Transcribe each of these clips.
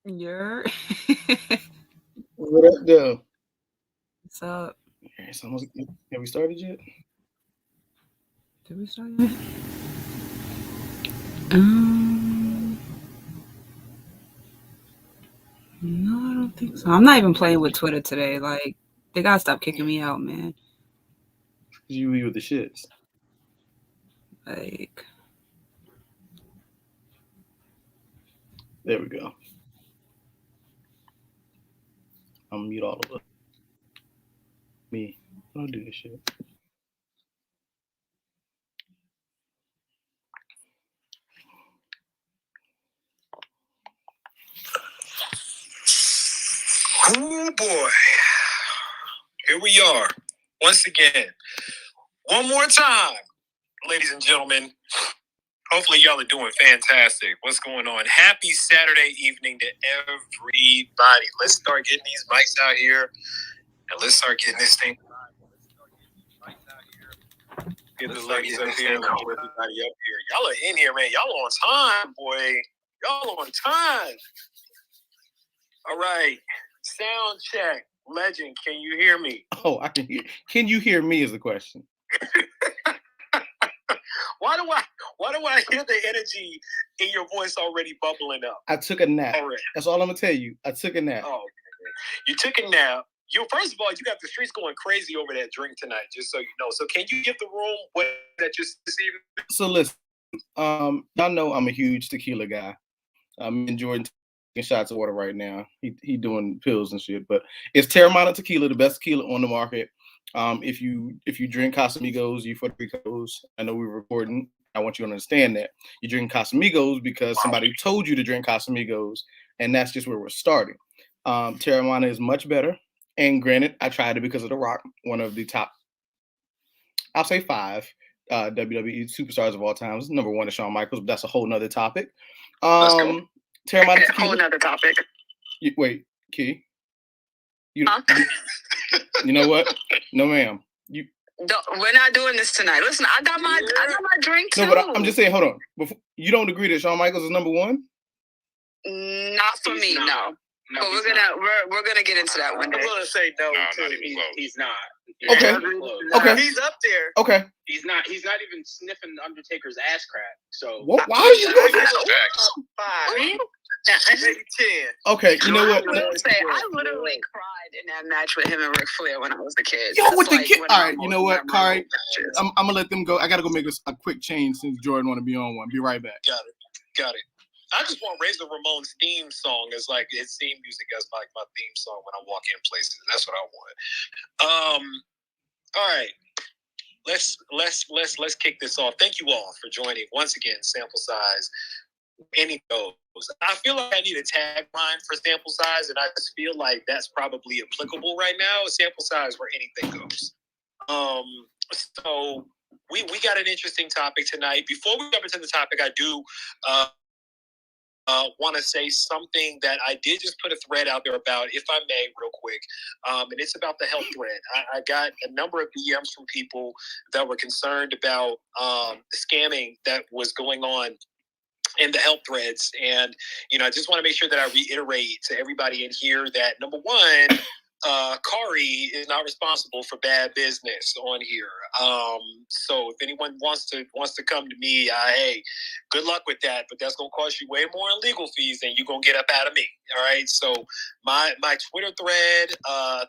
You're What up, though? What's up? Okay, it's almost. Have we started yet? Did we start yet? Um, no, I don't think so. I'm not even playing with Twitter today. Like, they gotta stop kicking me out, man. You with the shits. Like, There we go. I'm mute all of us. Me. I'll do this shit. Oh boy. Here we are. Once again. One more time, ladies and gentlemen. Hopefully y'all are doing fantastic. What's going on? Happy Saturday evening to everybody. Let's start getting these mics out here. And let's start getting this thing. Get the ladies up here and get everybody up here. Y'all are in here, man. Y'all on time, boy. Y'all on time. All right. Sound check. Legend, can you hear me? Oh, I can hear. Can you hear me? Is the question. Why do I hear the energy in your voice already bubbling up? I took a nap. Already. That's all I'm gonna tell you. I took a nap. Oh, you took a nap. First of all, you got the streets going crazy over that drink tonight, just so you know. So can you give the room what that just this evening? So listen, y'all know I'm a huge tequila guy. I'm enjoying taking shots of water right now. He doing pills and shit, but it's Terramana tequila, the best tequila on the market. If you drink Casamigos, you Puerto Ricos, I know we're recording. I want you to understand that you drink Casamigos because somebody told you to drink Casamigos, and that's just where we're starting. Terramana is much better, and granted, I tried it because of The Rock, one of the top, I'll say 5 WWE superstars of all time. Number 1 is Shawn Michaels, but that's a whole nother topic. Let's go. Terramana tequila. Whole nother topic. Wait, Key. You know what? No, ma'am. We're not doing this tonight. Listen, I got my drink too. No, but I'm just saying. Hold on. You don't agree that Shawn Michaels is number 1? Not for me, no. But we're gonna get into that one day. I'm gonna say no too. He's not. Okay. Okay. He's up there. Okay. He's not even sniffing Undertaker's ass crack. So why are you doing that? 10. Okay, you know what? I literally cried in that match with him and Ric Flair when I was a kid. Yo, with the kid. All right, you know what, Kari? I'm gonna let them go. I gotta go make a quick change since Jordan want to be on one. Be right back. Got it. I just want Razor Ramon's theme song as like his theme music as like my theme song when I walk in places. That's what I want. All right. Let's kick this off. Thank you all for joining once again. Sample size, any goes. I feel like I need a tagline for sample size, and I just feel like that's probably applicable right now. Sample size where anything goes. So we got an interesting topic tonight. Before we jump into the topic, I do want to say something that I did just put a thread out there about, if I may, real quick. And it's about the health thread. I got a number of DMs from people that were concerned about scamming that was going on in the health threads. And, I just want to make sure that I reiterate to everybody in here that, number one, Kari is not responsible for bad business on here. So if anyone wants to come to me, hey, good luck with that. But that's gonna cost you way more in legal fees than you're gonna get up out of me. All right. So my Twitter thread,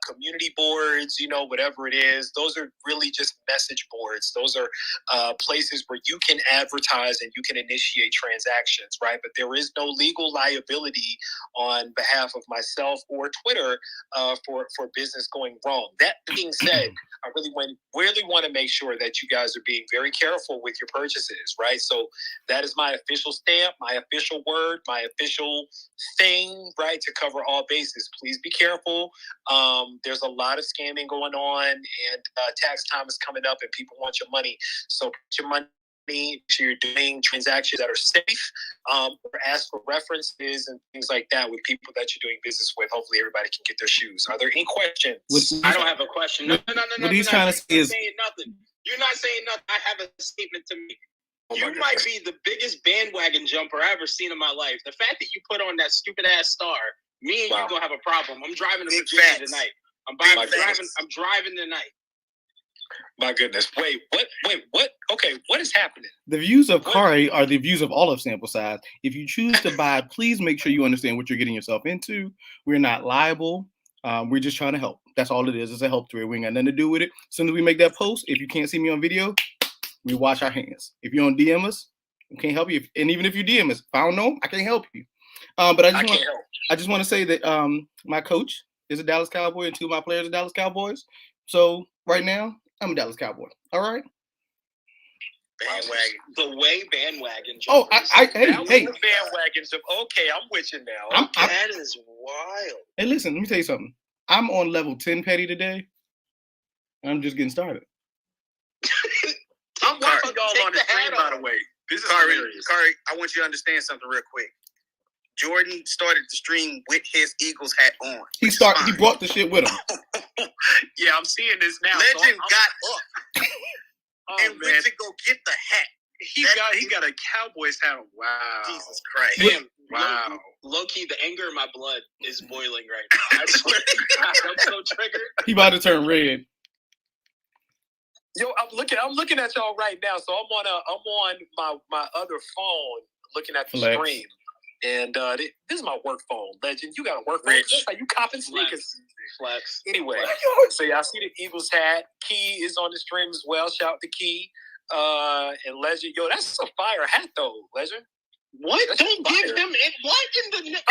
community boards, whatever it is, those are really just message boards. Those are places where you can advertise and you can initiate transactions, right? But there is no legal liability on behalf of myself or Twitter for business going wrong. That being said, I really want to make sure that you guys are being very careful with your purchases, right? So that is my official stamp, my official word, my official thing, right, to cover all bases. Please be careful. There's a lot of scamming going on, and tax time is coming up, and people want your money. So put your money. So you're doing transactions that are safe, or ask for references and things like that with people that you're doing business with. Hopefully everybody can get their shoes. Are there any questions? I don't have a question. No. What he's trying to say is nothing. You're not saying nothing. I have a statement to make. You might be the biggest bandwagon jumper I ever seen in my life. The fact that you put on that stupid ass star, me and you gonna have a problem. I'm driving to Virginia tonight. I'm driving tonight. My goodness. Wait, what? Okay, what is happening? The views of Kari are the views of all of Sample Size. If you choose to buy, please make sure you understand what you're getting yourself into. We're not liable. We're just trying to help. That's all it is. It's a help thread. We ain't got nothing to do with it. As soon as we make that post, if you can't see me on video, we wash our hands. If you don't DM us, we can't help you. And even if you DM us, if I don't know, I can't help you. But I just want to say that my coach is a Dallas Cowboy and two of my players are Dallas Cowboys. So right now, I'm a Dallas Cowboy. All right. Bandwagon. The way bandwagon. Oh, hey. Bandwagon. Okay, I'm with you now. That is wild. Hey, listen, let me tell you something. I'm on level 10 petty today. I'm just getting started. I'm watching y'all on the stream, by the way. This is hilarious. Kari, I want you to understand something real quick. Jordan started the stream with his Eagles hat on. He brought the shit with him. Yeah, I'm seeing this now. Legend got up and went to go get the hat. He got a Cowboys hat on. Wow. Jesus Christ. Damn. Wow. Low key, the anger in my blood is boiling right now. I swear to God, I'm so triggered. He about to turn red. Yo, I'm looking at y'all right now. So I'm on my other phone looking at the stream. And this is my work phone, Legend. You got a work phone. Are you copping sneakers? Flex. Anyway, so y'all see the Eagles hat. Key is on the stream as well. Shout out to Key. And Legend. Yo, that's a fire hat though, Legend. What? That's Don't fire. give him it. What in the? It's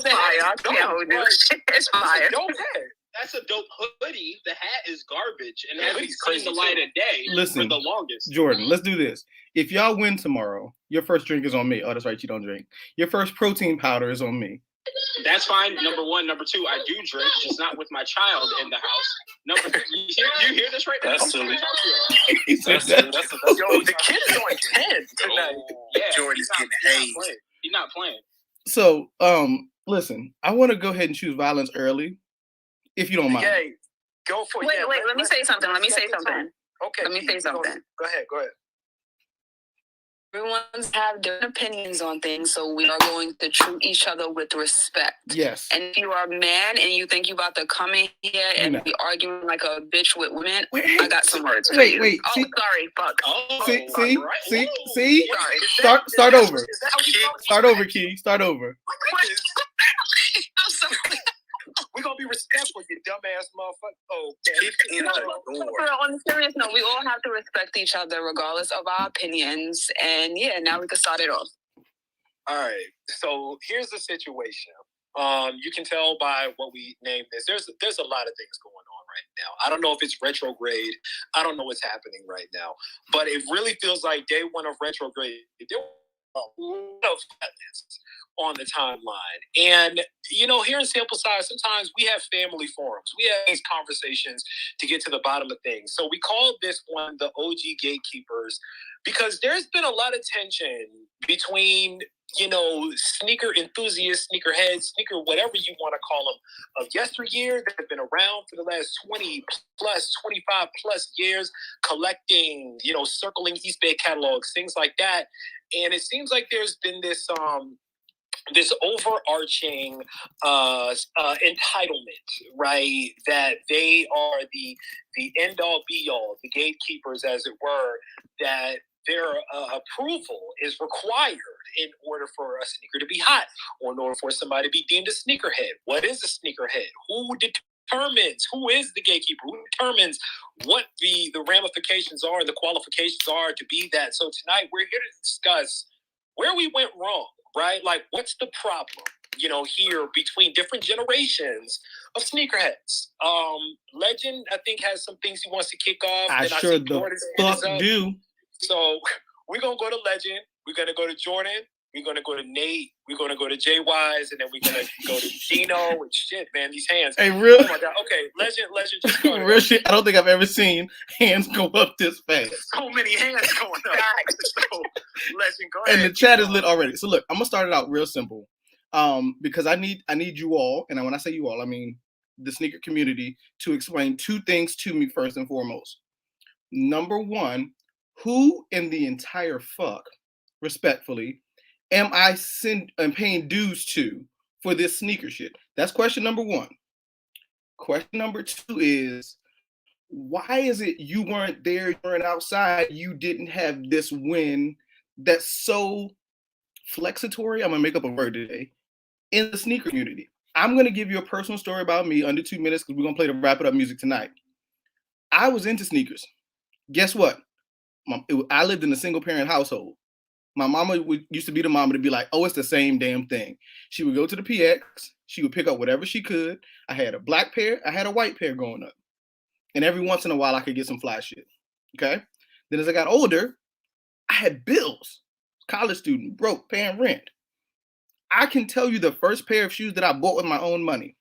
fire. I can't hold it. It's fire. Dope hat. That's a dope hoodie. The hat is garbage and Yeah, hasn't seen the light of day Listen, for the longest. Jordan, let's do this. If y'all win tomorrow, your first drink is on me. Oh, that's right, you don't drink. Your first protein powder is on me. That's fine. Number one. Number two, I do drink, just not with my child in the house. Number three, you hear this right now? That's silly. Yo, Yo, the kid is on 10 tonight. Yeah, Jordan's getting hazed. He's not playing. So, listen, I want to go ahead and choose violence early, if you don't mind. Okay, go for it. Wait, let me say something. Okay. Let me say something. Go ahead. Everyone's have different opinions on things, so we are going to treat each other with respect. Yes. And if you are a man and you think you're about to come in here and be arguing like a bitch with women, I got some words for you. Wait. Oh, sorry, fuck. See? Sorry. Start over. Is that how you talk? Start over, Key. Start over. I'm sorry. We're going to be respectful, you dumbass motherfucker. Oh, In the door. On a serious note, we all have to respect each other regardless of our opinions. And yeah, now we can start it off. all right. So here's the situation. You can tell by what we named this. There's a lot of things going on right now. I don't know if it's retrograde. I don't know what's happening right now. But it really feels like day one of retrograde. There was a lot of sadness on the timeline. And, here in Sample Size, sometimes we have family forums. We have these conversations to get to the bottom of things. So we called this one the OG Gatekeepers because there's been a lot of tension between, sneaker enthusiasts, sneakerheads, sneaker whatever you want to call them, of yesteryear that have been around for the last 20 plus, 25 plus years, collecting, circling East Bay catalogs, things like that. And it seems like there's been this overarching entitlement, right? That they are the end all be all, the gatekeepers, as it were, that their approval is required in order for a sneaker to be hot, or in order for somebody to be deemed a sneakerhead. What is a sneakerhead? Who is the gatekeeper? Who determines what the ramifications are, the qualifications are to be that? So tonight we're here to discuss where we went wrong, right? Like, what's the problem, here between different generations of sneakerheads? Legend, I think, has some things he wants to kick off. I sure the fuck do. So we're going to go to Legend. We're going to go to Jordan. We're going to go to Nate. We're going to go to Jay Wise. And then we're going to go to Dino. And shit, man, these hands. Hey, real. Oh, my God. Okay, Legend, just go. Real shit. I don't think I've ever seen hands go up this fast. So many hands going up. So, Legend, go ahead. And the chat is lit already. So look, I'm going to start it out real simple. Because I need you all, and when I say you all, I mean the sneaker community, to explain two things to me first and foremost. Number one, who in the entire fuck, respectfully, am I paying dues to for this sneaker shit? That's question number one. Question number two is, why is it you weren't there, you weren't outside, you didn't have this win that's so flexitory? I'm gonna make up a word today in the sneaker community. I'm gonna give you a personal story about me under 2 minutes because we're gonna play the wrap it up music tonight. I was into sneakers. Guess what? I lived in a single parent household. My mama used to be the mama to be like, oh, it's the same damn thing. She would go to the PX. She would pick up whatever she could. I had a black pair. I had a white pair growing up. And every once in a while, I could get some fly shit. Okay? Then as I got older, I had bills. College student, broke, paying rent. I can tell you the first pair of shoes that I bought with my own money.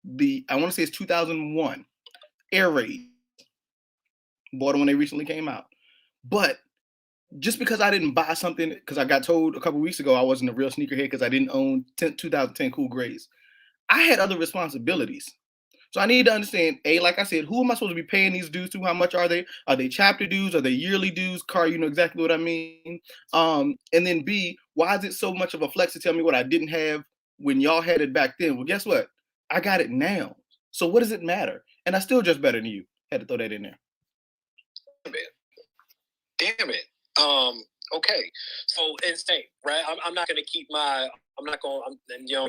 I want to say it's 2001. Air Raid. Bought them when they recently came out. But just because I didn't buy something, because I got told a couple weeks ago I wasn't a real sneakerhead because I didn't own 2010 Cool Grays, I had other responsibilities. So I need to understand, A, like I said, who am I supposed to be paying these dues to? How much are they? Are they chapter dues? Are they yearly dues? Car, you know exactly what I mean. And then B, why is it so much of a flex to tell me what I didn't have when y'all had it back then? Well, guess what? I got it now. So what does it matter? And I still dress better than you. Had to throw that in there. Damn it. Okay. So insane, right? I'm not gonna keep my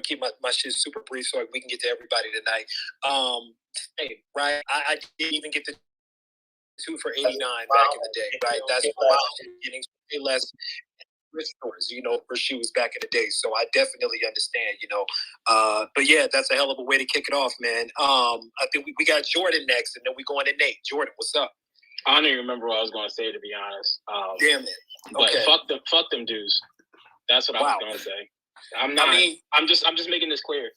keep my shit super brief so we can get to everybody tonight. Hey, right? I didn't even get the 2 for $89 back in the day, right? That's why I was getting less stores, for shoes back in the day. So I definitely understand, but yeah, that's a hell of a way to kick it off, man. I think we got Jordan next, and then we go on to Nate. Jordan, what's up? I don't even remember what I was going to say, to be honest. Damn it. Okay. But fuck them dudes. That's what I was going to say. I'm just making this clear.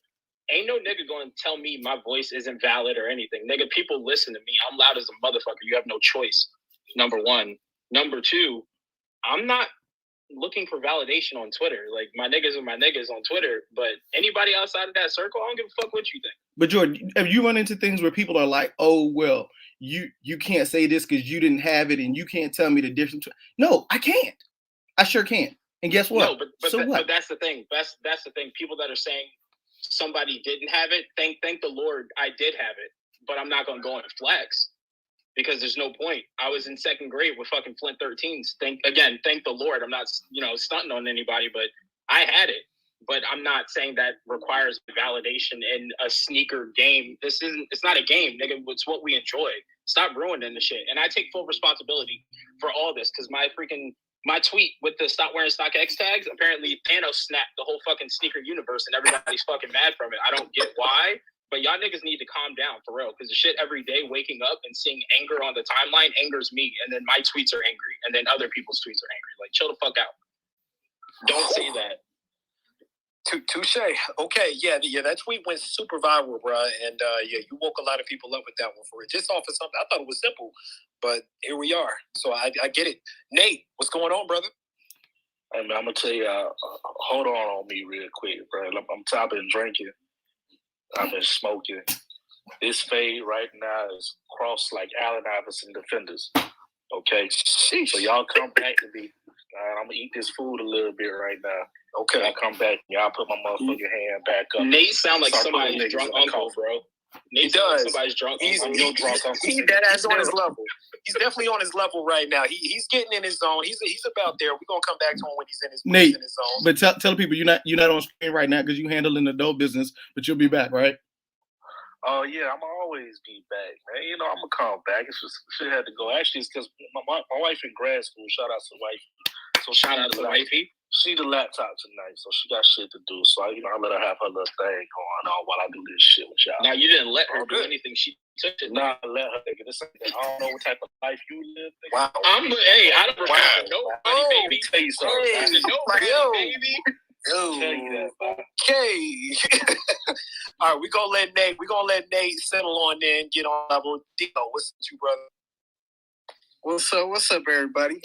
Ain't no nigga going to tell me my voice isn't valid or anything. Nigga, people listen to me. I'm loud as a motherfucker. You have no choice. Number one. Number two, I'm not looking for validation on Twitter. Like, my niggas are my niggas on Twitter, but anybody outside of that circle, I don't give a fuck what you think. But Jordan, have you run into things where people are like, oh, well, you can't say this because you didn't have it and you can't tell me the difference? No, I can't. I sure can't. And guess what? No, but that's the thing. That's the thing. People that are saying somebody didn't have it, thank the Lord I did have it, but I'm not going to go on a flex because there's no point. I was in second grade with fucking Flint 13s. Thank the Lord. I'm not, stunting on anybody, but I had it. But I'm not saying that requires validation in a sneaker game. It's not a game, nigga. It's what we enjoy. Stop ruining the shit. And I take full responsibility for all this because my tweet with the stop wearing StockX tags, apparently Thanos snapped the whole fucking sneaker universe and everybody's fucking mad from it. I don't get why, but y'all niggas need to calm down for real because the shit every day waking up and seeing anger on the timeline angers me. And then my tweets are angry and then other people's tweets are angry. Like, chill the fuck out. Don't say that. Touche. Okay, yeah, that tweet went super viral, bro, and you woke a lot of people up with that one for it. Just off of something, I thought it was simple, but here we are. So I get it. Nate, what's going on, brother? I mean, I'm gonna tell you, hold on me real quick, bro. I'm tired of drinking. I've been smoking. This fade right now is crossed like Allen Iverson defenders. Okay, sheesh. So y'all come back to me. I'm gonna eat this food a little bit right now. Okay, I come back. Y'all put my motherfucking hand back up. Nate sound like somebody's drunk uncle, bro. Nate does. Somebody's drunk. He's dead ass on his level. He's definitely on his level right now. He's getting in his zone. He's about there. We're gonna come back to him when he's in his Nate, in his zone. But tell people you're not on screen right now because you're handling the dope business. But you'll be back, right? Oh yeah, I'm always be back, man. I'm gonna come back. It's just shit had to go. Actually, it's because my wife in grad school. Shout out to the wife. So shout out to the wifey. She the laptop tonight, so she got shit to do. So I let her have her little thing going on while I do this shit with y'all. Now you didn't let her do anything. She took it. Nah, let her. I don't know what type of life you live. Wow. I don't remember nobody, baby. Tell you something. Nobody, baby. Tell you that. Okay. All right, we're gonna let Nate settle on there and get on level. Dino, what's up, you brother? What's up, everybody?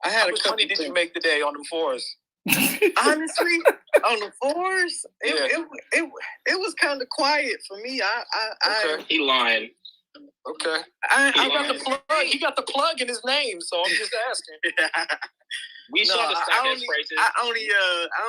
I had How much money did you make today on them fours? Honestly, on the fours, it was kind of quiet for me. Okay. He lying. Okay. I got the plug. He got the plug in his name, so I'm just asking. We saw the StockX prices. I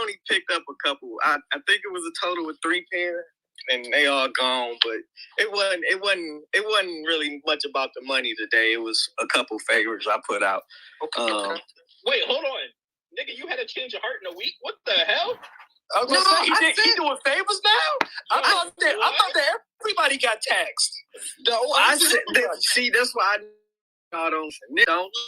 only picked up a couple. I think it was a total of 3 pair, and they all gone. But it wasn't really much about the money today. It was a couple favors I put out. Okay. Wait, hold on, nigga. You had a change of heart in a week. What the hell? I was gonna say, he doing favors now? I thought that everybody got taxed. No, see, that's why I don't listen.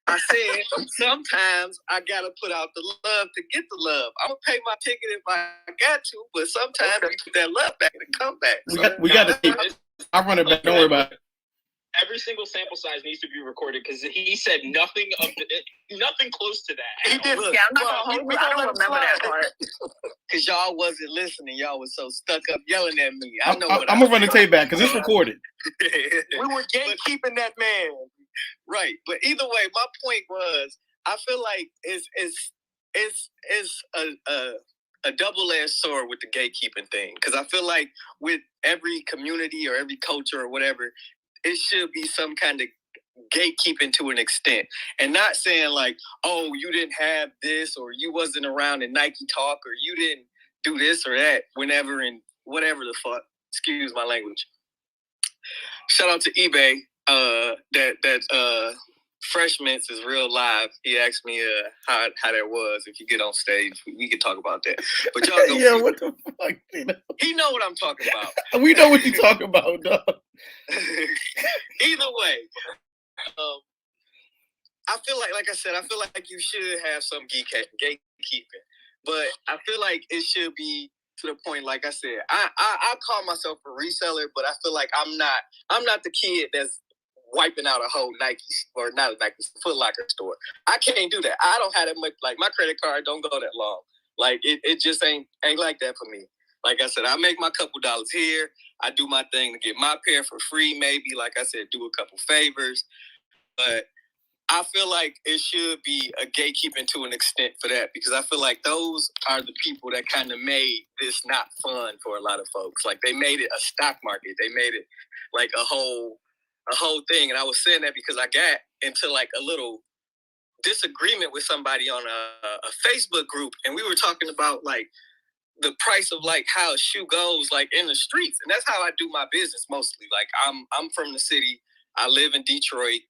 I said sometimes I gotta put out the love to get the love. I'm gonna pay my ticket if I got to, but sometimes we get that love back and come back. We got to. I'll run it back. Don't worry about it. Every single sample size needs to be recorded because he said nothing close to that. He did. Yeah, I'm not gonna hold you. I don't remember that part. Because y'all wasn't listening. Y'all was so stuck up yelling at me. I'm gonna run the tape back because it's recorded. We were gatekeeping that man. Right, but either way, my point was, I feel like it's a double-edged sword with the gatekeeping thing. Because I feel like with every community or every culture or whatever, it should be some kind of gatekeeping to an extent, and not saying like, oh, you didn't have this, or you wasn't around in Nike Talk, or you didn't do this or that whenever and whatever the fuck. Excuse my language. Shout out to eBay. That Fresh Mints is real live. He asked me how that was. If you get on stage, we can talk about that. But y'all go yeah, what the fuck? He know what I'm talking about. We know what you're talking about, dog. Either way, I feel like I said, I feel like you should have some gatekeeping, but I feel like it should be to the point. Like I said, I call myself a reseller, but I feel like I'm not the kid that's wiping out a whole Nike, or not a Nike, Foot Locker store. I can't do that. I don't have that much. Like, my credit card don't go that long. Like, it just ain't like that for me. Like I said, I make my couple dollars here. I do my thing to get my pair for free, maybe. Like I said, do a couple favors. But I feel like it should be a gatekeeping to an extent for that, because I feel like those are the people that kind of made this not fun for a lot of folks. Like, they made it a stock market. They made it like a whole thing. And I was saying that because I got into like a little disagreement with somebody on a Facebook group, and we were talking about like the price of like how a shoe goes like in the streets. And that's how I do my business mostly. Like, I'm from the city. I live in Detroit.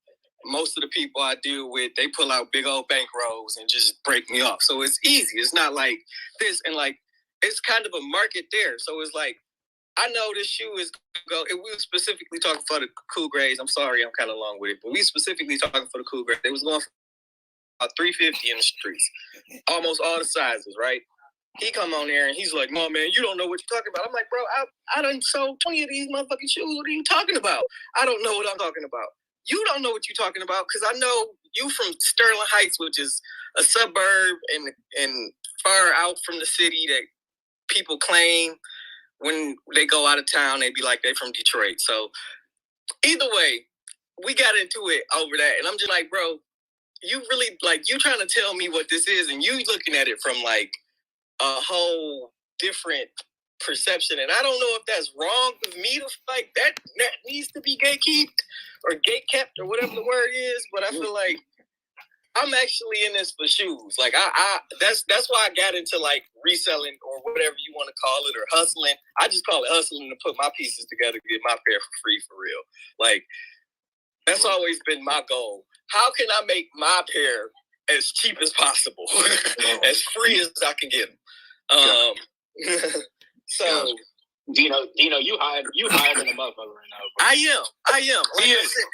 Most of the people I deal with, they pull out big old bankrolls and just break me off. So it's easy. It's not like this. And like, it's kind of a market there. So it's like, I know this shoe is go. And we were specifically talking for the cool grades. I'm sorry, I'm kind of long with it, but we specifically talking for the cool grades. They was going for about $350 in the streets, almost all the sizes, right? He come on there and he's like, "No, man, you don't know what you're talking about." I'm like, "Bro, I done sold 20 of these motherfucking shoes. What are you talking about? I don't know what I'm talking about. You don't know what you're talking about, because I know you from Sterling Heights, which is a suburb and far out from the city that people claim when they go out of town, they be like they from Detroit." So either way, we got into it over that. And I'm just like, bro, you really, like, you trying to tell me what this is, and you looking at it from like a whole different perception. And I don't know if that's wrong with me to like that needs to be gatekept or gatekept or whatever the word is. But I feel like I'm actually in this for shoes. Like, I that's why I got into like reselling or whatever you want to call it, or hustling. I just call it hustling to put my pieces together to get my pair for free, for real. Like, that's always been my goal. How can I make my pair as cheap as possible, as free as I can get them? So, Dino, you higher than a motherfucker right now. Bro. I am.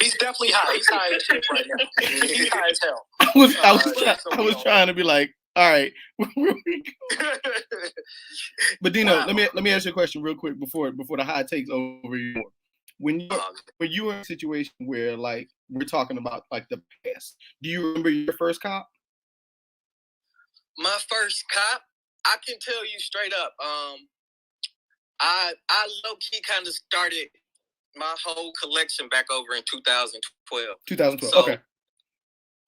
He's definitely high. He's high as shit right now. He's high as hell. I was trying to be like, all right. But Dino, let me ask you a question real quick before the high takes over you. When you were in a situation where, like, we're talking about like the past, do you remember your first cop? My first cop, I can tell you straight up. I low key kind of started my whole collection back over in 2012. 2012. So, okay.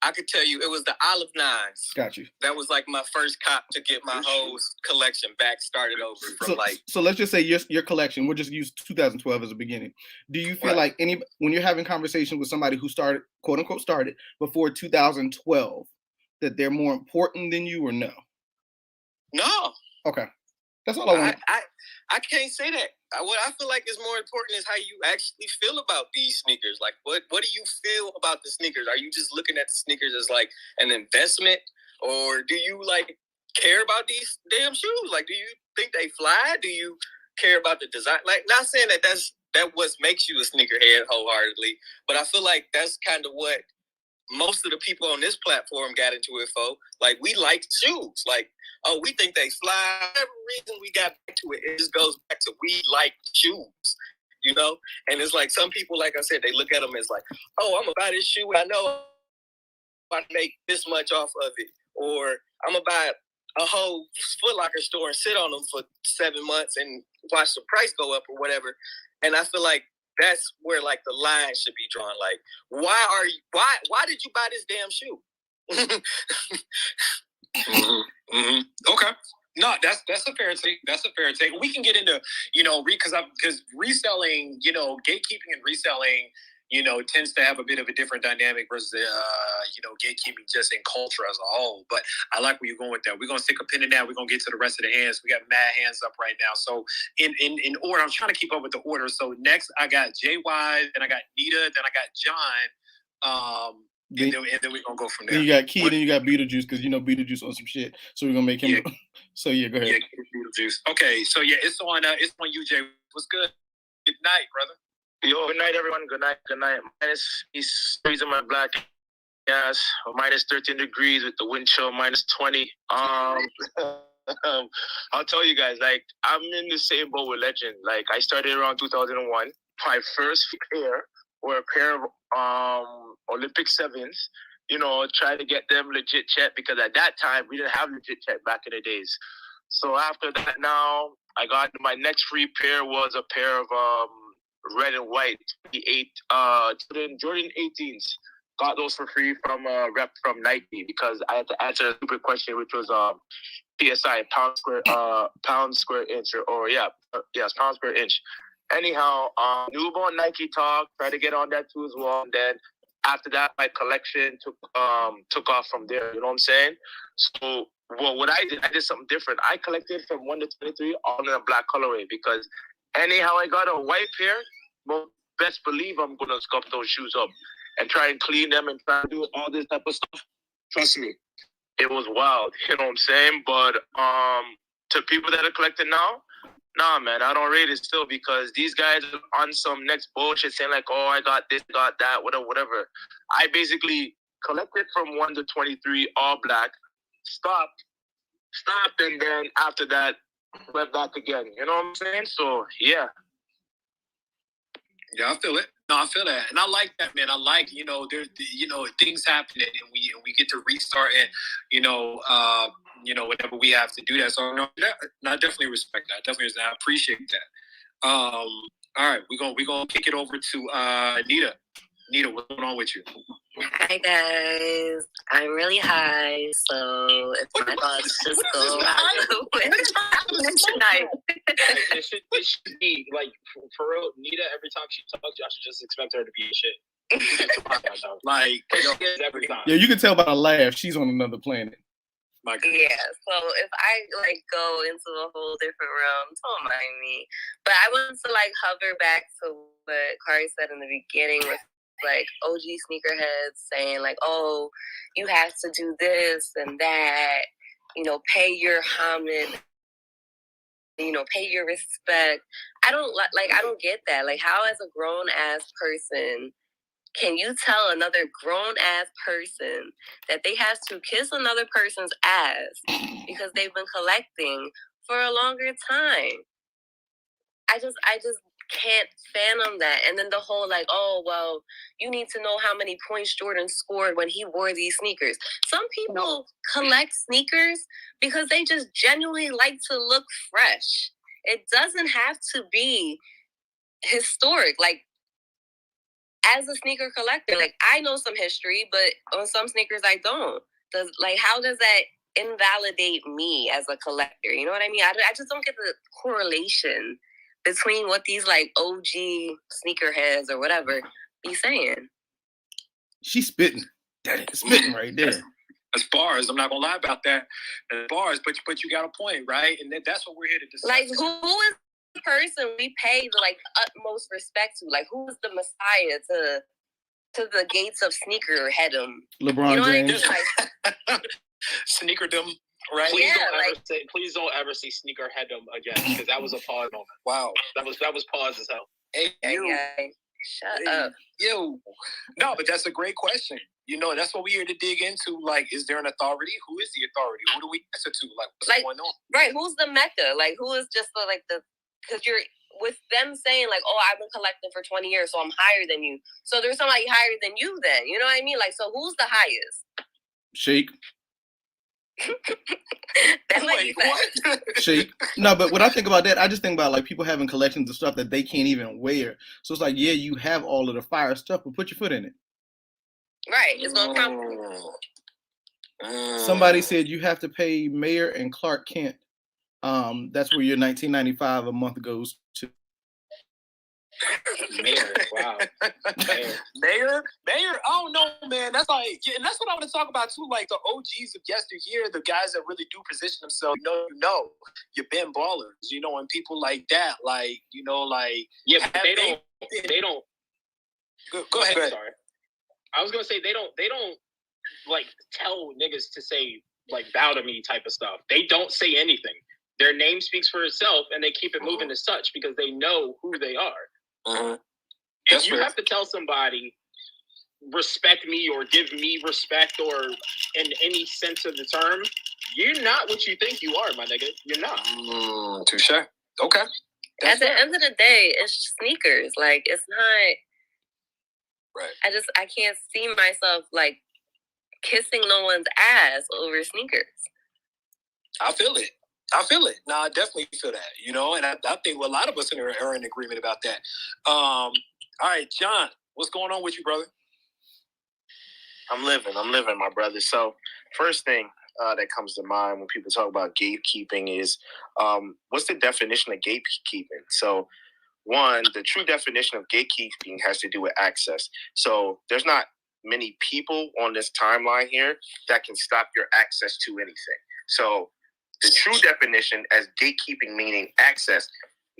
I could tell you it was the Olive Nines. Got you. That was like my first cop to get my whole collection back started over from So let's just say your collection, we'll just use 2012 as a beginning. Do you feel like when you're having conversation with somebody who started, quote unquote, started before 2012, that they're more important than you, or no? No. Okay. That's all I want. I can't say that. What I feel like is more important is how you actually feel about these sneakers. Like, what do you feel about the sneakers? Are you just looking at the sneakers as like an investment, or do you like care about these damn shoes? Like, do you think they fly? Do you care about the design? Like, not saying that what makes you a sneakerhead wholeheartedly, but I feel like that's kind of what most of the people on this platform got into it for. Like, we like shoes. Like, oh, we think they fly. Whatever reason we got back to it, it just goes back to we like shoes, you know? And it's like some people, like I said, they look at them as like, oh, I'm going to buy this shoe. I know I make this much off of it. Or I'm going to buy a whole Foot Locker store and sit on them for 7 months and watch the price go up or whatever. And I feel like that's where like the line should be drawn. Like, why did you buy this damn shoe? Okay. No, that's a fair take. That's a fair take. We can get into, because reselling, gatekeeping and reselling, tends to have a bit of a different dynamic versus, gatekeeping just in culture as a whole. But I like where you're going with that. We're going to stick a pin in that. We're going to get to the rest of the hands. We got mad hands up right now. So in order, I'm trying to keep up with the order. So next I got JY, then I got Nita, then I got John. And then we're going to go from there. Then you got Key, then you got Beetlejuice, because Beetlejuice on some shit. So we're going to make him. Yeah. So yeah, go ahead. Yeah, Beetlejuice. Okay, so yeah, it's on you, Jay. What's good? Good night, brother. Yo, good night, everyone. Good night. Good night. Minus freezing my black ass. Minus 13 degrees with the wind chill. Minus 20. I'll tell you guys, like, I'm in the same boat with Legend. Like, I started around 2001. My first pair were a pair of Olympic 7s. Try to get them legit check, because at that time we didn't have legit check back in the days. So after that, now I got my next free pair was a pair of red and white Jordan 18s. Got those for free from a rep from Nike, because I had to answer a stupid question, which was PSI, pound square inch, pound square inch. Anyhow, knew about Nike talk, tried to get on that too as well. And then after that, my collection took off from there. You know what I'm saying? So, what I did something different. I collected from 1 to 23 all in a black colorway, because anyhow I got a white pair, well, best believe I'm gonna scuff those shoes up and try and clean them and try to do all this type of stuff. Trust me, it was wild. You know what I'm saying? But to people that are collecting now, nah, man, I don't rate it still, because these guys are on some next bullshit saying like, oh, I got this, got that, whatever. I basically collected from 1 to 23 all black, stopped, and then after that went back again. You know what I'm saying? So yeah. Yeah, I feel it. No, I feel that, and I like that, man. I like, there's, things happen, and we get to restart, and whenever we have to do that. So no, I definitely respect that. I appreciate that. All right, we're gonna kick it over to Nita. Nita, what's going on with you? Hi guys, I'm really high, so if my thoughts just go tonight. It should be like for real. Nita, every time she talks, I should just expect her to be shit. Like every time. Yeah, you can tell by the laugh. She's on another planet. Yeah, so if I go into a whole different realm, don't mind me. But I want to hover back to what Kari said in the beginning with OG sneakerheads saying oh, you have to do this and that, pay your homage, pay your respect. I don't get that. How as a grown ass person can you tell another grown ass person that they have to kiss another person's ass because they've been collecting for a longer time? I just can't fathom that. And then the whole oh, well, you need to know how many points Jordan scored when he wore these sneakers. Some people collect sneakers because they just genuinely like to look fresh. It doesn't have to be historic. as a sneaker collector, like I know some history, but on some sneakers I don't. How does that invalidate me as a collector? You know what I mean? I just don't get the correlation between what these like OG sneakerheads or whatever be saying. She's spitting. That is spitting right there. That's bars. I'm not gonna lie about that. That's bars, but you got a point, right? And that's what we're here to discuss. Like, who is the person we pay the like utmost respect to? Like, who is the messiah to the gates of sneakerheadom? LeBron you know James. What I mean? Like, sneakerdom, right? Please don't ever say sneakerheadom again, because that was a pause moment. Wow, that was pause as hell. Hey, shut up. Yo, no, but that's a great question. You know, that's what we're here to dig into. Like, is there an authority? Who is the authority? Who do we answer to? Like, what's going on? Right. Who's the Mecca? Like, who is just because you're with them saying like, oh, I've been collecting for 20 years, so I'm higher than you. So there's somebody higher than you then. You know what I mean? Like, so who's the highest? Sheik. That's what? Sheik. No, but when I think about that, I just think about like people having collections of stuff that they can't even wear. So it's like, yeah, you have all of the fire stuff, but put your foot in it. Right. It's gonna come. Somebody said you have to pay Mayer and Clark Kent. That's where your $19.95 a month goes to. Mayor, wow. Mayor. I don't know, man. That's like, and that's what I want to talk about too. Like the OGs of yesteryear, the guys that really do position themselves. You're Ben Ballers. You know, and people like that, like yeah, they don't. Go ahead. Sorry, I was gonna say they don't like tell niggas to say like bow to me type of stuff. They don't say anything. Their name speaks for itself, and they keep it moving as such because they know who they are. If you have to tell somebody respect me or give me respect or in any sense of the term, you're not what you think you are, my nigga. You're not. Touche. Okay. At the end of the day, it's sneakers. Like, it's not. Right. I can't see myself like kissing no one's ass over sneakers. I feel it. No, I definitely feel that, and I think a lot of us are in agreement about that. All right, John, what's going on with you, brother? I'm living, my brother. So first thing that comes to mind when people talk about gatekeeping is what's the definition of gatekeeping? So one, the true definition of gatekeeping has to do with access. So there's not many people on this timeline here that can stop your access to anything. So the true definition as gatekeeping meaning access,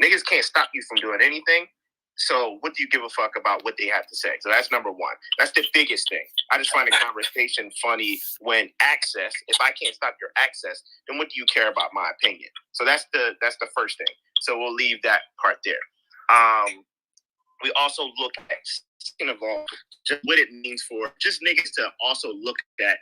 niggas can't stop you from doing anything. So what do you give a fuck about what they have to say? So that's number one. That's the biggest thing. I just find the conversation funny when access, if I can't stop your access, then what do you care about my opinion? So that's the first thing. So we'll leave that part there. We also look at, second of all, just what it means for just niggas to also look at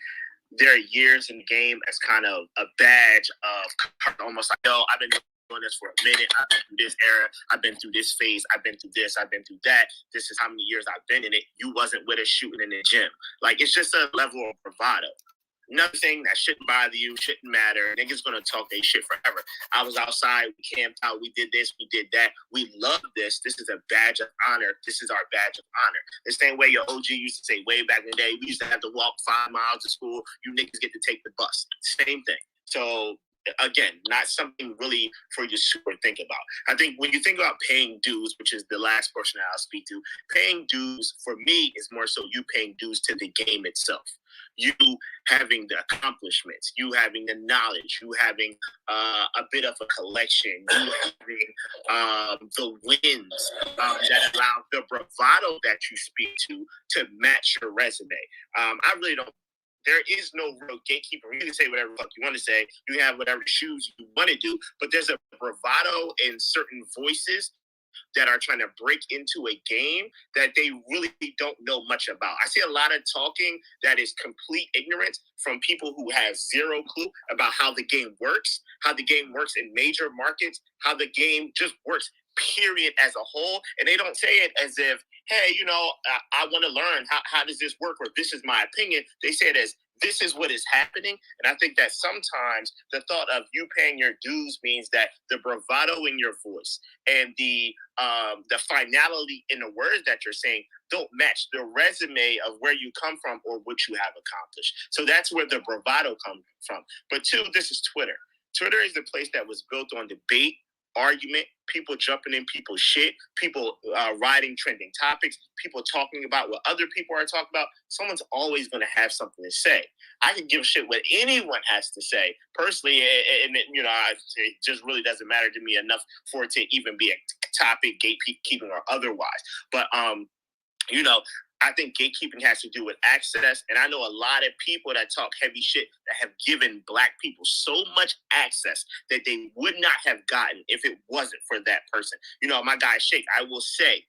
their years in the game as kind of a badge of almost like, yo, I've been doing this for a minute. I've been through this era. I've been through this phase. I've been through this. I've been through that. This is how many years I've been in it. You wasn't with us shooting in the gym. Like, it's just a level of bravado. Nothing that shouldn't bother you, shouldn't matter. Niggas gonna talk their shit forever. I was outside, we camped out, we did this, we did that. We love this. This is a badge of honor. This is our badge of honor. The same way your OG used to say way back in the day, we used to have to walk 5 miles to school. You niggas get to take the bus. Same thing. So again, not something really for you to super think about. I think when you think about paying dues, which is the last portion that I'll speak to, paying dues for me is more so you paying dues to the game itself. You having the accomplishments, you having the knowledge, you having a bit of a collection, you having the wins that allow the bravado that you speak to match your resume. I really don't. There is no real gatekeeper. You can say whatever the fuck you want to say. You have whatever shoes you want to do, but there's a bravado in certain voices that are trying to break into a game that they really don't know much about. I see a lot of talking that is complete ignorance from people who have zero clue about how the game works in major markets, how the game just works, period, as a whole. And they don't say it as if, hey, I want to learn how does this work, or this is my opinion. They say it as, this is what is happening. And I think that sometimes the thought of you paying your dues means that the bravado in your voice and the finality in the words that you're saying don't match the resume of where you come from or what you have accomplished. So that's where the bravado comes from. But two, this is Twitter. Twitter is the place that was built on debate, argument, people jumping in people's shit, people writing trending topics, people talking about what other people are talking about. Someone's always going to have something to say. I can give a shit what anyone has to say personally, and it just really doesn't matter to me enough for it to even be a topic, gatekeeping or otherwise. But I think gatekeeping has to do with access. And I know a lot of people that talk heavy shit that have given Black people so much access that they would not have gotten if it wasn't for that person. My guy Shake, I will say,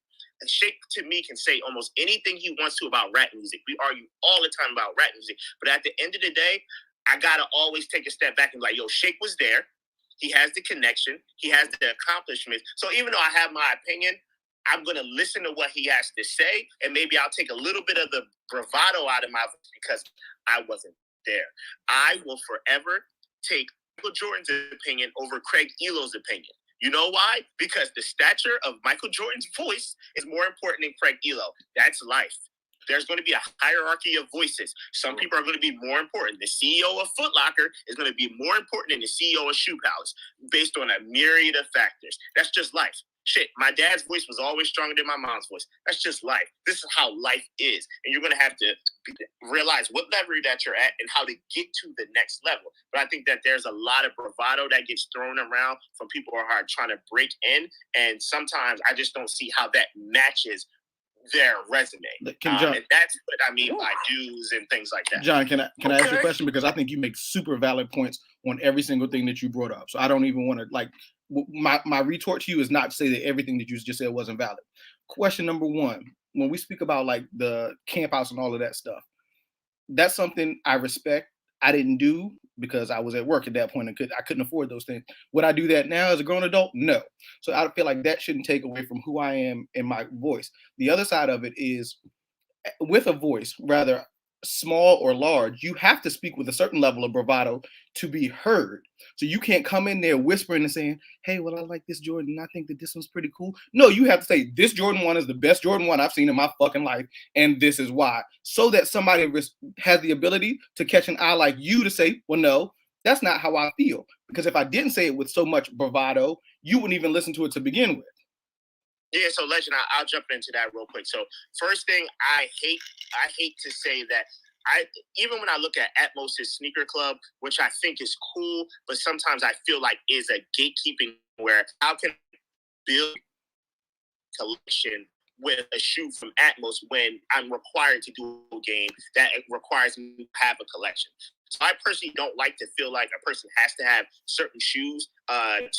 Shake to me can say almost anything he wants to about rap music. We argue all the time about rap music. But at the end of the day, I got to always take a step back and be like, yo, Shake was there. He has the connection. He has the accomplishments. So even though I have my opinion, I'm going to listen to what he has to say, and maybe I'll take a little bit of the bravado out of my voice because I wasn't there. I will forever take Michael Jordan's opinion over Craig Elo's opinion. You know why? Because the stature of Michael Jordan's voice is more important than Craig Elo. That's life. There's going to be a hierarchy of voices. Some people are going to be more important. The CEO of Foot Locker is going to be more important than the CEO of Shoe Palace based on a myriad of factors. That's just life. Shit, my dad's voice was always stronger than my mom's voice. That's just life. This is how life is. And you're going to have to realize what level that you're at and how to get to the next level. But I think that there's a lot of bravado that gets thrown around from people who are trying to break in. And sometimes I just don't see how that matches their resume. And that's what I mean by dues and things like that. John, can I ask you a question? Because I think you make super valid points on every single thing that you brought up. So I don't even want to my retort to you is not to say that everything that you just said wasn't valid. Question number one, when we speak about like the camp house and all of that stuff, that's something I respect. I didn't do because I was at work at that point and I couldn't afford those things. Would I do that now as a grown adult? No. So I feel like that shouldn't take away from who I am and my voice. The other side of it is with a voice, rather small or large, you have to speak with a certain level of bravado to be heard. So you can't come in there whispering and saying, hey, well, I like this Jordan. I think that this one's pretty cool. No, you have to say this Jordan 1 is the best Jordan 1 I've seen in my fucking life. And this is why. So that somebody has the ability to catch an eye like you to say, well, no, that's not how I feel. Because if I didn't say it with so much bravado, you wouldn't even listen to it to begin with. Yeah, so Legend, I'll jump into that real quick. So first thing, I hate to say that even when I look at Atmos' sneaker club, which I think is cool, but sometimes I feel like is a gatekeeping where how can I build a collection with a shoe from Atmos when I'm required to do a game that requires me to have a collection. So I personally don't like to feel like a person has to have certain shoes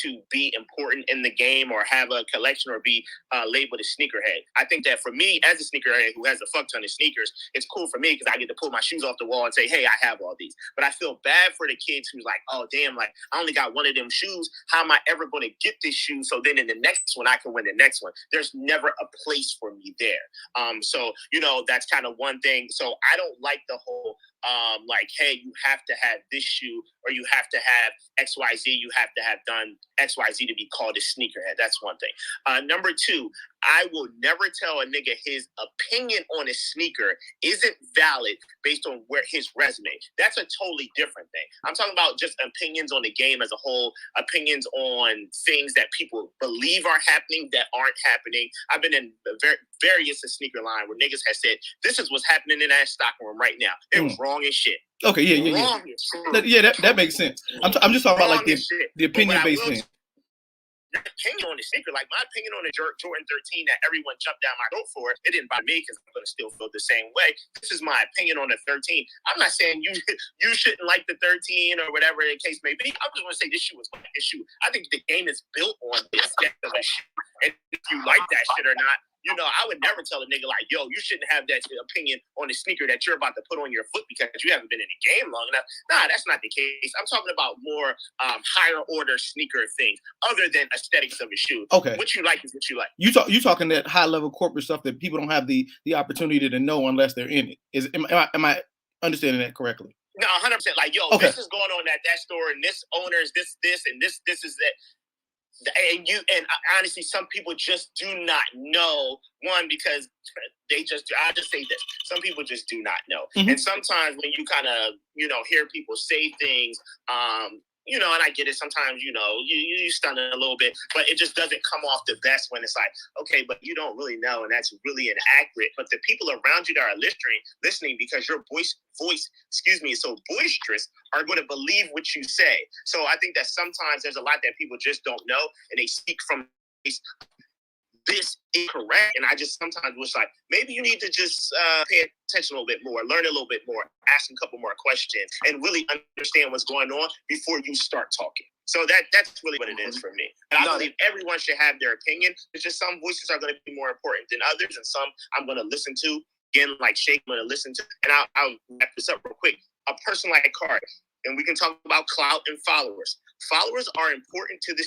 to be important in the game or have a collection or be labeled a sneakerhead. I think that for me, as a sneakerhead who has a fuck ton of sneakers, it's cool for me because I get to pull my shoes off the wall and say, hey, I have all these. But I feel bad for the kids who's like, oh, damn, like I only got one of them shoes. How am I ever going to get this shoe? So then in the next one, I can win the next one. There's never a place for me there. So, that's kind of one thing. So I don't like the whole like, hey, you have to have this shoe or you have to have XYZ, you have to have done XYZ to be called a sneakerhead. That's one thing. Number two, I will never tell a nigga his opinion on a sneaker isn't valid based on where his resume. That's a totally different thing. I'm talking about just opinions on the game as a whole, opinions on things that people believe are happening that aren't happening. I've been in various sneaker line where niggas have said, this is what's happening in that stock room right now. It was wrong as shit. Okay, yeah. That makes sense. I'm just talking about like the opinion-based thing. Your opinion on the sneaker, like my opinion on the Jordan 13 that everyone jumped down my throat for, it didn't bother me because I'm going to still feel the same way. This is my opinion on the 13. I'm not saying you shouldn't like the 13 or whatever the case may be. I'm just going to say this shoe is like this shoe. I think the game is built on this type of shit. And if you like that shit or not, I would never tell a nigga like, yo, you shouldn't have that opinion on the sneaker that you're about to put on your foot because you haven't been in the game long enough. Nah, that's not the case. I'm talking about more higher order sneaker things other than aesthetics of a shoe. Okay. What you like is what you like. You talking that high level corporate stuff that people don't have the opportunity to know unless they're in it. Am I understanding that correctly? No, 100%. Like, yo, Okay. this is going on at that store, and this owner is this, and this is that. And honestly, some people just do not know. One, because they just, I just say this, some people just do not know. Mm-hmm. And sometimes when you kind of, hear people say things, and I get it. Sometimes, you stun it a little bit, but it just doesn't come off the best when it's like, okay, but you don't really know, and that's really inaccurate. But the people around you that are listening because your voice, is so boisterous, are going to believe what you say. So I think that sometimes there's a lot that people just don't know, and they speak from this incorrect. And I just sometimes wish, like, maybe you need to just pay attention a little bit more, learn a little bit more, ask a couple more questions, and really understand what's going on before you start talking. So that's really what it is for me. And I believe everyone should have their opinion. It's just some voices are going to be more important than others, and some I'm going to listen to. Again, like Shake, I'm going to listen to. And I'll wrap this up real quick. A person like Card, and we can talk about clout and followers. Followers are important to the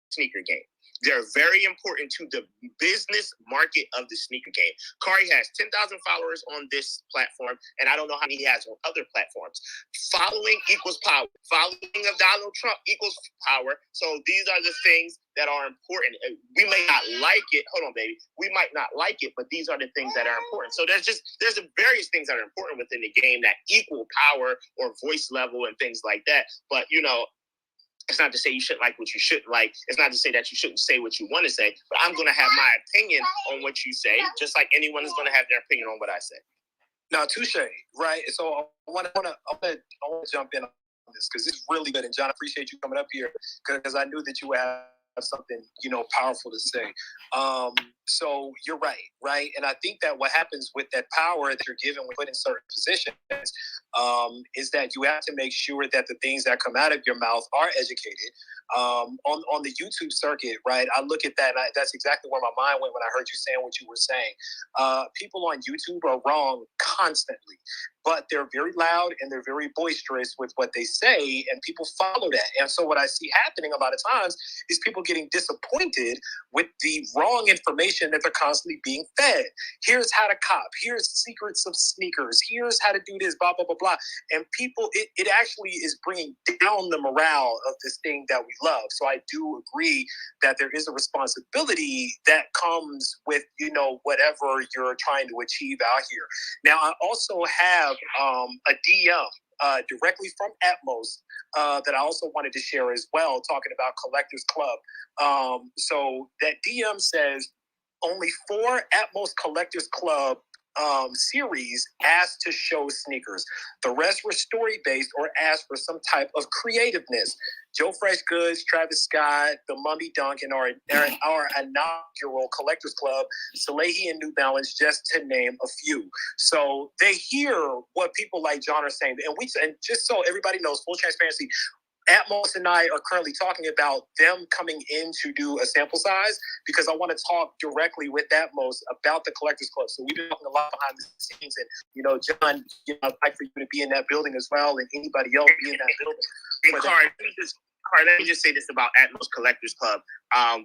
sneaker game. They're very important to the business market of the sneaker game. Kari has 10,000 followers on this platform, and I don't know how many he has on other platforms. Following equals power. Following of Donald Trump equals power. So these are the things that are important. We may not like it. Hold on, baby. We might not like it, but these are the things that are important. So there's various things that are important within the game that equal power or voice level and things like that. But, it's not to say you shouldn't like what you shouldn't like. It's not to say that you shouldn't say what you want to say. But I'm going to have my opinion on what you say, just like anyone is going to have their opinion on what I say. Now, touche, right? So I want to jump in on this because it's really good. And John, I appreciate you coming up here because I knew that you would have something, powerful to say. So you're right? And I think that what happens with that power that you're given when put in certain positions is that you have to make sure that the things that come out of your mouth are educated. On the YouTube circuit, right? I look at that, and that's exactly where my mind went when I heard you saying what you were saying. People on YouTube are wrong constantly, but they're very loud and they're very boisterous with what they say, and people follow that. And so what I see happening a lot of times is people getting disappointed with the wrong information that they're constantly being fed. Here's how to cop. Here's secrets of sneakers. Here's how to do this, blah, blah, blah, blah. And people, it actually is bringing down the morale of this thing that we love. So I do agree that there is a responsibility that comes with, whatever you're trying to achieve out here. Now, I also have a DM directly from Atmos that I also wanted to share as well, talking about Collectors Club. So that DM says, only 4 Atmos Collectors Club series asked to show sneakers. The rest were story-based or asked for some type of creativeness. Joe Fresh Goods, Travis Scott, the Mummy Duncan are our inaugural Collectors Club, Salehi and New Balance, just to name a few. So they hear what people like John are saying. And just so everybody knows, full transparency, Atmos and I are currently talking about them coming in to do a sample size because I want to talk directly with Atmos about the Collectors Club. So we've been talking a lot behind the scenes, and John, I'd like for you to be in that building as well, and anybody else be in that building. And Carl, let me just say this about Atmos Collectors Club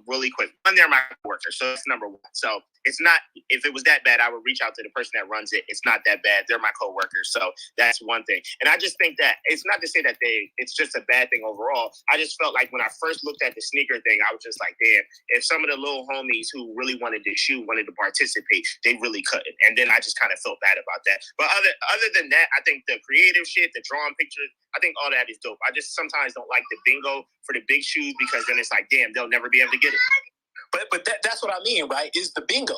really quick. One, they're my workers, so that's number one. So it's not, if it was that bad, I would reach out to the person that runs it. It's not that bad. They're my co-workers. So that's one thing. And I just think that it's not to say that it's just a bad thing overall. I just felt like when I first looked at the sneaker thing, I was just like, damn, if some of the little homies who really wanted to shoot, wanted to participate, they really couldn't. And then I just kind of felt bad about that. But other than that, I think the creative shit, the drawing pictures, I think all that is dope. I just sometimes don't like the bingo for the big shoes because then it's like, damn, they'll never be able to get it. But that's what I mean, right? Is the bingo,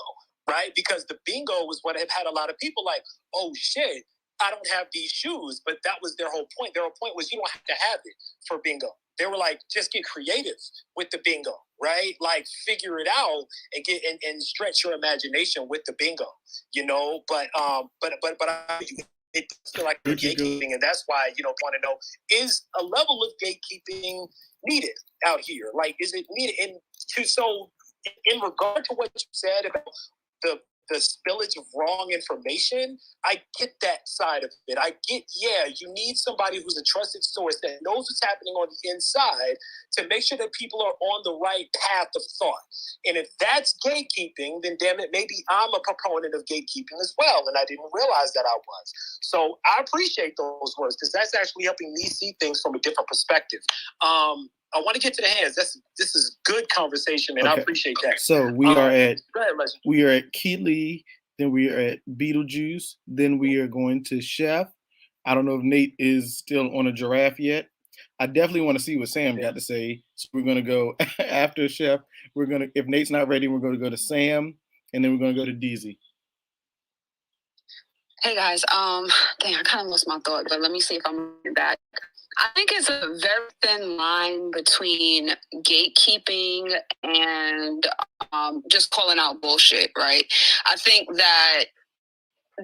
right? Because the bingo was what had a lot of people like, oh shit, I don't have these shoes. But that was their whole point. Their whole point was you don't have to have it for bingo. They were like, just get creative with the bingo, right? Like figure it out and get and stretch your imagination with the bingo, But it does feel like gatekeeping, and that's why want to know, is a level of gatekeeping needed out here? Like, is it needed? And so in regard to what you said about the the spillage of wrong information, I get that side of it. I get, you need somebody who's a trusted source that knows what's happening on the inside to make sure that people are on the right path of thought. And if that's gatekeeping, then damn it, maybe I'm a proponent of gatekeeping as well, and I didn't realize that I was. So I appreciate those words because that's actually helping me see things from a different perspective. I want to get to the hands. This is good conversation, and I appreciate that. So we are at Keely, then we are at Beetlejuice, then we are going to Chef. I don't know if Nate is still on a giraffe yet. I definitely want to see what Sam got to say. So we're gonna go after Chef. If Nate's not ready, we're gonna go to Sam, and then we're gonna go to Deezy. Hey guys, dang, I kind of lost my thought, but let me see if I'm back. I think it's a very thin line between gatekeeping and just calling out bullshit, right? I think that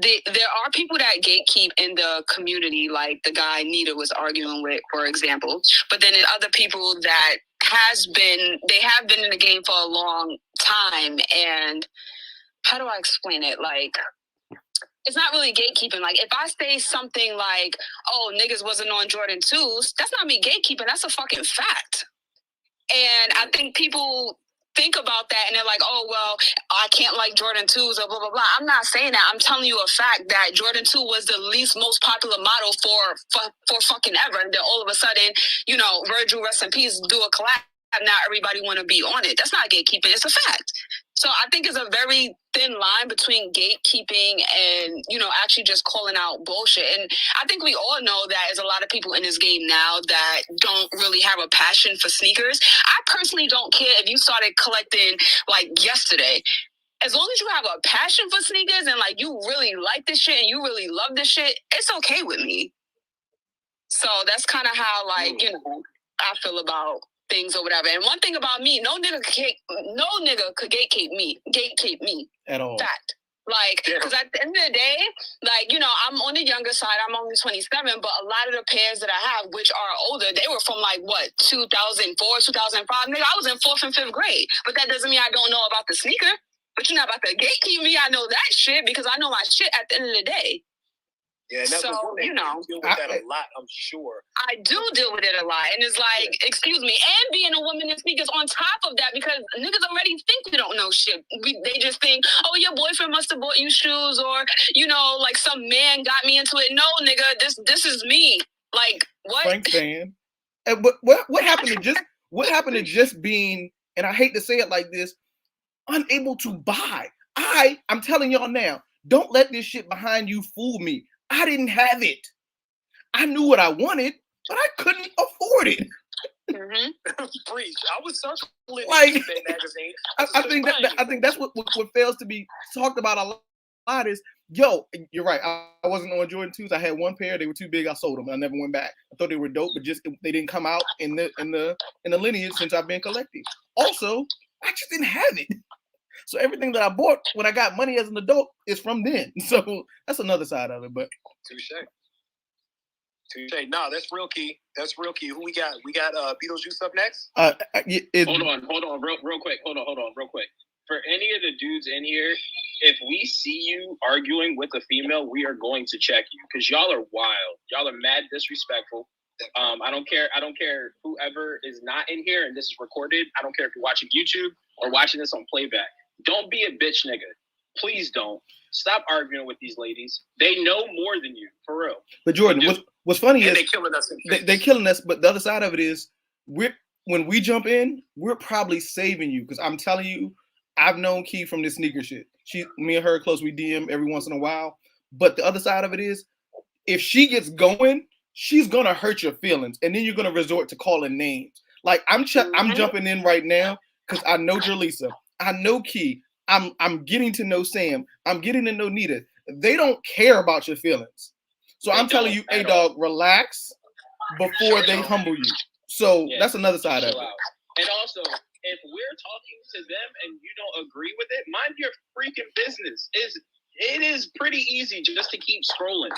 there are people that gatekeep in the community, like the guy Nita was arguing with, for example. But then there are other people that have been in the game for a long time. And how do I explain it? Like, it's not really gatekeeping. Like, if I say something like, oh, niggas wasn't on Jordan 2s, that's not me gatekeeping. That's a fucking fact. And I think people think about that and they're like, oh, well, I can't like Jordan 2s or blah, blah, blah. I'm not saying that. I'm telling you a fact that Jordan 2 was the least most popular model for fucking ever. And then all of a sudden, you know, Virgil, rest in peace, do a collab. Now everybody want to be on it. That's not gatekeeping. It's a fact. So I think it's a very thin line between gatekeeping and, you know, actually just calling out bullshit. And I think we all know that there's a lot of people in this game now that don't really have a passion for sneakers. I personally don't care if you started collecting like yesterday. As long as you have a passion for sneakers and like you really like this shit and you really love this shit, it's okay with me. So that's kind of how, like, you know, I feel about things or whatever. And one thing about me, no nigga could gatekeep me at all. Fact. Like, because at the end of the day, like, you know, I'm on the younger side. I'm only 27, but a lot of the pairs that I have, which are older, they were from like, what, 2004, 2005? Nigga, I was in 4th and 5th grade. But that doesn't mean I don't know about the sneaker. But you're not about to gatekeep me. I know that shit because I know my shit at the end of the day. Yeah, and that's so, you know, deal with that a lot, I'm sure. I do deal with it a lot. And it's like, excuse me, and being a woman in sneakers on top of that, because niggas already think we don't know shit. They just think, oh, your boyfriend must have bought you shoes, or, you know, like some man got me into it. No, nigga, this is me. Like, what? Frank fan. But what happened to just being, and I hate to say it like this, unable to buy? I'm telling y'all now, don't let this shit behind you fool me. I didn't have it. I knew what I wanted, but I couldn't afford it. Mm-hmm. Preach. I was circling like, magazine. I think that's what fails to be talked about a lot is, yo, you're right. I wasn't on Jordan 2s. I had one pair. They were too big. I sold them. I never went back. I thought they were dope, but just they didn't come out in the lineage since I've been collecting. Also, I just didn't have it. So everything that I bought when I got money as an adult is from then. So that's another side of it. But touche. No, that's real key. Who we got? We got Beetlejuice up next. Hold on, real quick. Hold on, real quick. For any of the dudes in here, if we see you arguing with a female, we are going to check you because y'all are wild. Y'all are mad disrespectful. I don't care whoever is not in here and this is recorded. I don't care if you're watching YouTube or watching this on playback. Don't be a bitch nigga. Please don't. Stop arguing with these ladies. They know more than you, for real. But Jordan, what's funny is they're killing us. They're killing us, but the other side of it is when we jump in, we're probably saving you. Because I'm telling you, I've known Key from this sneaker shit. Me and her are close, we DM every once in a while. But the other side of it is, if she gets going, she's gonna hurt your feelings, and then you're gonna resort to calling names. Like I'm jumping in right now because I know Jerlisa, I know Key, I'm getting to know Sam, I'm getting to know Nita. They don't care about your feelings, so I'm telling you, hey dog, relax before they humble you. So that's another side of it. And also, if we're talking to them and you don't agree with it, mind your freaking business. It is pretty easy just to keep scrolling.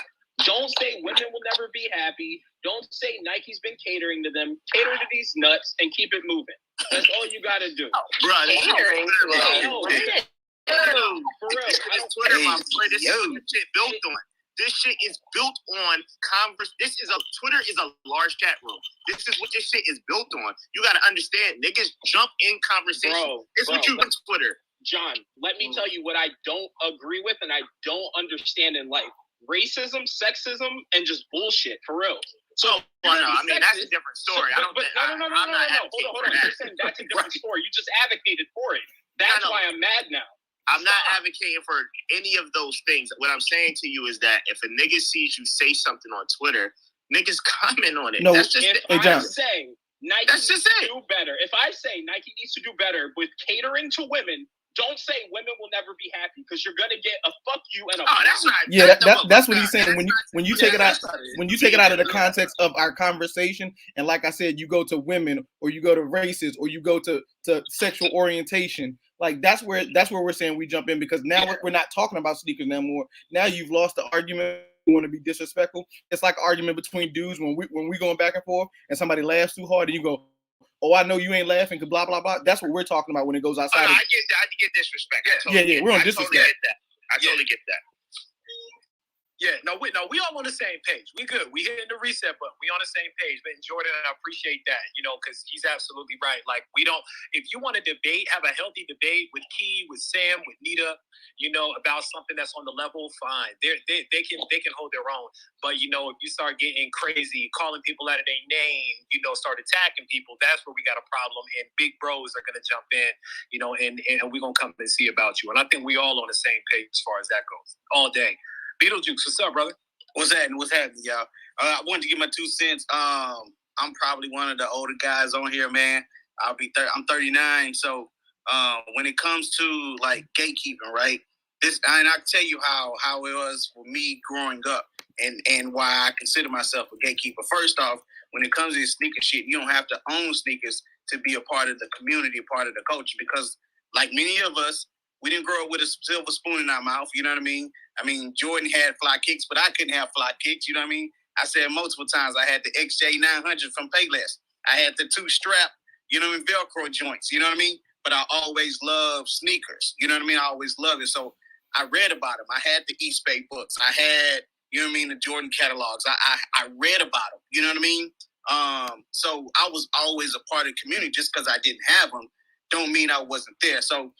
Don't say women will never be happy. Don't say Nike's been catering to them. Cater to these nuts and keep it moving. That's all you got to do. Catering to them. For real. Twitter, my boy. This is what this shit built on. This shit is built on converse. Twitter is a large chat room. This is what this shit is built on. You got to understand, niggas jump in conversation. It's what you do Twitter. John, let me tell you what I don't agree with and I don't understand in life. Racism, sexism, and just bullshit, for real. So, no, I mean, that's a different story. No. I'm not advocating for that. That's a different story. You just advocated for it. That's why I'm mad now. I'm not advocating for any of those things. What I'm saying to you is that if a nigga sees you say something on Twitter, niggas comment on it. No, that's just if I say Nike needs to do better, if I say Nike needs to do better with catering to women, don't say women will never be happy because you're gonna get a fuck you and a. Oh, that's right. Yeah, that's what he's saying. When you take it out, when you take it out of the context of our conversation, and like I said, you go to women or you go to races or you go to sexual orientation. Like that's where we're saying we jump in because now we're not talking about sneakers anymore. Now you've lost the argument. You want to be disrespectful. It's like an argument between dudes when we going back and forth and somebody laughs too hard and you go, "Oh, I know you ain't laughing," because blah blah blah. That's what we're talking about when it goes outside. I get disrespect. We're on disrespect. I totally get that. Yeah, no, we all on the same page. We good. We hitting the reset button. We on the same page. But Jordan, I appreciate that, because he's absolutely right. Like, we don't, if you want to debate, have a healthy debate with Key, with Sam, with Nita, about something that's on the level, fine. They can hold their own. But, if you start getting crazy, calling people out of their name, start attacking people, that's where we got a problem. And big bros are going to jump in, and we're going to come and see about you. And I think we all on the same page as far as that goes all day. Beetlejuice, what's up, brother? What's happening, y'all? I wanted to give my 2 cents. I'm probably one of the older guys on here, man. I'm 39, so when it comes to like gatekeeping, right? And I can tell you how it was for me growing up, and why I consider myself a gatekeeper. First off, when it comes to sneaker shit, you don't have to own sneakers to be a part of the community, a part of the culture, because like many of us, we didn't grow up with a silver spoon in our mouth, you know what I mean? Jordan had fly kicks, but I couldn't have fly kicks, you know what I mean? I said multiple times I had the XJ900 from Payless. I had the 2-strap, Velcro joints, you know what I mean? But I always loved sneakers, you know what I mean? I always loved it. So I read about them. I had the East Bay books. I had, the Jordan catalogs. I read about them, you know what I mean? So I was always a part of the community. Just because I didn't have them don't mean I wasn't there. So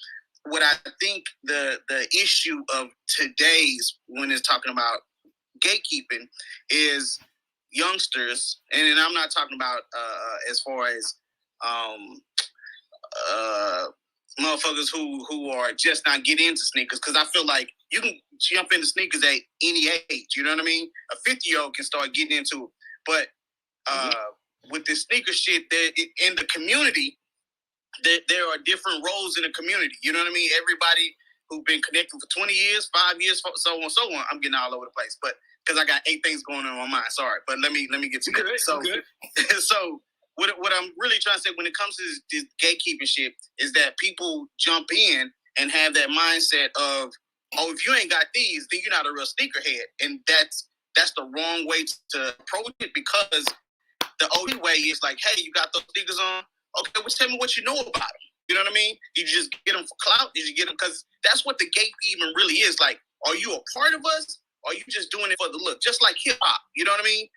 what I think the issue of today's when it's talking about gatekeeping is youngsters, and I'm not talking about as far as motherfuckers who are just not getting into sneakers, because I feel like you can jump into sneakers at any age, you know what I mean? A 50-year-old can start getting into it. But with this sneaker shit, in the community, there are different roles in the community. You know what I mean? Everybody who's been connected for 20 years, 5 years, so on and so on. I'm getting all over the place, but because I got 8 things going on in my mind. Sorry, but let me get to it. So, so what I'm really trying to say when it comes to this gatekeeping shit is that people jump in and have that mindset of, oh, if you ain't got these, then you're not a real sneakerhead, and that's the wrong way to approach it, because the only way is like, hey, you got those sneakers on? Okay, well, tell me what you know about them. You know what I mean? Did you just get them for clout? Did you get them? Because that's what the gatekeeping really is. Like, are you a part of us? Or are you just doing it for the look? Just like hip-hop, you know what I mean?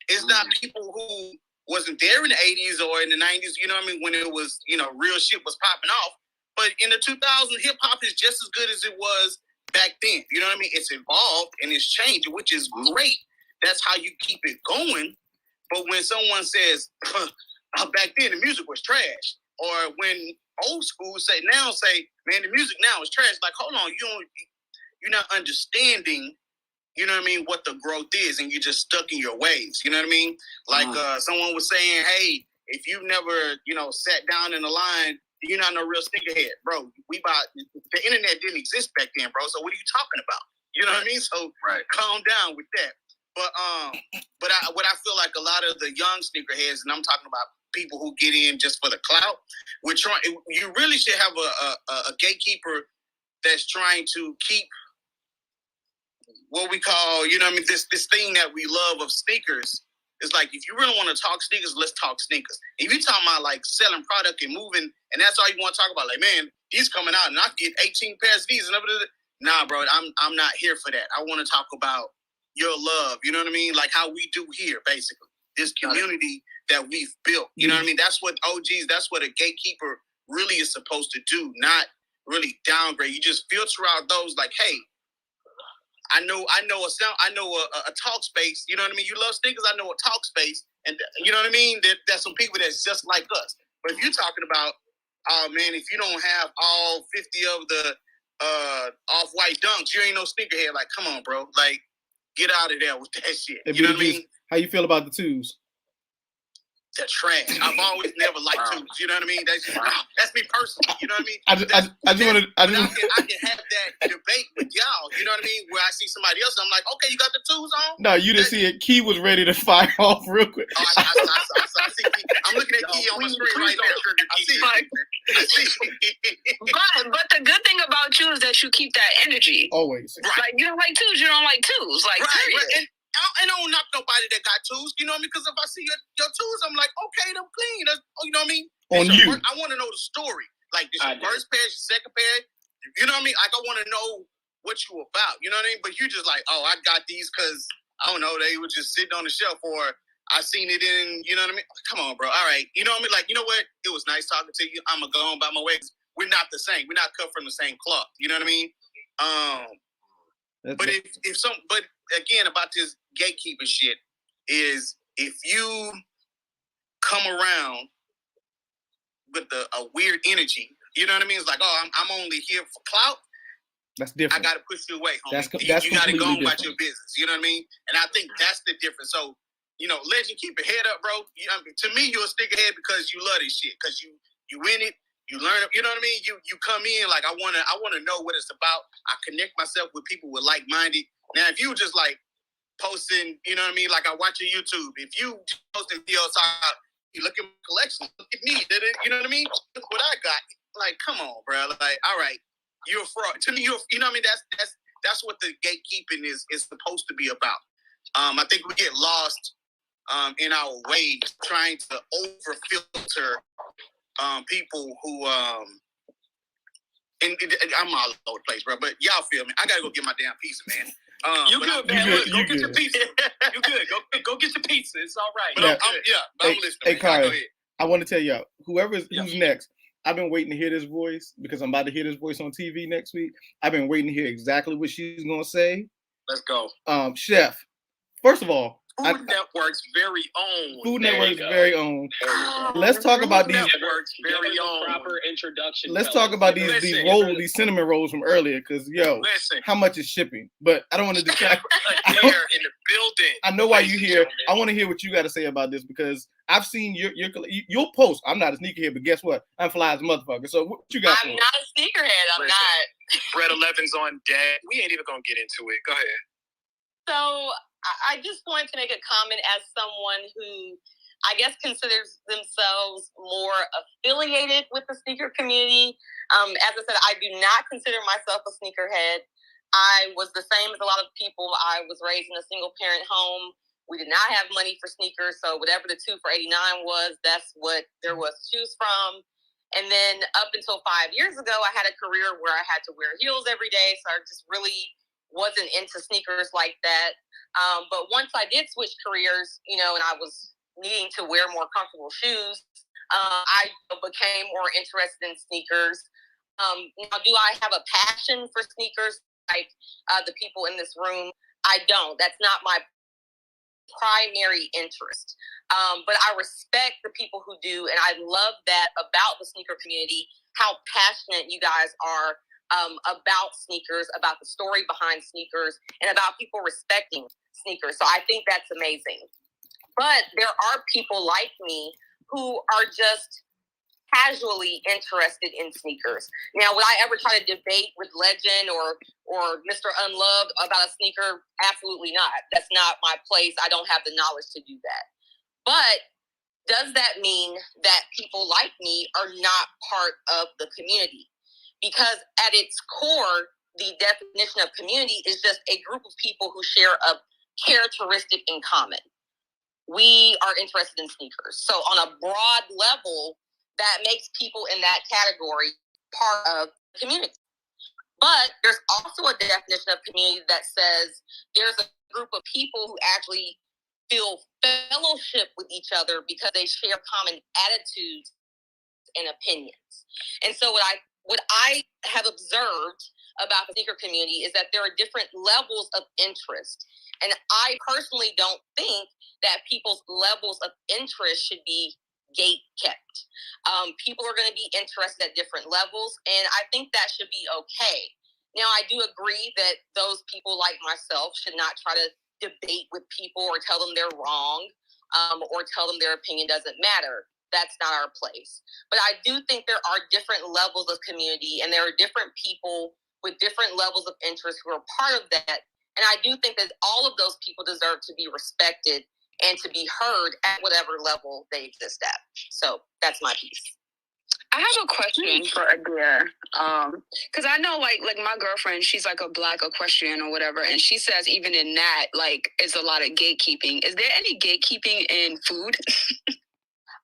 It's not people who wasn't there in the 80s or in the 90s, you know what I mean, when it was, real shit was popping off. But in the 2000s, hip-hop is just as good as it was back then. You know what I mean? It's evolved and it's changed, which is great. That's how you keep it going. But when someone says, back then the music was trash, or when old school say, man, the music now is trash. Like, hold on, you're not understanding, you know what I mean, what the growth is, and you're just stuck in your ways. You know what I mean? Like someone was saying, hey, if you never, sat down in the line, you're not no real sneakerhead, bro. The internet didn't exist back then, bro. So what are you talking about? You know what I mean? So calm down with that. But what I feel like a lot of the young sneakerheads, and I'm talking about people who get in just for the clout, you really should have a gatekeeper that's trying to keep what we call, this thing that we love of sneakers. It's like, if you really want to talk sneakers, let's talk sneakers. If you're talking about like selling product and moving, and that's all you want to talk about, like, man, These coming out, and I get 18 pairs of these. And nah, bro, I'm not here for that. I want to talk about your love. You know what I mean? Like how we do here, basically. This community that we've built. You know what I mean? That's what OGs. That's what a gatekeeper really is supposed to do. Not really downgrade. You just filter out those like, hey, I know a talk space. You know what I mean? You love sneakers. I know a talk space, and you know what I mean. There's some people that's just like us. But if you're talking about, oh man, if you don't have all 50 of the off-white dunks, you ain't no sneakerhead. Like, come on, bro. Like, get out of there with that shit. You know what I mean? How you feel about the twos? They're trash. I've always never liked twos. You know what I mean? That's me personally. You know what I mean? I can have that debate with y'all. You know what I mean? Where I see somebody else, I'm like, okay, you got the twos on? No, you didn't see it. Key was ready to fire off real quick. Oh, I see Key. I'm looking at Key on my screen right now. I see. But the good thing about you is that you keep that energy. Always. Right. Like, you don't like twos, you don't like twos. Like, right. And I don't knock nobody that got twos, you know what I mean? Because if I see your twos, I'm like, okay, them clean. That's, you know what I mean? On you. I want to know the story. Like, this your first pair, your second pair. You know what I mean? Like, I want to know what you about. You know what I mean? But you just like, oh, I got these because, I don't know, they were just sitting on the shelf or I seen it in, you know what I mean? Come on, bro. All right. You know what I mean? Like, you know what? It was nice talking to you. I'm going to go on by my way. We're not the same. We're not cut from the same cloth. You know what I mean? But again, about this gatekeeping shit is if you come around with a weird energy, you know what I mean? It's like, oh, I'm only here for clout. That's different. I got to push you away, homie. That's you got to go on different. about your business. You know what I mean? And I think that's the difference. So, you know, Legend, keep your head up, bro. I mean, to me, you're a stickerhead because you love this shit. Because you in it. You learn it, you know what I mean? You come in like I wanna know what it's about. I connect myself with people with like-minded. Now, if you just like posting, you know what I mean? Like I watch your YouTube. If you posting videos out, you look at my collection, look at me, you know what I mean? Look what I got. Like, come on, bro. Like, all right, you're a fraud. To me, you know what I mean? That's what the gatekeeping is supposed to be about. I think we get lost in our ways trying to over-filter people who and I'm all over the place, bro. But y'all feel me? I gotta go get my damn pizza, man. You good, man? You Go get your pizza. You good? Go get your pizza. It's all right. But I'm listening. Hey, Kari, go ahead. I want to tell y'all, who's next. I've been waiting to hear this voice because I'm about to hear this voice on TV next week. I've been waiting to hear exactly what she's gonna say. Let's go. Chef. First of all, Food Network's very own. Food Network's very own. Let's talk about these. Network's very own. Proper introduction. Let's talk about these cinnamon rolls from earlier, because how much is shipping? But I don't want to distract. There in the building. I know why you're here. I want to hear what you got to say about this because I've seen your post. I'm not a sneakerhead, but guess what? I'm fly as a motherfucker. So what you got? I'm not a sneakerhead. I'm not. Bread 11's on deck. We ain't even gonna get into it. Go ahead. So I just wanted to make a comment as someone who I guess considers themselves more affiliated with the sneaker community. As I said, I do not consider myself a sneakerhead. I was the same as a lot of people. I was raised in a single parent home. We did not have money for sneakers, so whatever the 2 for $89 was, that's what there was to choose from. And then up until 5 years ago, I had a career where I had to wear heels every day, so I just really wasn't into sneakers like that. But once I did switch careers, and I was needing to wear more comfortable shoes, I became more interested in sneakers. Now, do I have a passion for sneakers like the people in this room? I don't. That's not my primary interest. But I respect the people who do, and I love that about the sneaker community, how passionate you guys are about sneakers, about the story behind sneakers, and about people respecting sneakers. So I think that's amazing. But there are people like me who are just casually interested in sneakers. Now, would I ever try to debate with Legend or Mr. Unloved about a sneaker? Absolutely not. That's not my place. I don't have the knowledge to do that. But does that mean that people like me are not part of the community? Because at its core, the definition of community is just a group of people who share a characteristic in common. We are interested in sneakers. So on a broad level, that makes people in that category part of the community. But there's also a definition of community that says there's a group of people who actually feel fellowship with each other because they share common attitudes and opinions. And so what I have observed about the sneaker community is that there are different levels of interest. And I personally don't think that people's levels of interest should be gate kept. People are going to be interested at different levels, and I think that should be okay. Now, I do agree that those people like myself should not try to debate with people or tell them they're wrong, or tell them their opinion doesn't matter. That's not our place. But I do think there are different levels of community, and there are different people with different levels of interest who are part of that. And I do think that all of those people deserve to be respected and to be heard at whatever level they exist at. So that's my piece. I have a question for Adair. Because I know like my girlfriend, she's like a Black equestrian or whatever, and she says even in that, like, is a lot of gatekeeping. Is there any gatekeeping in food?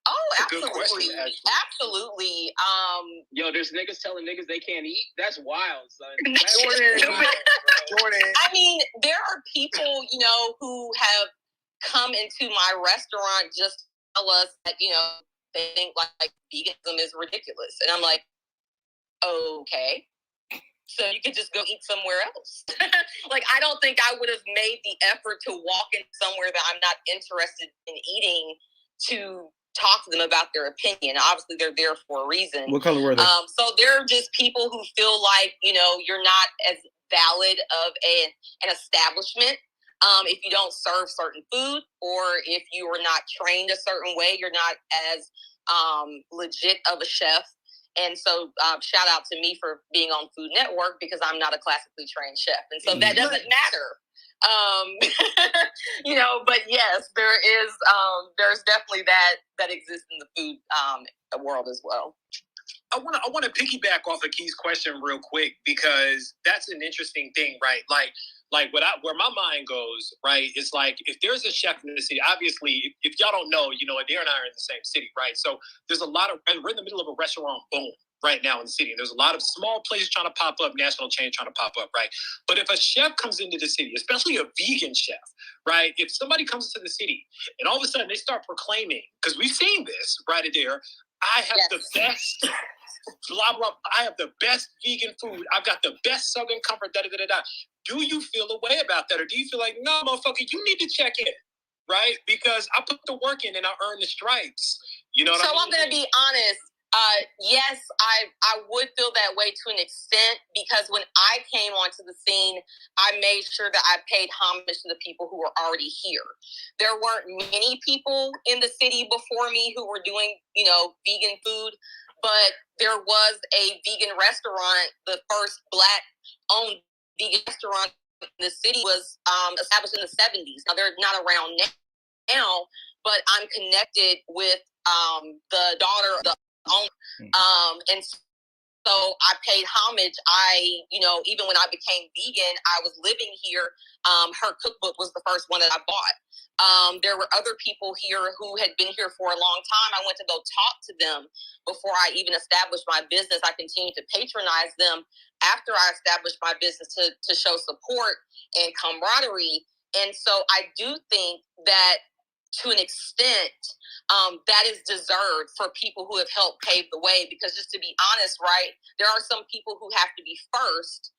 Oh, That's a absolutely. good question, actually. Absolutely. Yo, there's niggas telling niggas they can't eat. That's wild, son. Jordan. I mean, there are people, who have come into my restaurant just to tell us that, they think like veganism is ridiculous. And I'm like, okay. So you could just go eat somewhere else. Like, I don't think I would have made the effort to walk in somewhere that I'm not interested in eating to talk to them about their opinion. Obviously, they're there for a reason. What color were they? So there are just people who feel like, you're not as valid of an establishment if you don't serve certain food, or if you are not trained a certain way, you're not as legit of a chef. And so shout out to me for being on Food Network, because I'm not a classically trained chef. And so that doesn't matter. But yes, there's definitely that exists in the food world as well. I want to piggyback off of Key's question real quick, because that's an interesting thing, right? Like where my mind goes, right, is like, if there's a chef in the city, obviously, if y'all don't know, Adair and I are in the same city, right? So there's we're in the middle of a restaurant boom right now in the city. And there's a lot of small places trying to pop up, national chains trying to pop up, right? But if a chef comes into the city, especially a vegan chef, right? If somebody comes into the city and all of a sudden they start proclaiming, because we've seen this, right, Adair, I have the best, blah, blah, I have the best vegan food. I've got the best Southern Comfort, da, da, da, da, da. Do you feel a way about that? Or do you feel like, no, motherfucker, you need to check in, right? Because I put the work in and I earned the stripes. You know what I mean? So I'm going to be honest. Yes, I would feel that way to an extent, because when I came onto the scene, I made sure that I paid homage to the people who were already here. There weren't many people in the city before me who were doing, vegan food, but there was a vegan restaurant. The first Black-owned vegan restaurant in the city was established in the 70s. Now, they're not around now, but I'm connected with the daughter of the owner. And so I paid homage. Even when I became vegan, I was living here. Her cookbook was the first one that I bought. There were other people here who had been here for a long time. I went to go talk to them before I even established my business. I continued to patronize them after I established my business to show support and camaraderie. And so I do think that, to an extent, that is deserved for people who have helped pave the way. Because, just to be honest, right, there are some people who have to be first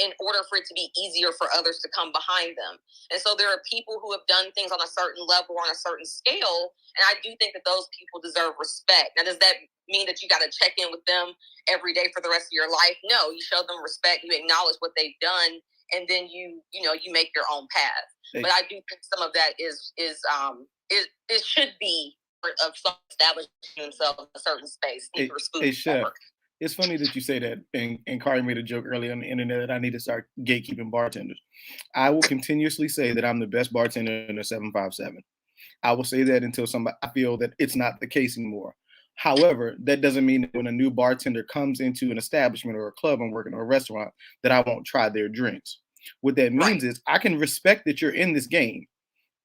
in order for it to be easier for others to come behind them. And so there are people who have done things on a certain level, on a certain scale, and I do think that those people deserve respect. Now, does that mean that you got to check in with them every day for the rest of your life? No, you show them respect, you acknowledge what they've done, and then you make your own path. But I do think some of that it should be part of some establishing themselves in a certain space. Chef, it's funny that you say that, and Kari made a joke earlier on the internet that I need to start gatekeeping bartenders. I will continuously say that I'm the best bartender in the 757. I will say that until I feel that it's not the case anymore. However, that doesn't mean that when a new bartender comes into an establishment or a club I'm working or a restaurant that I won't try their drinks. What that means is I can respect that you're in this game,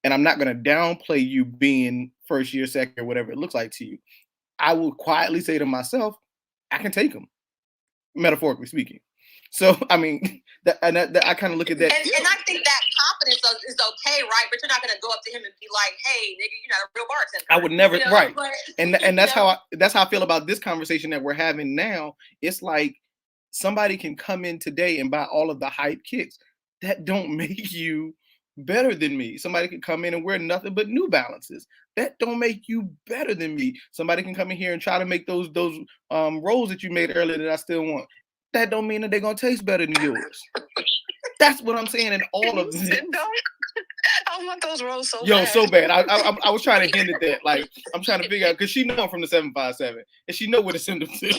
and I'm not going to downplay you being first year, second year, whatever it looks like to you. I will quietly say to myself, I can take them. metaphorically speaking. So I mean, I kind of look at that, and I think that confidence is okay, right? But you're not going to go up to him and be like, "Hey, nigga, you're not a real bartender." I would never, right? But, and that's how I feel about this conversation that we're having now. It's like somebody can come in today and buy all of the hype kicks. That don't make you better than me. Somebody can come in and wear nothing but New Balances. That don't make you better than me. Somebody can come in here and try to make those rolls that you made earlier that I still want. That don't mean that they're gonna taste better than yours. That's what I'm saying in all of this. I want those rolls so bad. Yo, so bad. I was trying to hint at that. Like, I'm trying to figure out, because she know I'm from the 757 and she know what the symptoms is.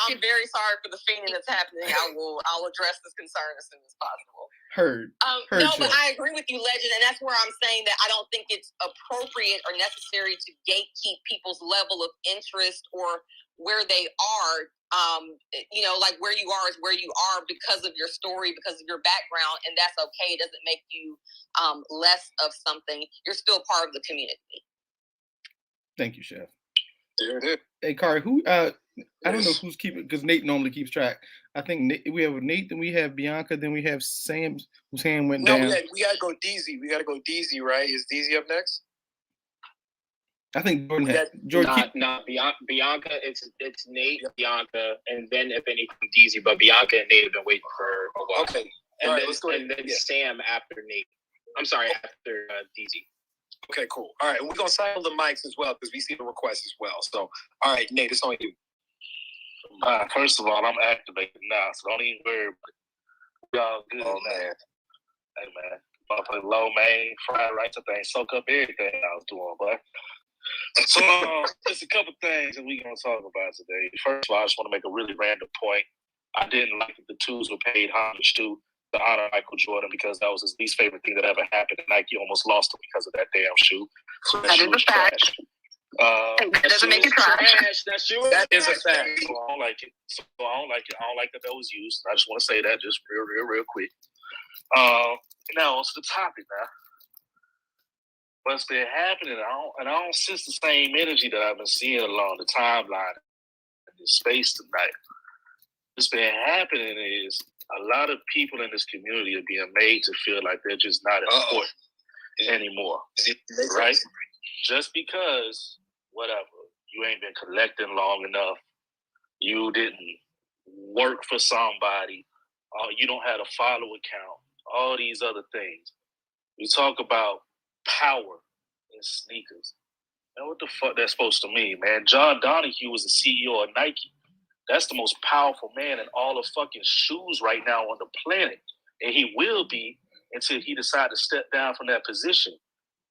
I'm very sorry for the fiending that's happening. I'll address this concern as soon as possible. Heard. No, but I agree with you, Legend, and that's where I'm saying that I don't think it's appropriate or necessary to gatekeep people's level of interest or where they are. Like where you are is where you are because of your story, because of your background, and that's okay. It doesn't make you less of something. You're still part of the community. Thank you, Chef. Yeah. Hey, Kari, who? I don't know who's keeping, because Nate normally keeps track. I think we have Nate, then we have Bianca, then we have Sam, whose hand went down. No, we gotta go DZ. We gotta go DZ, right? Is DZ up next? I think Jordan Bianca. It's Nate, Bianca, and then if anything, DZ. But Bianca and Nate have been waiting for a while. Okay, and then Sam after Nate. I'm sorry, after DZ. Okay, cool. All right, and we're gonna cycle the mics as well because we see the requests as well. So, all right, Nate, it's on you. First of all, I'm activated now, so don't even worry. Y'all good, man. Hey, man. Motherfucking low main, fried rice, I think, soak up everything I was doing, boy. So, just a couple things that we're going to talk about today. First of all, I just want to make a really random point. I didn't like that the Twos were paid homage to honor Michael Jordan because that was his least favorite thing that ever happened, and Nike almost lost him because of that damn shoe. So that shoe was trash. That doesn't make it trash. That is a fact. So I don't like it. I don't like that was used. I just want to say that just real quick. Now on to the topic now. What's been happening? I don't sense the same energy that I've been seeing along the timeline in this space tonight. What's been happening is a lot of people in this community are being made to feel like they're just not important anymore, right? Just because, whatever, you ain't been collecting long enough, you didn't work for somebody, you don't have a follow account, all these other things. We talk about power in sneakers. And what the fuck that's supposed to mean, man? John Donahue was the CEO of Nike. That's the most powerful man in all of fucking shoes right now on the planet. And he will be until he decides to step down from that position.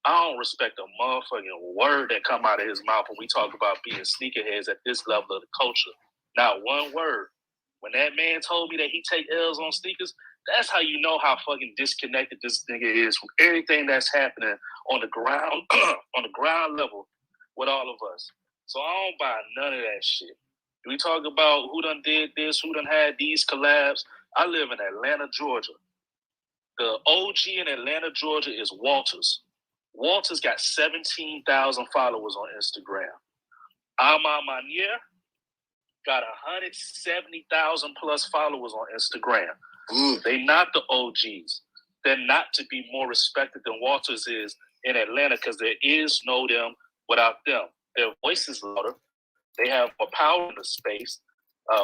I don't respect a motherfucking word that come out of his mouth when we talk about being sneakerheads at this level of the culture. Not one word. When that man told me that he take L's on sneakers, that's how you know how fucking disconnected this nigga is from everything that's happening on the ground, on the ground level with all of us. So I don't buy none of that shit. We talk about who done did this, who done had these collabs. I live in Atlanta, Georgia. The OG in Atlanta, Georgia is Walters. Walters got 17,000 followers on Instagram. Alma Manier got 170,000 plus followers on Instagram. They not the OGs. They're not to be more respected than Walters is in Atlanta because there is no them without them. Their voice is louder. They have more power in the space,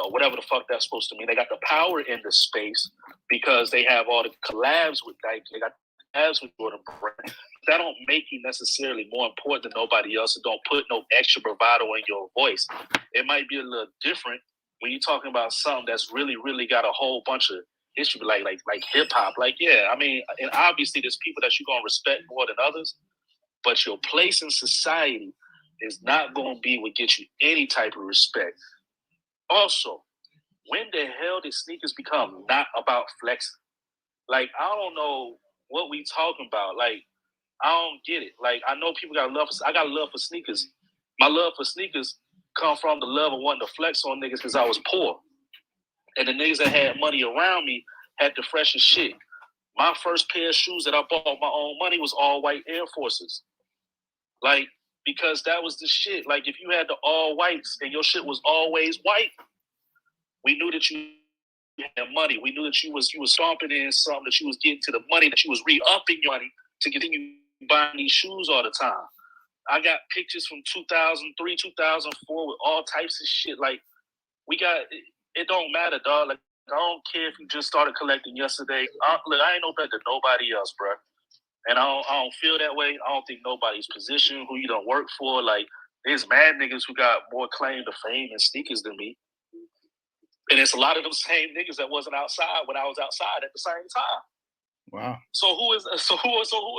whatever the fuck that's supposed to mean. They got the power in the space because they have all the collabs with Nike. They got collabs with Jordan Brand. That don't make you necessarily more important than nobody else. And don't put no extra bravado in your voice. It might be a little different when you're talking about something that's really, really got a whole bunch of history, like hip hop. Like, yeah, I mean, and obviously there's people that you're gonna respect more than others, but your place in society is not going to be what gets you any type of respect. Also, when the hell did sneakers become not about flexing? Like, I don't know what we talking about. Like, I don't get it. Like, I know people got love. I got love for sneakers. My love for sneakers come from the love of wanting to flex on niggas because I was poor. And the niggas that had money around me had the freshest shit. My first pair of shoes that I bought with my own money was all white Air Forces. Like, because that was the shit. Like, if you had the all whites and your shit was always white, We knew that you had money. We knew that you was stomping in something, that you was getting to the money, that you was re-upping your money to continue buying these shoes all the time. I got pictures from 2003, 2004 with all types of shit. Like, it don't matter, dog. Like, I don't care if you just started collecting yesterday. Look, I ain't no better than nobody else, bro. And I don't feel that way. I don't think nobody's position, who you don't work for. Like, there's mad niggas who got more claim to fame and sneakers than me. And it's a lot of them same niggas that wasn't outside when I was outside at the same time. Wow. So who are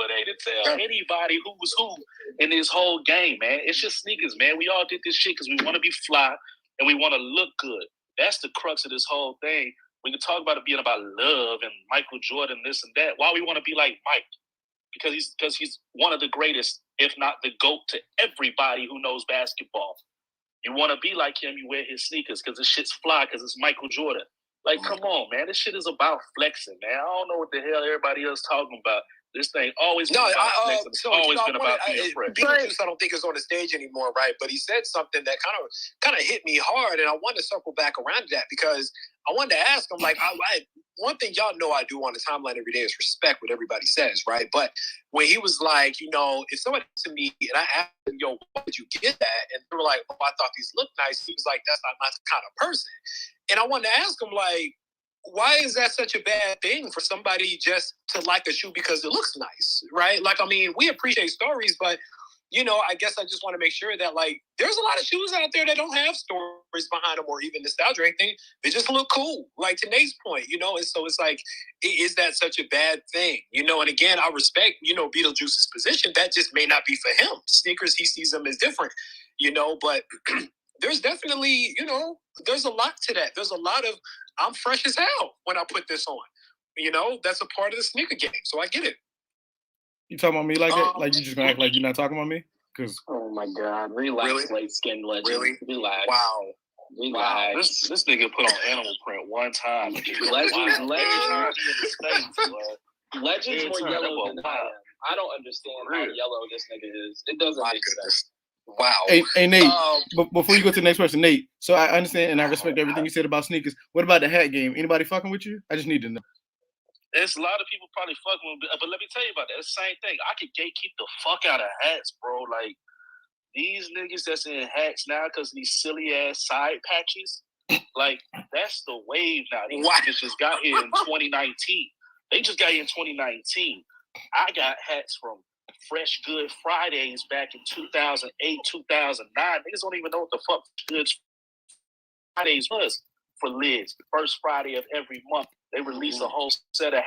they to tell anybody who was who in this whole game, man? It's just sneakers, man. We all did this shit because we want to be fly and we want to look good. That's the crux of this whole thing. We can talk about it being about love and Michael Jordan, this and that. Why we want to be like Mike? Because he's one of the greatest, if not the GOAT to everybody who knows basketball. You want to be like him, you wear his sneakers because this shit's fly because it's Michael Jordan. Like, come on, man. This shit is about flexing, man. I don't know what the hell everybody else talking about. This thing always been about flexing. It's always been about being fresh. Beetlejuice, I don't think is on the stage anymore, right? But he said something that kind of hit me hard, and I wanted to circle back around to that because I wanted to ask him, like, one thing y'all know I do on the timeline every day is respect what everybody says, right? But when he was like, if somebody to me and I asked him, yo, why did you get that? And they were like, oh, I thought these looked nice. He was like, that's not my kind of person. And I wanted to ask him, like, why is that such a bad thing for somebody just to like a shoe because it looks nice, right? Like, I mean, we appreciate stories, but, I guess I just want to make sure that, like, there's a lot of shoes out there that don't have stories behind them or even nostalgia or anything. They just look cool, like to Nate's point, and so it's like, is that such a bad thing? And again, I respect, Beetlejuice's position. That just may not be for him. Sneakers, he sees them as different, but there's definitely, there's a lot to that. There's a lot of, I'm fresh as hell when I put this on. That's a part of the sneaker game. So I get it. You talking about me like that? Like you just gonna act like you're not talking about me? Because oh my God, relax, light skinned legend. Really? Relax. Wow. Relax. This nigga put on animal print one time. Legends more yellow than I am. I don't understand how yellow this nigga is. It doesn't make sense. Wow. Hey Nate, before you go to the next question, Nate, so I understand and I respect everything you said about sneakers. What about the hat game? Anybody fucking with you? I just need to know. There's a lot of people probably fucking with me, but let me tell you about that. It's the same thing. I could gatekeep the fuck out of hats, bro. Like, these niggas that's in hats now because of these silly-ass side patches, like, that's the wave now. These niggas just got here in 2019. They just got here in 2019. I got hats from Fresh Good Fridays back in 2008, 2009. Niggas don't even know what the fuck Good Fridays was for lids. The first Friday of every month, they release a whole set of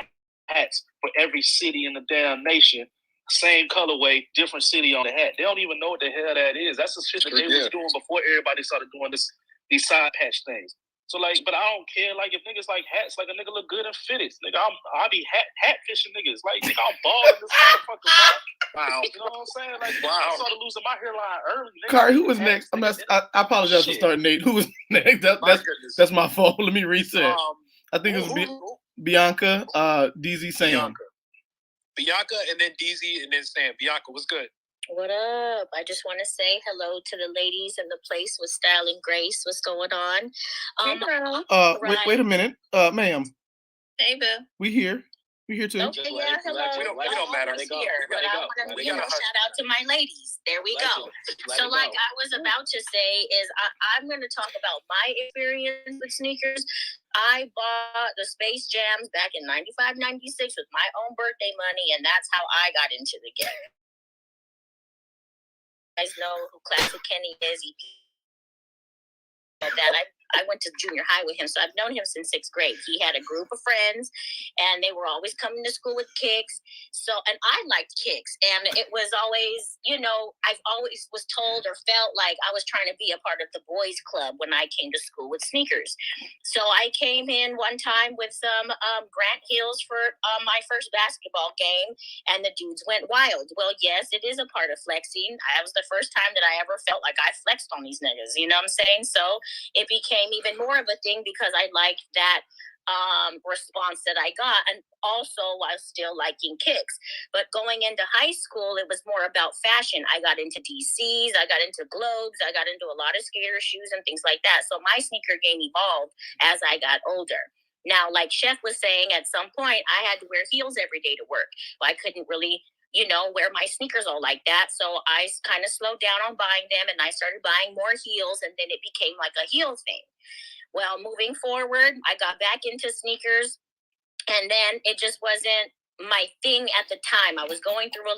hats for every city in the damn nation. Same colorway, different city on the hat. They don't even know what the hell that is. That's the shit that they was doing before everybody started doing these side patch things. So, like, but I don't care. Like, if niggas like hats, like, a nigga look good and fitted. Nigga, I be hat fishing niggas. Like, nigga, I'm balling this motherfucker. Wow. You know what I'm saying? Like, I started losing my hairline early. Nigga. Kari, who was next? I apologize for starting, Nate. Who was next? That's my fault. Let me reset. I think it was Bianca, DZ, Sam. Bianca, and then DZ, and then Sam. Bianca, what's good? What up? I just want to say hello to the ladies in the place with style and grace. What's going on? Wait a minute, ma'am. Hey, boo. We here too. Okay, yeah, hello. We don't matter. But I want to shout out to my ladies. There we go. So, like I was about to say, is I'm going to talk about my experience with sneakers. I bought the Space Jams back in 95, 96 with my own birthday money, and that's how I got into the game. You guys know who Classic Kenny is. I went to junior high with him, so I've known him since 6th grade. He had a group of friends, and they were always coming to school with kicks. So, and I liked kicks, and it was always, I've always was told or felt like I was trying to be a part of the boys' club when I came to school with sneakers. So I came in one time with some Grant Hills for my first basketball game, and the dudes went wild. Well, yes, it is a part of flexing. That was the first time that I ever felt like I flexed on these niggas. You know what I'm saying? So it became even more of a thing because I liked that response that I got, and also while still liking kicks. But going into high school, it was more about fashion. I got into DCs, I got into Globes, I got into a lot of skater shoes and things like that. So my sneaker game evolved as I got older. Now, like Chef was saying, at some point I had to wear heels every day to work. Well, I couldn't really, wear my sneakers all like that. So I kind of slowed down on buying them, and I started buying more heels, and then it became like a heel thing. Well, moving forward, I got back into sneakers, and then it just wasn't my thing at the time. I was going through a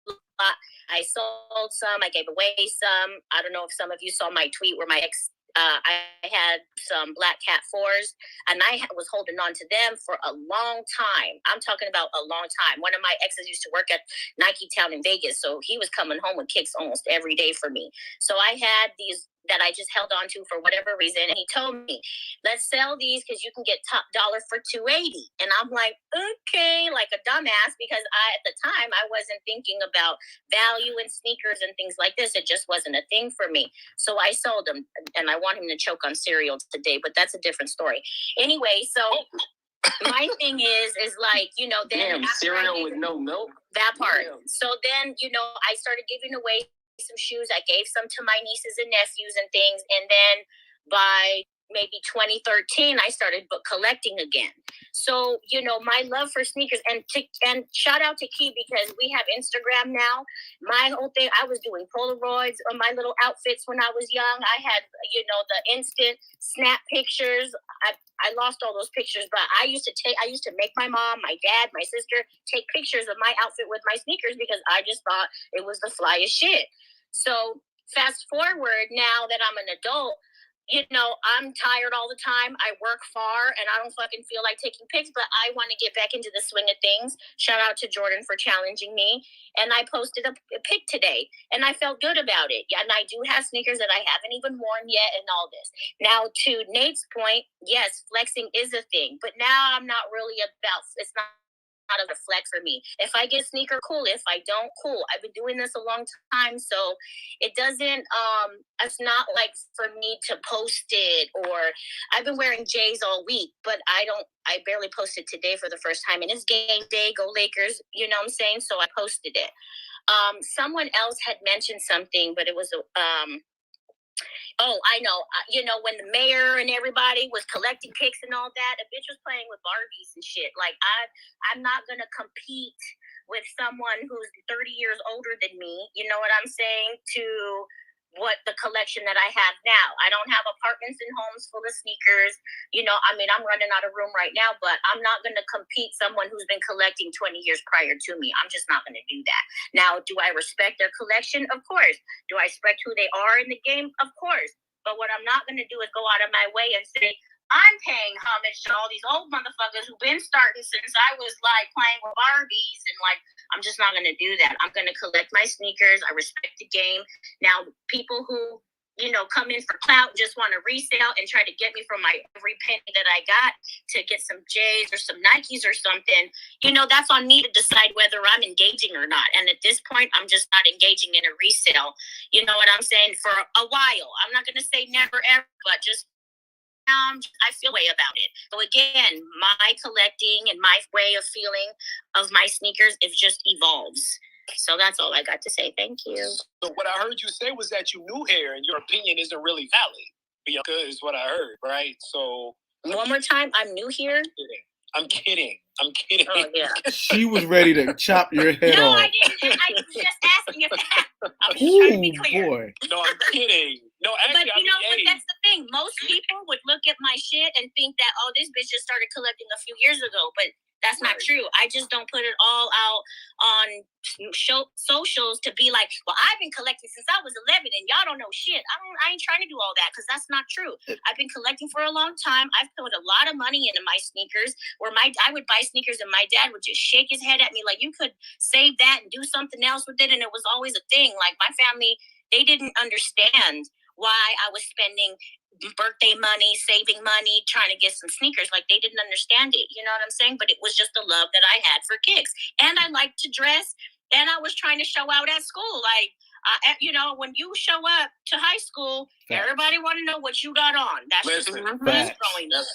lot. I sold some, I gave away some. I don't know if some of you saw my tweet where my ex, I had some Black Cat 4s, and I was holding on to them for a long time. I'm talking about a long time. One of my exes used to work at Nike Town in Vegas, so he was coming home with kicks almost every day for me. So I had these that I just held on to for whatever reason. And he told me, let's sell these because you can get top dollar for $280. And I'm like, okay, like a dumbass, because at the time I wasn't thinking about value in sneakers and things like this. It just wasn't a thing for me. So I sold them, and I want him to choke on cereal today, but that's a different story. Anyway, so my thing is like, then cereal with no milk. That part. Damn. So then, I started giving away some shoes. I gave some to my nieces and nephews and things. And then by maybe 2013, I started collecting again. So, my love for sneakers, and shout out to Key, because we have Instagram now. My whole thing, I was doing Polaroids on my little outfits when I was young. I had, the instant snap pictures. I lost all those pictures, but I used to make my mom, my dad, my sister take pictures of my outfit with my sneakers because I just thought it was the flyest shit. So fast forward, now that I'm an adult, I'm tired all the time. I work far, and I don't fucking feel like taking pics, but I want to get back into the swing of things. Shout out to Jordan for challenging me. And I posted a pic today, and I felt good about it. Yeah, and I do have sneakers that I haven't even worn yet and all this. Now, to Nate's point, yes, flexing is a thing, but now I'm not really about, it's not a flex for me. If I get a sneaker, cool. If I don't, cool. I've been doing this a long time, so it doesn't, it's not like for me to post it, or I've been wearing J's all week, but I barely posted today for the first time, and it's game day, go Lakers, you know what I'm saying? So I posted it. Someone else had mentioned something, but it was, oh, I know. When the mayor and everybody was collecting pics and all that, a bitch was playing with Barbies and shit. Like, I'm not going to compete with someone who's 30 years older than me, you know what I'm saying, to what the collection that I have now. I don't have apartments and homes full of sneakers. I'm running out of room right now, but I'm not going to compete someone who's been collecting 20 years prior to me. I'm just not going to do that. Now, do I respect their collection? Of course. Do I respect who they are in the game? Of course. But what I'm not going to do is go out of my way and say, I'm paying homage to all these old motherfuckers who've been starting since I was like playing with Barbies, and like, I'm just not going to do that. I'm going to collect my sneakers. I respect the game. Now, people who, come in for clout, just want to resell and try to get me from my every penny that I got to get some J's or some Nikes or something, that's on me to decide whether I'm engaging or not. And at this point, I'm just not engaging in a resale. You know what I'm saying? For a while. I'm not going to say never ever, but just I feel way about it. So again, my collecting and my way of feeling of my sneakers, it just evolves. So that's all I got to say. Thank you. So what I heard you say was that you knew hair and your opinion isn't really valid. Because what I heard, right? So one more time, I'm new here. I'm kidding. Oh, yeah. She was ready to chop your head no, off. I didn't. I was just asking if that. I was just trying to be clear. Boy. No, I'm kidding. No, actually, but that's the thing. Most people would look at my shit and think that, oh, this bitch just started collecting a few years ago. But that's not true. I just don't put it all out on socials to be like, well, I've been collecting since I was 11 and y'all don't know shit. I ain't trying to do all that because that's not true. I've been collecting for a long time. I've put a lot of money into my sneakers, where I would buy sneakers and my dad would just shake his head at me like, you could save that and do something else with it. And it was always a thing. Like, my family, they didn't understand why I was spending birthday money, saving money, trying to get some sneakers. Like, they didn't understand it. You know what I'm saying? But it was just the love that I had for kicks. And I liked to dress, and I was trying to show out at school. Like, when you show up to high school, everybody want to know what you got on. That's just growing up. That's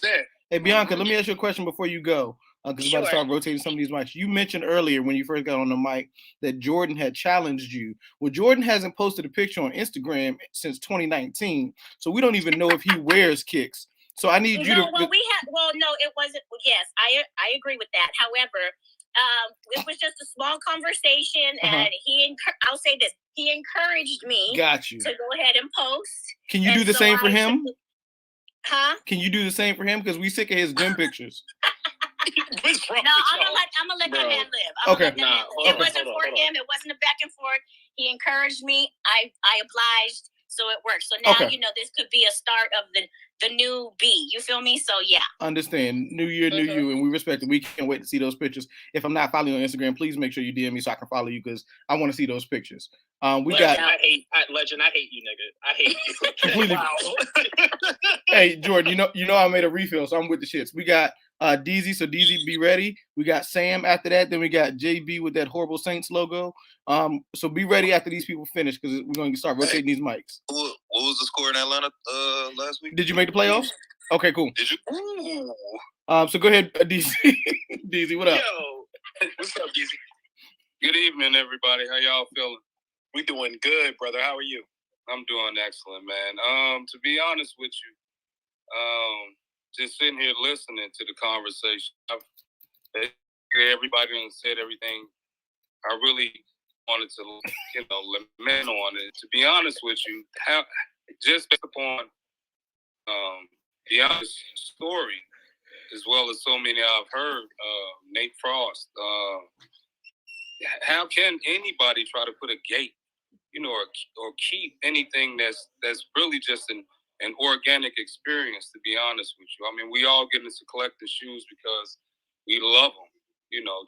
it. Hey, Bianca, let me ask you a question before you go. Because we're about to start rotating some of these mics. You mentioned earlier when you first got on the mic that Jordan had challenged you. Well, Jordan hasn't posted a picture on Instagram since 2019, so we don't even know if he wears kicks. So I need you to. No, it wasn't. Yes, I agree with that. However, it was just a small conversation, and I'll say this: he encouraged me. Got you. To go ahead and post. Can you do the same for him? Huh? Can you do the same for him? Because we sick of his gym pictures. I'm gonna let that man live. It wasn't for him. It wasn't a back and forth. He encouraged me. I obliged, so it worked. So now this could be a start of the new B. You feel me? So yeah. Understand. New year, new you, and we respect it. We can't wait to see those pictures. If I'm not following you on Instagram, please make sure you DM me so I can follow you because I want to see those pictures. Legend, I hate you, nigga. I hate you. Completely. Wow. Hey, Jordan, you know I made a refill, so I'm with the shits. We got DZ, so DZ, be ready. We got Sam after that. Then we got JB with that horrible Saints logo. So be ready after these people finish because we're going to start rotating these mics. What was the score in Atlanta last week? Did you make the playoffs? Okay, cool. Did you? Ooh. So go ahead, DZ. DZ, what up? Yo, what's up, DZ? Good evening, everybody. How y'all feeling? We doing good, brother. How are you? I'm doing excellent, man. To be honest with you, just sitting here listening to the conversation, everybody done said everything I really wanted to, lament on it. To be honest with you, just based upon the honest story, as well as so many I've heard, Nate Frost, how can anybody try to put a gate, or keep anything that's really just an organic experience, to be honest with you. I mean, we all get into collecting shoes because we love them,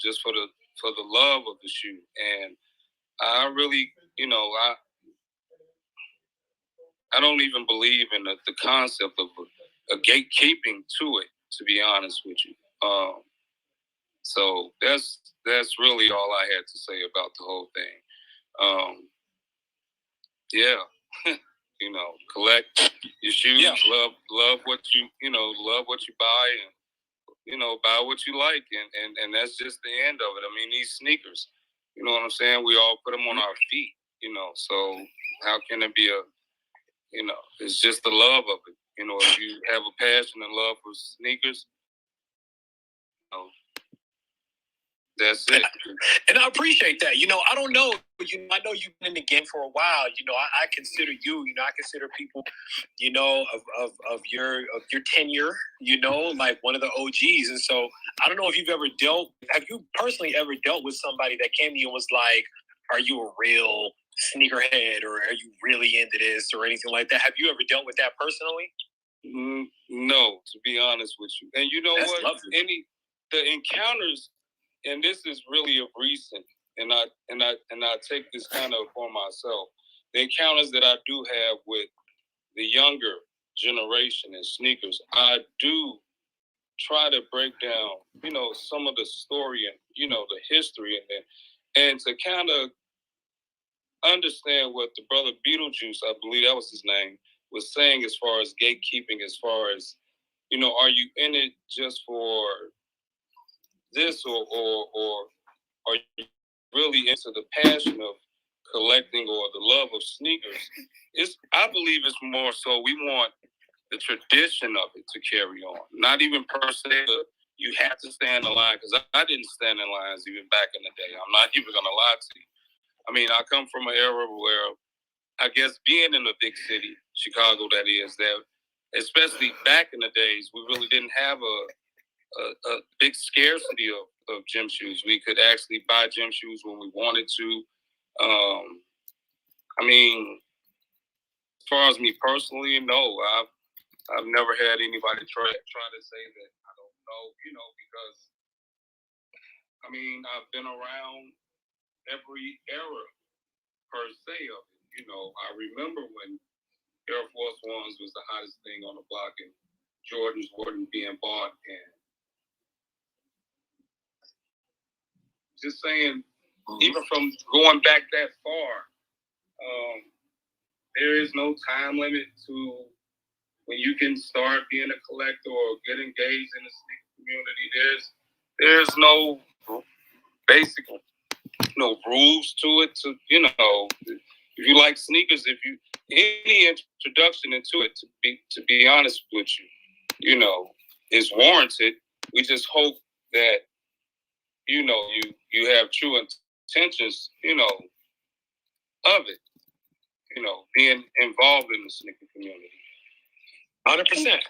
just for the love of the shoe. And I really, I don't even believe in the concept of a gatekeeping to it, to be honest with you. So that's really all I had to say about the whole thing. Yeah, collect your shoes, love what love what you buy, and buy what you like, and that's just the end of it. I mean, these sneakers, you know what I'm saying? We all put them on our feet, so how can it be it's just the love of it. If you have a passion and love for sneakers, that's it. And I appreciate that. I don't know. I know you've been in the game for a while. I consider you. I consider people, of your tenure. Like one of the OGs. And so I don't know if have you personally ever dealt with somebody that came to you and was like, "Are you a real sneakerhead, or are you really into this, or anything like that?" Have you ever dealt with that personally? No, to be honest with you. And you know That's what? Lovely. The encounters. And this is really of recent, and I take this kind of for myself. The encounters that I do have with the younger generation in sneakers, I do try to break down, some of the story and the history and to kind of understand what the brother Beetlejuice, I believe that was his name, was saying as far as gatekeeping, as far as are you in it just for this or are you really into the passion of collecting or the love of sneakers? I believe it's more so we want the tradition of it to carry on. Not even per se, but you have to stand in line, because I didn't stand in lines even back in the day. I'm not even going to lie to you. I mean, I come from an era where I guess being in a big city, Chicago that is, that especially back in the days, we really didn't have a big scarcity of gym shoes. We could actually buy gym shoes when we wanted to. I mean, as far as me personally, no, I've never had anybody try to say that I don't know, because I mean, I've been around every era per se of it. I remember when Air Force Ones was the hottest thing on the block and Jordans weren't being bought, and just saying, even from going back that far, there is no time limit to when you can start being a collector or get engaged in the sneaker community, there's no basic rules to it. To if you like sneakers, if you any introduction into it, to be honest with you, is warranted. We just hope that you have true intentions, of it. Being involved in the sneaker community. 100%.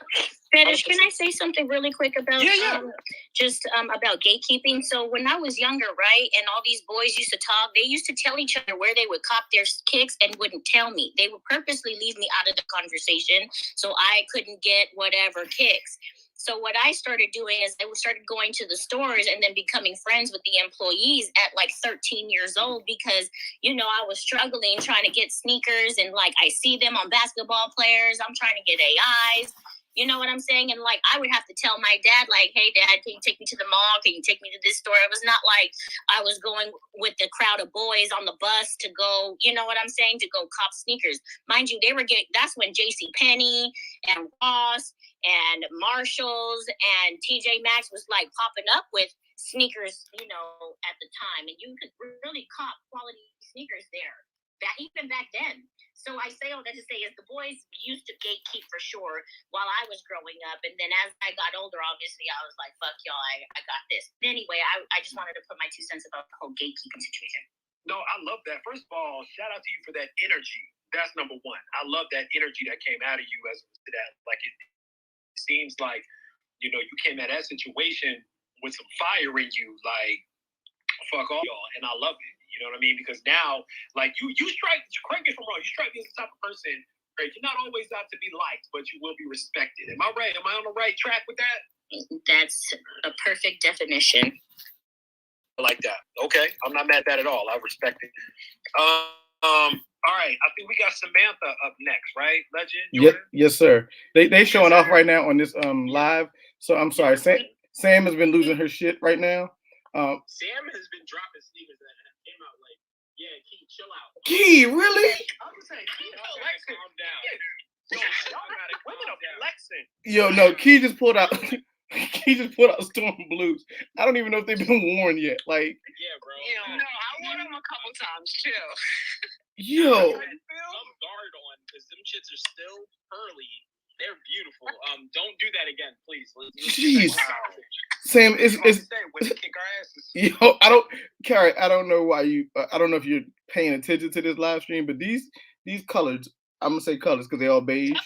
Fetish, can I say something really quick about about gatekeeping? So when I was younger, right, and all these boys used to talk, they used to tell each other where they would cop their kicks and wouldn't tell me. They would purposely leave me out of the conversation so I couldn't get whatever kicks. So what I started doing is I started going to the stores and then becoming friends with the employees at like 13 years old because, I was struggling trying to get sneakers and like I see them on basketball players. I'm trying to get AIs. You know what I'm saying? And like, I would have to tell my dad, like, hey, Dad, can you take me to the mall? Can you take me to this store? It was not like I was going with the crowd of boys on the bus to go, you know what I'm saying, to go cop sneakers. Mind you, that's when JCPenney and Ross and Marshalls and TJ Maxx was like popping up with sneakers, at the time. And you could really cop quality sneakers there, even back then. So I say all that to say is the boys used to gatekeep for sure while I was growing up. And then as I got older, obviously, I was like, fuck y'all, I got this. But anyway, I just wanted to put my 2 cents about the whole gatekeeping situation. No, I love that. First of all, shout out to you for that energy. That's number one. I love that energy that came out of you as to that. Like, it seems like, you came at that situation with some fire in you, like, fuck all y'all. And I love it. You know what I mean? Because now, like, you strike, correct me if I'm wrong, you strike me as the type of person, right? You're not always out to be liked, but you will be respected. Am I right? Am I on the right track with that? That's a perfect definition. I like that. Okay. I'm not mad at that at all. I respect it. All right. I think we got Samantha up next, right? Legend? Yes, sir. They showing off right now on this live. So I'm sorry. Sam has been losing her shit right now. Sam has been dropping sneakers that came out like, yeah, Key, chill out. Key, really? I'm just saying, Key, calm down. Yo, women are flexing. Yo, no, Key just pulled out. He just put out Storm Blues. I don't even know if they've been worn yet. Like, yeah, bro. No, I wore them a couple times too. Yo. Some guard on because them shits are still pearly. They're beautiful. Don't do that again, please. Jeez. Sam, it's yo, Carrie, I don't know why I don't know if you're paying attention to this live stream, but these colors, I'm gonna say colors because they're all beige,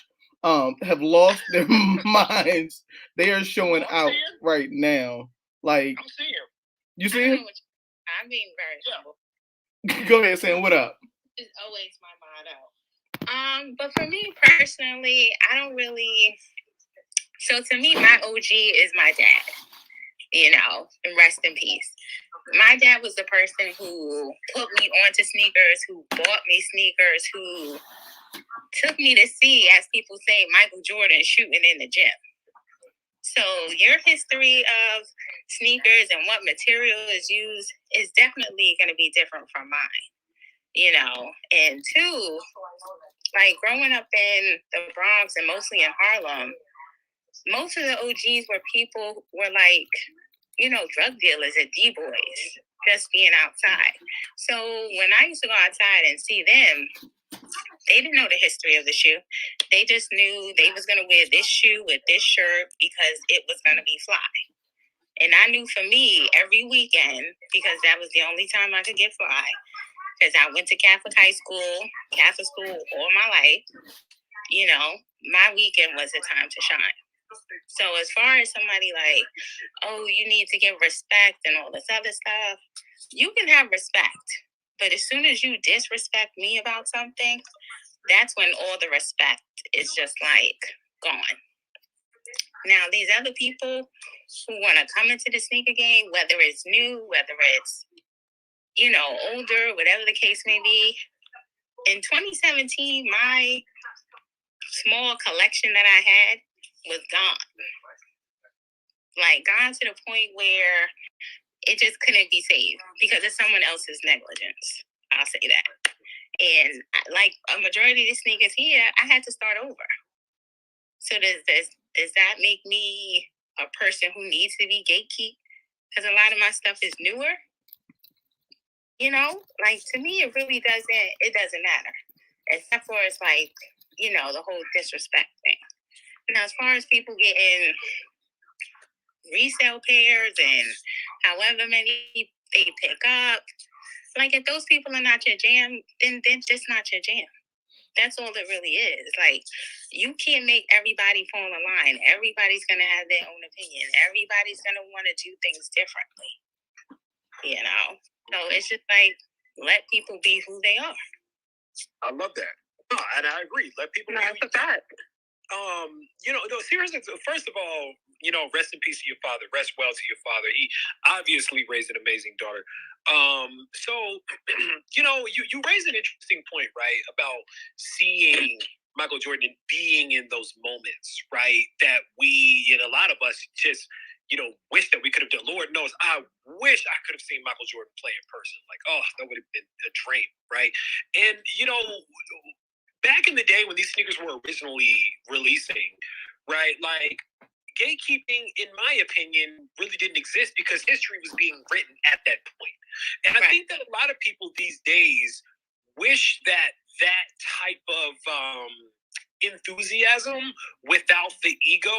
have lost their minds. They are showing out right now. Like, I'm seeing them. You see them? I'm being very humble. Go ahead, Sam. What up? It's always my motto. But for me personally, I don't really. So to me, my OG is my dad. And rest in peace. My dad was the person who put me onto sneakers, who bought me sneakers, who took me to see, as people say, Michael Jordan shooting in the gym. So your history of sneakers and what material is used is definitely going to be different from mine. And two, like growing up in the Bronx and mostly in Harlem, most of the OGs were people were like, drug dealers at D-Boys, just being outside. So when I used to go outside and see them, they didn't know the history of the shoe. They just knew they was going to wear this shoe with this shirt because it was going to be fly. And I knew for me, every weekend, because that was the only time I could get fly, because I went to Catholic school all my life, my weekend was the time to shine. So as far as somebody like, oh, you need to give respect and all this other stuff, you can have respect. But as soon as you disrespect me about something, that's when all the respect is just like gone. Now, these other people who want to come into the sneaker game, whether it's new, whether it's, older, whatever the case may be, in 2017, my small collection that I had was gone. Like, gone to the point where it just couldn't be saved because of someone else's negligence. I'll say that. And like a majority of the sneakers here, I had to start over. So does that make me a person who needs to be gatekeep? Because a lot of my stuff is newer. You know, like to me, it really doesn't matter. Except for it's like, you know, the whole disrespect thing. Now, as far as people getting resale pairs and however many they pick up, like if those people are not your jam, then they're just not your jam. That's all it really is. Like, you can't make everybody fall in line. Everybody's going to have their own opinion. Everybody's going to want to do things differently, you know? So it's just like, let people be who they are. I love that. No, and I agree. Let people be who they are. You know, seriously, first of all, you know, rest in peace to your father. Rest well to your father. He obviously raised an amazing daughter. So, you know, you raised an interesting point, right, about seeing Michael Jordan being in those moments, right, that we, and a lot of us just, you know, wish that we could have done. Lord knows, I wish I could have seen Michael Jordan play in person. Like, oh, that would have been a dream, right? And, you know, back in the day when these sneakers were originally releasing, right, like, gatekeeping, in my opinion, really didn't exist because history was being written at that point. And I think that a lot of people these days wish that that type of enthusiasm without the ego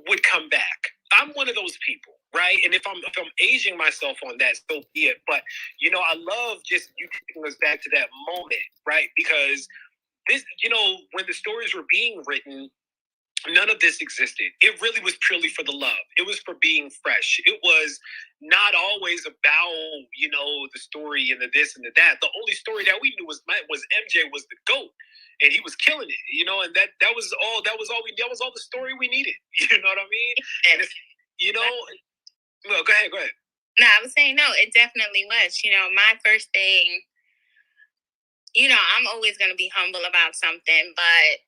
would come back. I'm one of those people, right? And if I'm aging myself on that, so be it. But, you know, I love just you taking us back to that moment, right? Because this, you know, when the stories were being written, none of this existed. It really was purely for the love. It was for being fresh. It was not always about, you know, the story and the this and the that. The only story that we knew was MJ was the GOAT, and he was killing it, you know, and that was all the story we needed. You know what I mean? And it's, you know, well, go ahead. No, I was saying no, it definitely was. You know, my first thing, you know, I'm always gonna be humble about something, but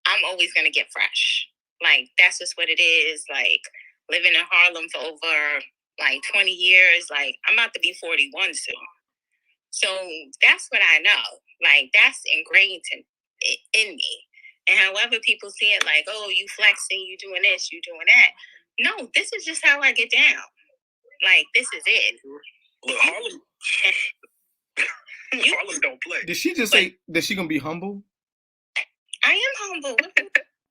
I'm always going to get fresh. Like, that's just what it is. Like, living in Harlem for over, like, 20 years. Like, I'm about to be 41 soon. So that's what I know. Like, that's ingrained in me. And however people see it, like, oh, you flexing, you doing this, you doing that. No, this is just how I get down. Like, this is it. Look, Harlem don't play. Did she just say that she going to be humble? I am humble.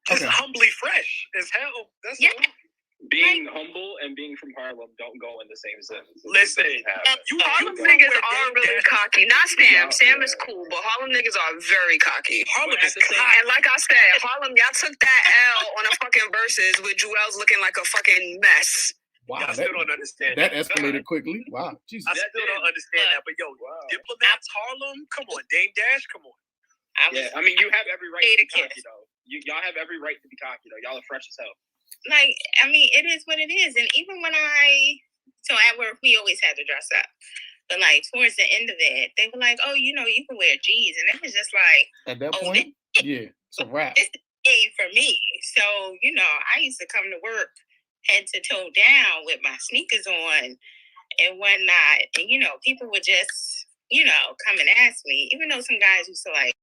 Just humbly fresh as hell. That's all. Being humble and being from Harlem don't go in the same sentence. Listen, Harlem niggas are really cocky. Not Sam. Sam is cool, but Harlem niggas are very cocky. Harlem is cocky. And like I said, Harlem, y'all took that L on a fucking versus with Joel's looking like a fucking mess. Wow, I still don't understand that escalated quickly. Wow, Jesus. I still don't understand that, but yo, Diplomats Harlem, come on, Dame Dash, come on. I mean, you have every right to be cocky, though. Y'all have every right to be cocky, though. Y'all are fresh as hell. Like, I mean, it is what it is. And even when so at work, we always had to dress up. But, like, towards the end of it, they were like, oh, you know, you can wear G's. And it was just like, at that point, yeah, it's a wrap. This is made for me. So, you know, I used to come to work head to toe down with my sneakers on and whatnot. And, you know, people would just, you know, come and ask me, even though some guys used to, like,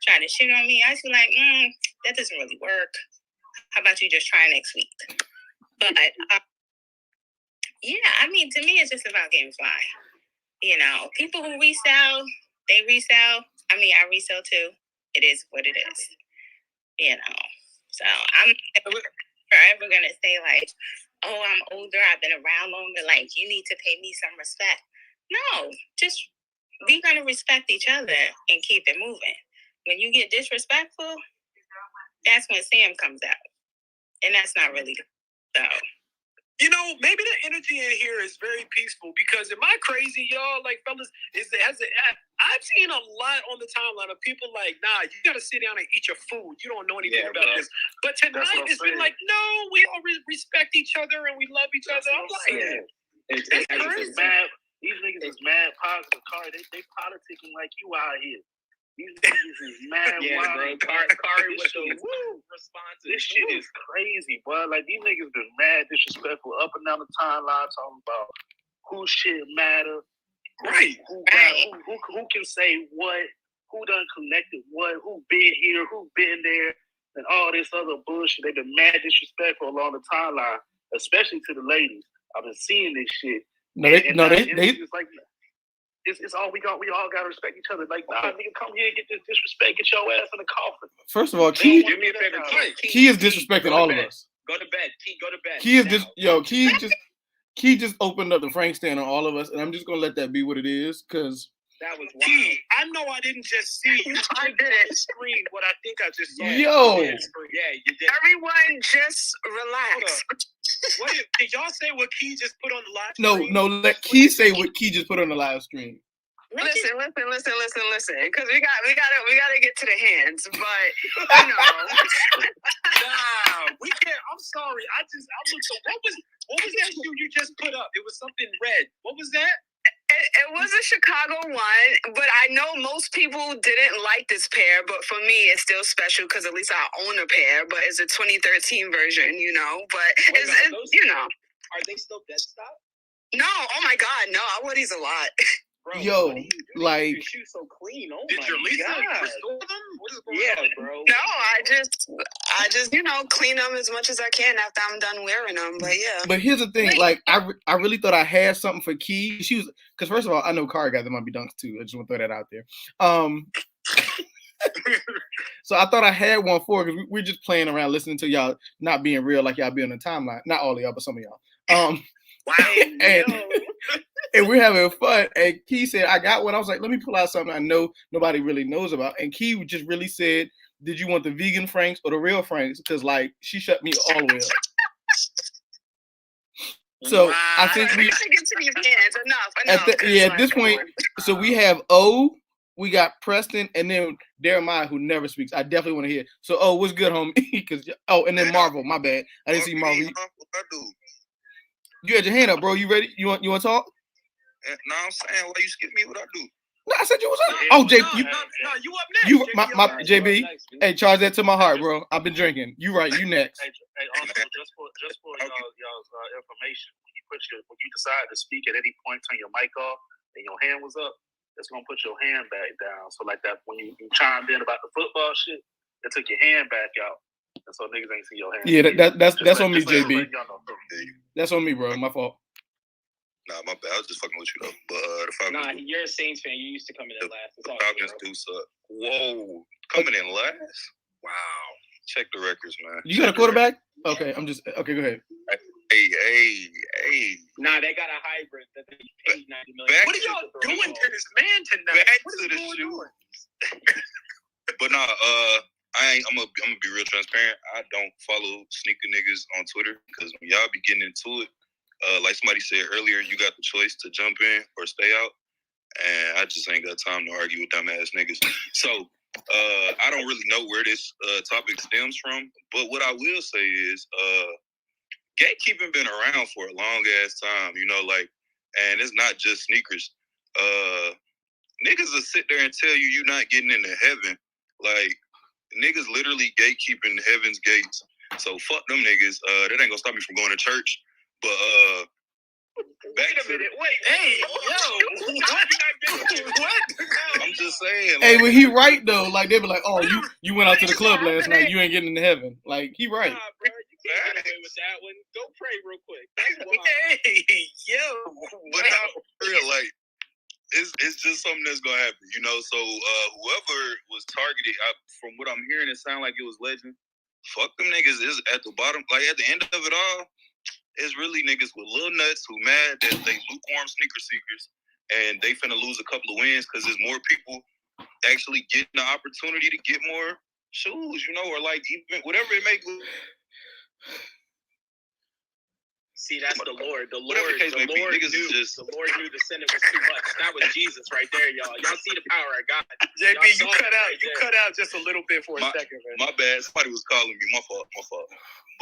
trying to shit on me, I used to be like, that doesn't really work. How about you just try next week? But, yeah, I mean, to me, it's just about getting fly. You know, people who resell, they resell. I mean, I resell too. It is what it is. You know, so I'm forever going to say, like, oh, I'm older, I've been around longer, like, you need to pay me some respect. No, just we're going to respect each other and keep it moving. When you get disrespectful, that's when Sam comes out. And that's not really good. So, you know, maybe the energy in here is very peaceful because am I crazy, y'all? Like, fellas, I've seen a lot on the timeline of people like, nah, you got to sit down and eat your food. You don't know anything about this. But tonight it's been like, no, we all respect each other and we love each other. I'm like, it's crazy. These niggas is mad positive, Kari. They politicking like you out here. These niggas is mad wild. Bro. Kari with the response. This shit is crazy, bro. Like, these niggas been mad disrespectful up and down the timeline talking about who shit matter. Right. Who can say what, who done connected what, who been here, who been there. and all this other bullshit. They've been mad disrespectful along the timeline, especially to the ladies. I've been seeing this shit. It's like it's all we got. We all gotta respect each other. Like, nah, nigga, come here and get this disrespect. Get your ass in the coffin. First of all, Key, do me a favor, Key is disrespecting all of us. Go to bed, Key. Go to bed. Key is just Key just opened up the Frank stand on all of us, and I'm just gonna let that be what it is, because that was wild. Key, I know I didn't just see you. I did it. Screen what I think I just saw. Yo. Yeah, you did. Everyone, just relax. What did y'all say? What Key just put on the live stream? No. Let Key say what Key just put on the live stream. Listen, because we gotta get to the hands, but you know. Nah, we can't. I'm sorry. I looked up. What was that shoe you just put up? It was something red. What was that? It was a Chicago one, but I know most people didn't like this pair, but for me, it's still special because at least I own a pair, but it's a 2013 version, you know, but it's you know. Are they still dead stock? No, oh my God, no, I wear these a lot. Bro, yo, like your shoes so clean. Oh did my your Lisa God. restore them? What is going Yeah, on? bro. No, I just you know clean them as much as I can after I'm done wearing them. But yeah. But here's the thing, like I really thought I had something for Key. She was, because first of all, I know Kari guys that might be dunks too. I just want to throw that out there. So I thought I had one for, because we're just playing around, listening to y'all not being real like y'all be on the timeline. Not all of y'all, but some of y'all. And we're having fun. And Key said, I got one. I was like, let me pull out something I know nobody really knows about. And Key just really said, did you want the vegan Franks or the real Franks? Because like she shut me all the way up. So I think we get to these hands enough. At this point, so we have O, we got Preston, and then Jeremiah, who never speaks. I definitely want to hear. So what's good, homie? Because and then Marvel. My bad, I didn't see Marvel. You had your hand up, bro. You ready? You want to talk? No, I'm saying, why you skip me? What I do? No, I said you was up. Oh, JB, you up next. You my JB. Hey, charge that to my heart, bro. I've been drinking. You right. You next. Hey, also just for y'all's information, when you decide to speak at any point, turn your mic off and your hand was up, it's gonna put your hand back down. So like that, when you chimed in about the football shit, it took your hand back out, and so niggas ain't see your hand. Yeah, that's on me, JB. That's on me, bro. My fault. Nah, my bad. I was just fucking with you though. But the Falcons. You're a Saints fan. You used to come in last. The Falcons do suck. Whoa, coming in last? Wow. Check the records, man. You got a quarterback? Okay, I'm just okay. Go ahead. Hey. Nah, they got a hybrid that they paid $90 million. What are y'all doing to this man tonight? Back to the shoe. But nah, I'm gonna be real transparent. I don't follow sneaker niggas on Twitter because when y'all be getting into it, like somebody said earlier, you got the choice to jump in or stay out, and I just ain't got time to argue with dumbass niggas. So I don't really know where this topic stems from, but what I will say is gatekeeping been around for a long ass time, you know, like, and it's not just sneakers. Niggas will sit there and tell you you're not getting into heaven. Like, niggas literally gatekeeping heaven's gates. So fuck them niggas. That ain't gonna stop me from going to church. But wait a minute. Wait, hey, yo, what? I'm just saying. Hey, when he right though, like they be like, oh, you went out to the club last night, you ain't getting into heaven. Like he right. Nah, bro, you can't get away with that one. Go pray real quick. That's wild. Hey, yo. But I real like it's just something that's gonna happen, you know. So whoever was targeted, from what I'm hearing, it sounded like it was Legend. Fuck them niggas is at the bottom. Like at the end of it all, it's really niggas with little nuts who mad that they lukewarm sneaker seekers and they finna lose a couple of wins because there's more people actually getting the opportunity to get more shoes, you know, or like even whatever it may be. See, that's the Lord. The Lord Whatever the case may be, niggas knew. is just... The Lord knew the sin was too much. That was Jesus right there, y'all. Y'all see the power of God. JB, you cut out. You cut out just a little bit for a second, man. My bad. Somebody was calling me. My fault.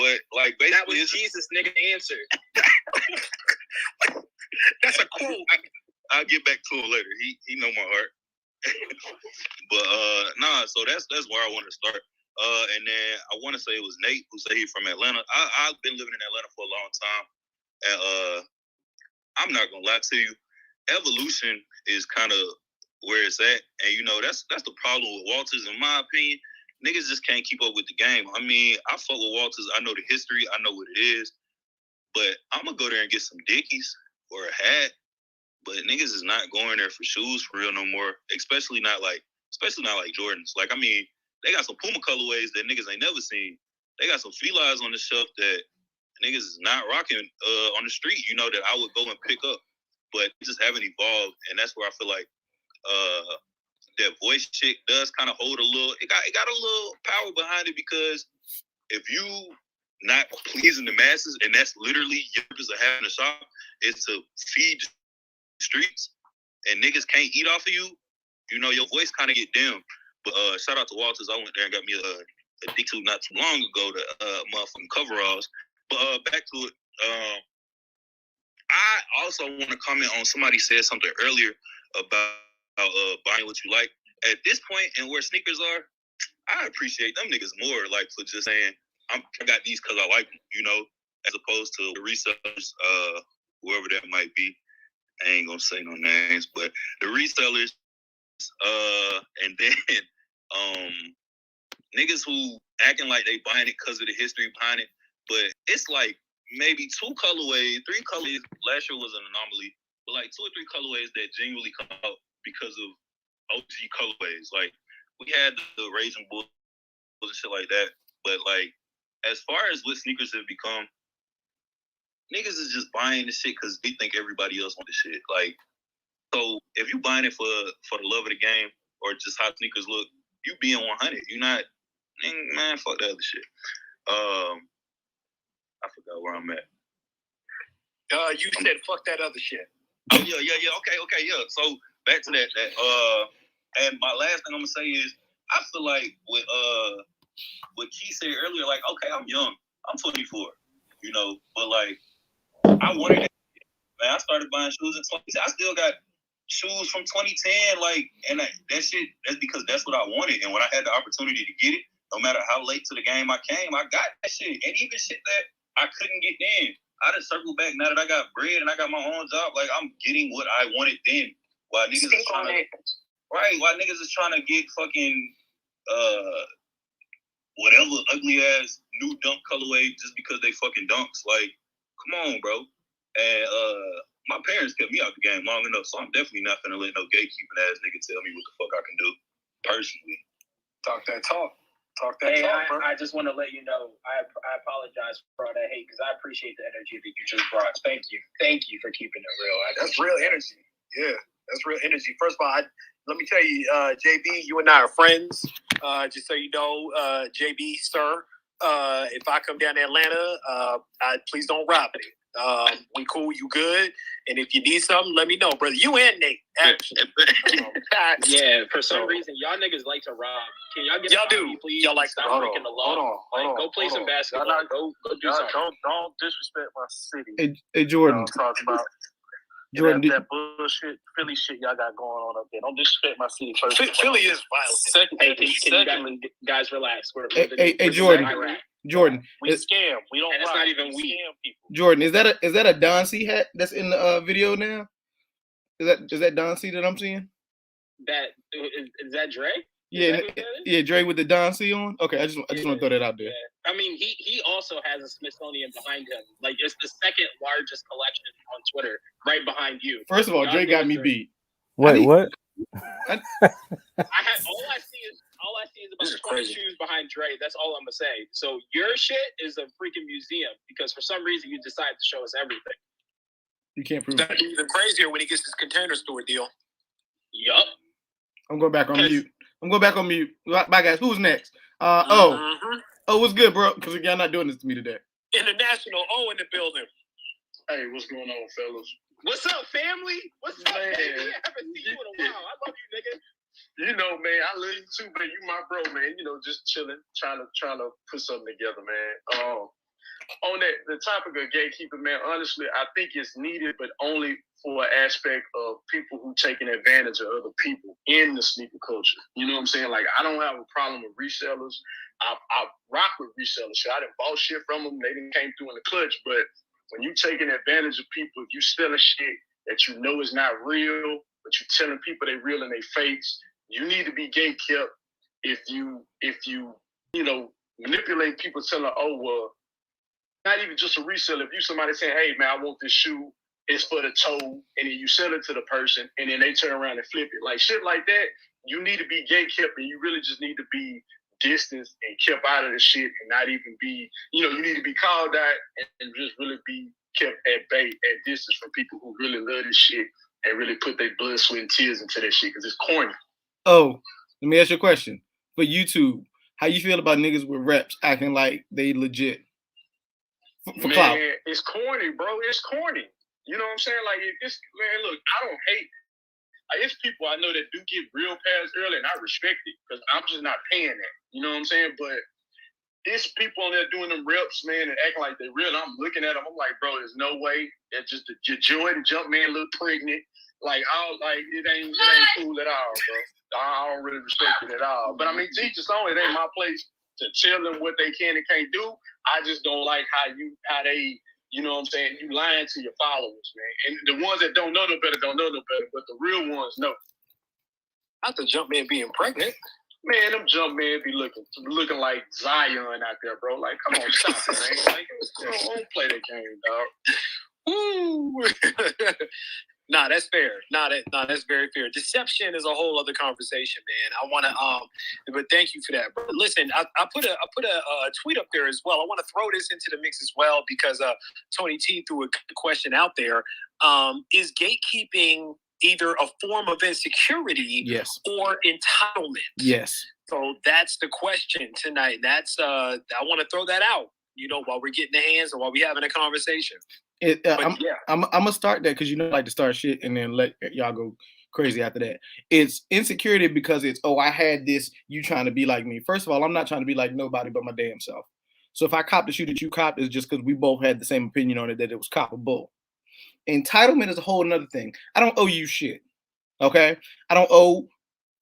But like basically, that was Jesus, nigga. Answer. That's a quote. I'll get back to him later. He know my heart. But nah. So that's where I want to start. And then I want to say it was Nate who said he's from Atlanta. I've been living in Atlanta for a long time, and I'm not gonna lie to you. Evolution is kind of where it's at, and you know that's the problem with Walters, in my opinion. niggas just can't keep up with the game. I mean, I fuck with Walters. I know the history. I know what it is. But I'm going to go there and get some Dickies or a hat. But niggas is not going there for shoes for real no more. Especially not like Jordans. Like, I mean, they got some Puma colorways that niggas ain't never seen. They got some felines on the shelf that niggas is not rocking on the street, you know, that I would go and pick up. But it just haven't evolved. And that's where I feel like that voice shit does kind of hold a little, it got a little power behind it, because if you not pleasing the masses, and that's literally your purpose of having a shop, is to feed the streets, and niggas can't eat off of you, you know, your voice kind of get dim. But shout out to Walters. I went there and got me a D2 not too long ago, the motherfucking coveralls. But back to it, I also want to comment on, somebody said something earlier about buying what you like. At this point and where sneakers are, I appreciate them niggas more, like, for just saying, I got these because I like them, you know, as opposed to the resellers, whoever that might be. I ain't gonna say no names, but the resellers, and then niggas who acting like they buying it because of the history behind it, but it's like maybe 2 colorways, 3 colorways. Last year was an anomaly, but like 2 or 3 colorways that genuinely come out because of OG colorways. Like, we had the Raging Bulls and shit like that, but like, as far as what sneakers have become, niggas is just buying the shit because they think everybody else want the shit. Like, so if you buying it for the love of the game or just how sneakers look, you being 100. You not, man, fuck that other shit. I forgot where I'm at. You said fuck that other shit. Oh yeah. Okay, yeah. So back to that. And my last thing I'm gonna say is, I feel like what Key said earlier, like, okay, I'm young, I'm 24, you know, but like, I wanted it. Man, I started buying shoes in 2010. I still got shoes from 2010, like, and that shit, that's because that's what I wanted. And when I had the opportunity to get it, no matter how late to the game I came, I got that shit. And even shit that I couldn't get then, I just circled back now that I got bread and I got my own job. Like, I'm getting what I wanted then. While niggas is trying to, while niggas is trying to get fucking whatever ugly ass new dunk colorway just because they fucking dunks. Like, come on, bro. And my parents kept me out the game long enough, so I'm definitely not gonna let no gatekeeping ass nigga tell me what the fuck I can do personally. Talk that talk. Talk that talk, bro. I just want to let you know, I apologize for all that hate, because I appreciate the energy that you just brought. Thank you for keeping it real. That's real energy. Yeah, that's real energy. First of all, let me tell you, JB, you and I are friends. Just so you know, JB, sir, if I come down to Atlanta, please don't rob me. We cool, you good? And if you need something, let me know, brother. You and Nate, actually. Yeah, for some reason, y'all niggas like to rob. Can y'all get y'all do? Please? Y'all like to stop breaking the law. Hold on. Go play some basketball. Go do something. Don't disrespect my city. Hey Jordan. Talk about Jordan, that bullshit Philly shit y'all got going on up there. Don't disrespect my city first. Philly is violent. Can you guys relax? Hey Jordan. Jordan, we scam. We don't. And it's not even we. Scam people. Jordan, is that a Don C hat that's in the video now? Is that Don C that I'm seeing? Is that Dre? Yeah, Dre with the Don C on. Okay, I just want to throw that out there. Yeah. I mean, he also has a Smithsonian behind him. Like, it's the second largest collection on Twitter, right behind you. First of all, Dre got me beat. Wait, what? All I see is about 20 shoes behind Dre. That's all I'm gonna say. So your shit is a freaking museum, because for some reason you decided to show us everything. You can't prove that. Even crazier when he gets his Container Store deal. Yup. I'm going back on mute. Bye, guys. Who's next? What's good, bro? Because y'all not doing this to me today. International O in the building. Hey, what's going on, fellas? What's up, family? What's up, baby? I haven't seen you in a while. I love you, nigga. You know, man, I love you too, man. You my bro, man. You know, just chilling, trying to put something together, man. On the topic of gatekeeping, man, honestly, I think it's needed, but only for an aspect of people who taking advantage of other people in the sneaker culture. You know what I'm saying? Like, I don't have a problem with resellers. I rock with resellers. I done bought shit from them. They didn't came through in the clutch. But when you taking advantage of people, if you stealing shit that you know is not real, but you telling people they real in their face, you need to be gatekept if you manipulate people, telling, oh well, not even just a resale. If you somebody saying, hey man, I want this shoe, it's for the toe, and then you sell it to the person, and then they turn around and flip it, like shit like that. You need to be gate kept, and you really just need to be distanced and kept out of the shit, and not even be, you need to be called out and just really be kept at bay, at distance from people who really love this shit and really put their blood, sweat, and tears into that shit because it's corny. Oh, let me ask you a question. For YouTube, how you feel about niggas with reps acting like they legit? For clout. Man, it's corny, bro. It's corny. You know what I'm saying? Like, it's, man, look, I don't hate. It's people I know that do get real pads early, and I respect it because I'm just not paying that. You know what I'm saying? But it's people on there doing them reps, man, and acting like they're real. And I'm looking at them. I'm like, bro, there's no way. That's just the Jordan jump man look pregnant. Like, it ain't cool at all, bro. I don't really respect it at all. But I mean, teach us on. It ain't my place to tell them what they can and can't do. I just don't like how they. You know what I'm saying? You lying to your followers, man. And the ones that don't know no better don't know no better, but the real ones know. Not the jump man being pregnant. Man, them jump men be looking like Zion out there, bro. Like, come on, stop it, man. Like, don't play that game, dog. Woo! Nah, that's fair. That's very fair. Deception is a whole other conversation, man. I want to, but thank you for that, bro. Listen, I put a tweet up there as well. I want to throw this into the mix as well because Tony T threw a question out there. Is gatekeeping either a form of insecurity, yes, or entitlement? Yes. So that's the question tonight. That's I want to throw that out. While we're getting the hands or while we're having a conversation. I'm gonna start that because I like to start shit and then let y'all go crazy after that. It's insecurity because it's, oh, I had this, you trying to be like me. First of all, I'm not trying to be like nobody but my damn self. So if I cop the shoe that you copped, it's just because we both had the same opinion on it that it was copable. Entitlement is a whole nother thing. I don't owe you shit. Okay? I don't owe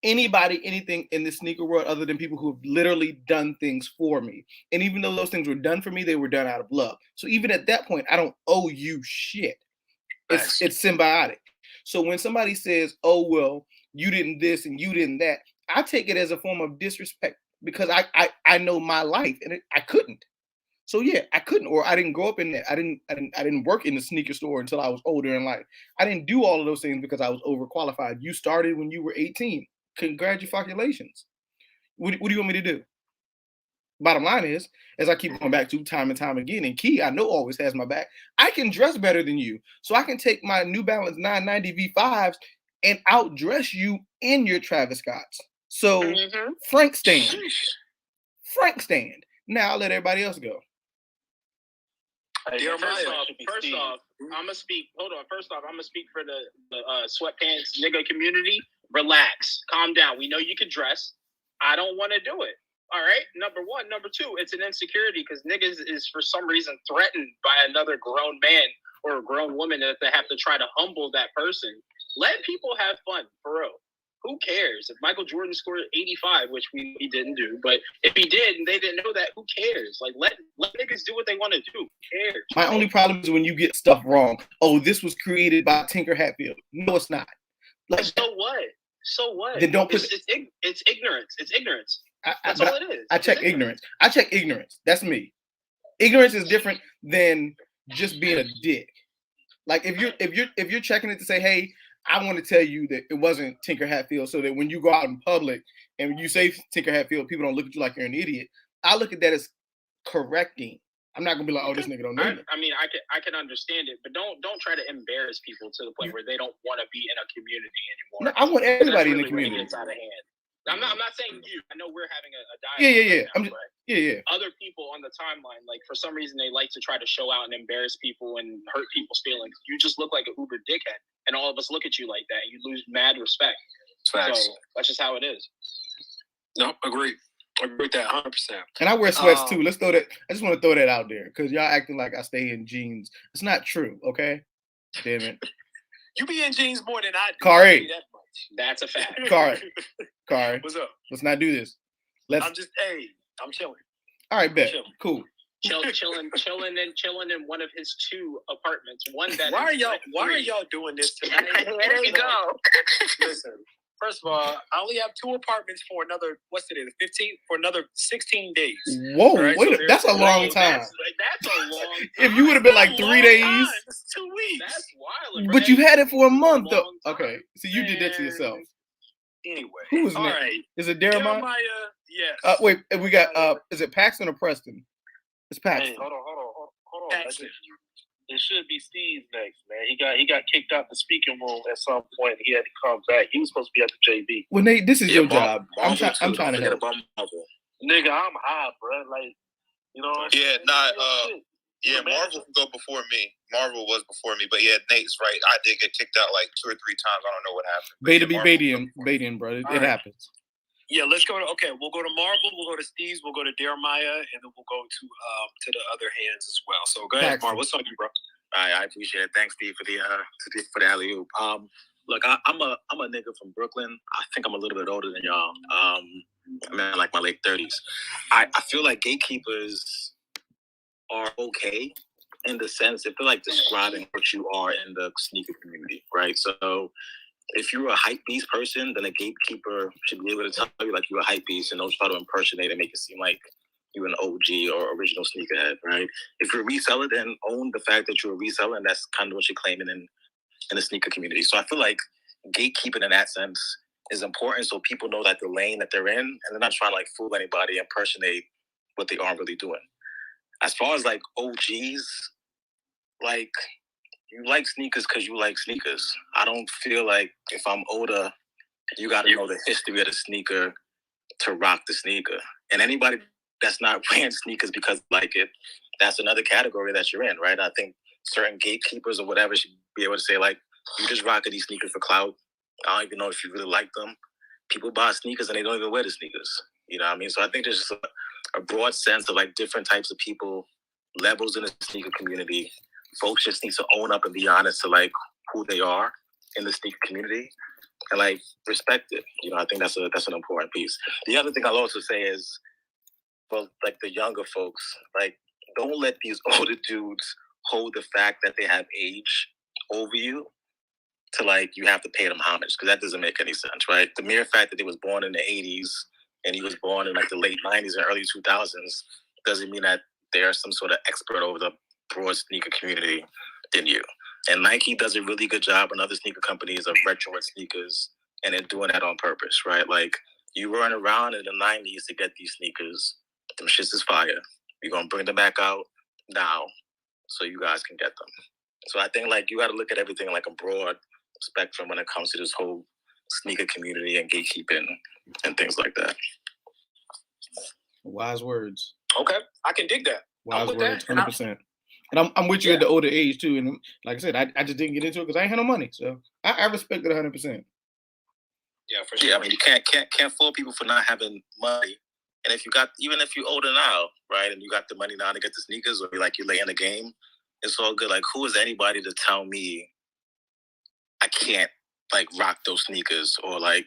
anybody anything in the sneaker world other than people who have literally done things for me. And even though those things were done for me, they were done out of love. So even at that point, I don't owe you shit. It's symbiotic. So when somebody says, oh, well, you didn't this and you didn't that, I take it as a form of disrespect because I know my life and I couldn't. So yeah, I couldn't, or I didn't grow up in that. I didn't work in the sneaker store until I was older in life. I didn't do all of those things because I was overqualified. You started when you were 18. Congratulations. What do you want me to do? Bottom line is, as I keep going back to time and time again, and Key, I know always has my back, I can dress better than you. So I can take my New Balance 990 V5s and outdress you in your Travis Scotts. So Frank stand. Now I'll let everybody else go. First off, I'm gonna speak. Hold on. First off, I'm gonna speak for the sweatpants nigga community. Relax, calm down. We know you can dress. I don't want to do it. All right. Number one. Number two, it's an insecurity because niggas is for some reason threatened by another grown man or a grown woman that they have to try to humble that person. Let people have fun, for real. Who cares? If Michael Jordan scored 85, which he didn't do, but if he did and they didn't know that, who cares? Like, let niggas do what they want to do. Who cares? My only problem is when you get stuff wrong. Oh, this was created by Tinker Hatfield. No, it's not. Like, so what? So what? Then don't put it's ignorance. It's ignorance. That's all it is. I check ignorance. I check ignorance. That's me. Ignorance is different than just being a dick. Like if you're checking it to say, hey, I want to tell you that it wasn't Tinker Hatfield, so that when you go out in public and you say Tinker Hatfield, people don't look at you like you're an idiot. I look at that as correcting. I'm not gonna be like, oh, this nigga don't know. I mean, I can understand it, but don't try to embarrass people to the point where they don't want to be in a community anymore. No, I want everybody in the community. Gets out of hand. I'm not saying you. I know we're having a dialogue. Yeah. Other people on the timeline, like for some reason, they like to try to show out and embarrass people and hurt people's feelings. You just look like an uber dickhead, and all of us look at you like that. And you lose mad respect. Facts. So that's just how it is. No, agree. I agree with that 100%. And I wear sweats too. Let's throw that. I just want to throw that out there because y'all acting like I stay in jeans. It's not true. Okay. Damn it. You be in jeans more than I do. Kari. That's a fact. Kari. What's up? Let's not do this. I'm chilling. All right, bet. Cool. Chilling in one of his 2 apartments. One that. Why are y'all doing this tonight? There you go. Listen. First of all, I only have 2 apartments for another, what's today, the 15th? For another 16 days. Whoa, Right, wait, so that's a long time. That's a long time. If you would have been like 3 days. It's 2 weeks. That's wild. But you had it for a month, though. Okay, so you did that to yourself. Anyway. Who is all next? right. Is it Jeremiah? Yes. Wait, we got, is it Paxton or Preston? It's Paxton. Hey, hold on. Paxton. It should be Steve next, man. He got kicked out the speaking room at some point. He had to come back. He was supposed to be at the JB. Well, Nate, this is your job. I'm trying to help. Nigga, I'm high, bro. Like, you know. Marvel can go before me. Marvel was before me, but yeah, Nate's right. I did get kicked out like 2 or 3 times. I don't know what happened. Beta be Badian, bro. It happens. Yeah, let's go to we'll go to Marvel, we'll go to Steve's, we'll go to Jeremiah, and then we'll go to the other hands as well. So go ahead, Marvel. What's on you, bro? I appreciate it. Thanks, Steve, for the alley oop. Look, I'm a nigga from Brooklyn. I think I'm a little bit older than y'all. I'm in like my late 30s. I feel like gatekeepers are okay in the sense if they're like describing what you are in the sneaker community, right? So if you're a hype beast person, then a gatekeeper should be able to tell you like you're a hype beast and don't try to impersonate and make it seem like you're an OG or original sneakerhead, right? If you're a reseller, then own the fact that you're a reseller, and that's kind of what you're claiming in the sneaker community. So I feel like gatekeeping in that sense is important so people know that the lane that they're in and they're not trying to like fool anybody, impersonate what they aren't really doing. As far as like OGs, like you like sneakers because you like sneakers. I don't feel like if I'm older, you got to know the history of the sneaker to rock the sneaker. And anybody that's not wearing sneakers because they like it, that's another category that you're in, right? I think certain gatekeepers or whatever should be able to say, like, you just rocking these sneakers for clout. I don't even know if you really like them. People buy sneakers and they don't even wear the sneakers. You know what I mean? So I think there's just a broad sense of like different types of people, levels in the sneaker community. Folks just need to own up and be honest to like who they are in the sneaker community and like respect it. You know, I think that's an important piece. The other thing I'll also say is for like the younger folks, like don't let these older dudes hold the fact that they have age over you to like you have to pay them homage, because that doesn't make any sense, right? The mere fact that they was born in the 80s and he was born in like the late 90s and early 2000s doesn't mean that they're some sort of expert over the broad sneaker community than you. And Nike does a really good job, and other sneaker companies of retro sneakers, and they're doing that on purpose, right? Like you weren't around in the 90s to get these sneakers. Them shits is fire. We're gonna bring them back out now so you guys can get them. So I think like you got to look at everything like a broad spectrum when it comes to this whole sneaker community and gatekeeping and things like that. Wise words. Okay, I can dig that. Wise words, 100%. And I'm with you at the older age too. And like I said, I just didn't get into it because I ain't had no money. So I respect it 100%. Yeah, for sure. Yeah, I mean, you can't fault people for not having money. And if you got, even if you're older now, right, and you got the money now to get the sneakers, or like you're late in the game, it's all good. Like, who is anybody to tell me I can't like rock those sneakers, or like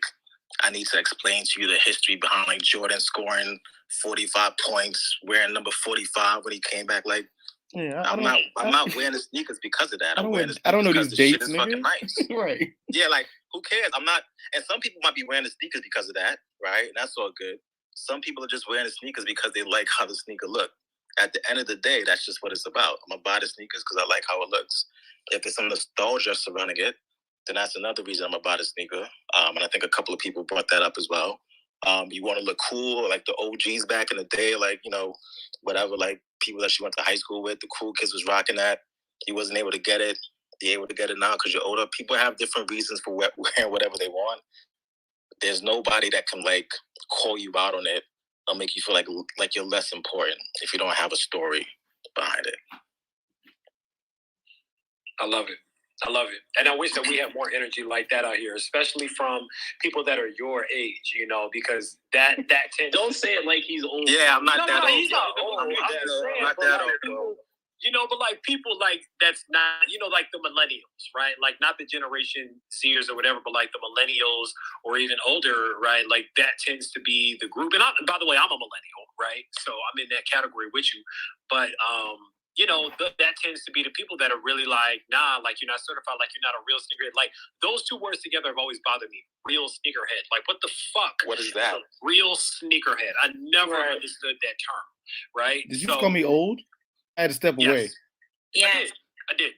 I need to explain to you the history behind like Jordan scoring 45 points, wearing number 45 when he came back? Like, yeah, I'm not wearing the sneakers because of that. I don't know these dates, shit is fucking nice. Right. Yeah, like who cares? I'm not. And some people might be wearing the sneakers because of that, right? And that's all good. Some people are just wearing the sneakers because they like how the sneaker look. At the end of the day, that's just what it's about. I'm gonna buy the sneakers because I like how it looks. If there's some nostalgia surrounding it, then that's another reason I'm gonna buy the sneaker. And I think a couple of people brought that up as well. You want to look cool, like the OGs back in the day, like, you know, whatever, like people that you went to high school with, the cool kids was rocking that. You wasn't able to get it. You're able to get it now because you're older. People have different reasons for wearing whatever they want. There's nobody that can like call you out on it or make you feel like you're less important if you don't have a story behind it. I love it. And I wish that we had more energy like that out here, especially from people that are your age, you know, because that tends. Don't say it like he's old. Yeah, I'm not that old. He's not old. I'm not that old, bro. You know, but like people like that's not, you know, like the millennials, right? Like not the Generation Zers or whatever, but like the millennials or even older, right? Like that tends to be the group. And by the way, I'm a millennial, right? So I'm in that category with you. But that tends to be the people that are really like, nah, like you're not certified, like you're not a real sneakerhead. Like those two words together have always bothered me. Real sneakerhead. Like what the fuck? What is that? Real sneakerhead. I never understood that term. Right? Did you just call me old? I had to step away. Yes. I did.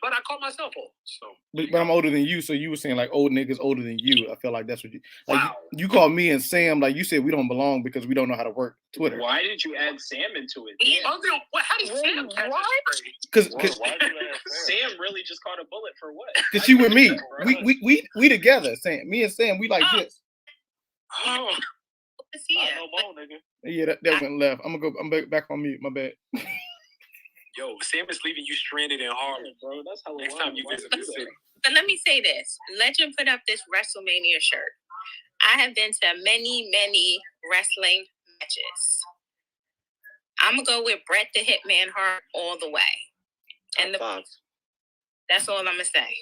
But I call myself old. So But I'm older than you, so you were saying like old niggas older than you. I feel like that's what you like. You called me and Sam like you said we don't belong because we don't know how to work Twitter. Why did you add Sam into it? How did Sam catch this? Because Sam really just caught a bullet for what? because she with me. We together. Sam, me and Sam, we like this. Oh, no more, nigga. Yeah, that went left. I'm back on mute. My bad. Yo, Sam is leaving you stranded in Harlem, bro. That's how next time you visit the city. But let me say this. Legend put up this WrestleMania shirt. I have been to many, many wrestling matches. I'm going to go with Bret the Hitman Hart all the way. And that's all I'm going to say.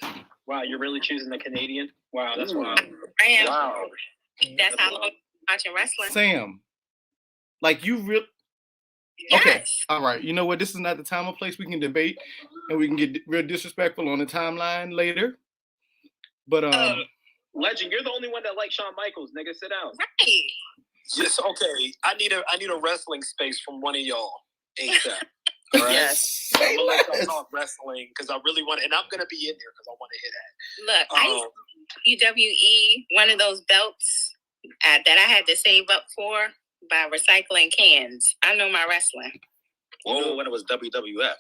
Wow, you're really choosing the Canadian? Wow, that's wild. I am. Wow. That's how long I'm watching wrestling. Sam, like you really. Okay, all right. You know what? This is not the time or place we can debate, and we can get real disrespectful on the timeline later. But Legend, you're the only one that likes Shawn Michaels, nigga. Sit down. Right. Yes. Okay. I need a wrestling space from one of y'all. ASAP. All right. Yes. I'm gonna let y'all talk wrestling because I really want, and I'm gonna be in there because I want to hear that. Look, I used to UWE, one of those belts that I had to save up for by recycling cans. I know my wrestling. Whoa, when it was WWF.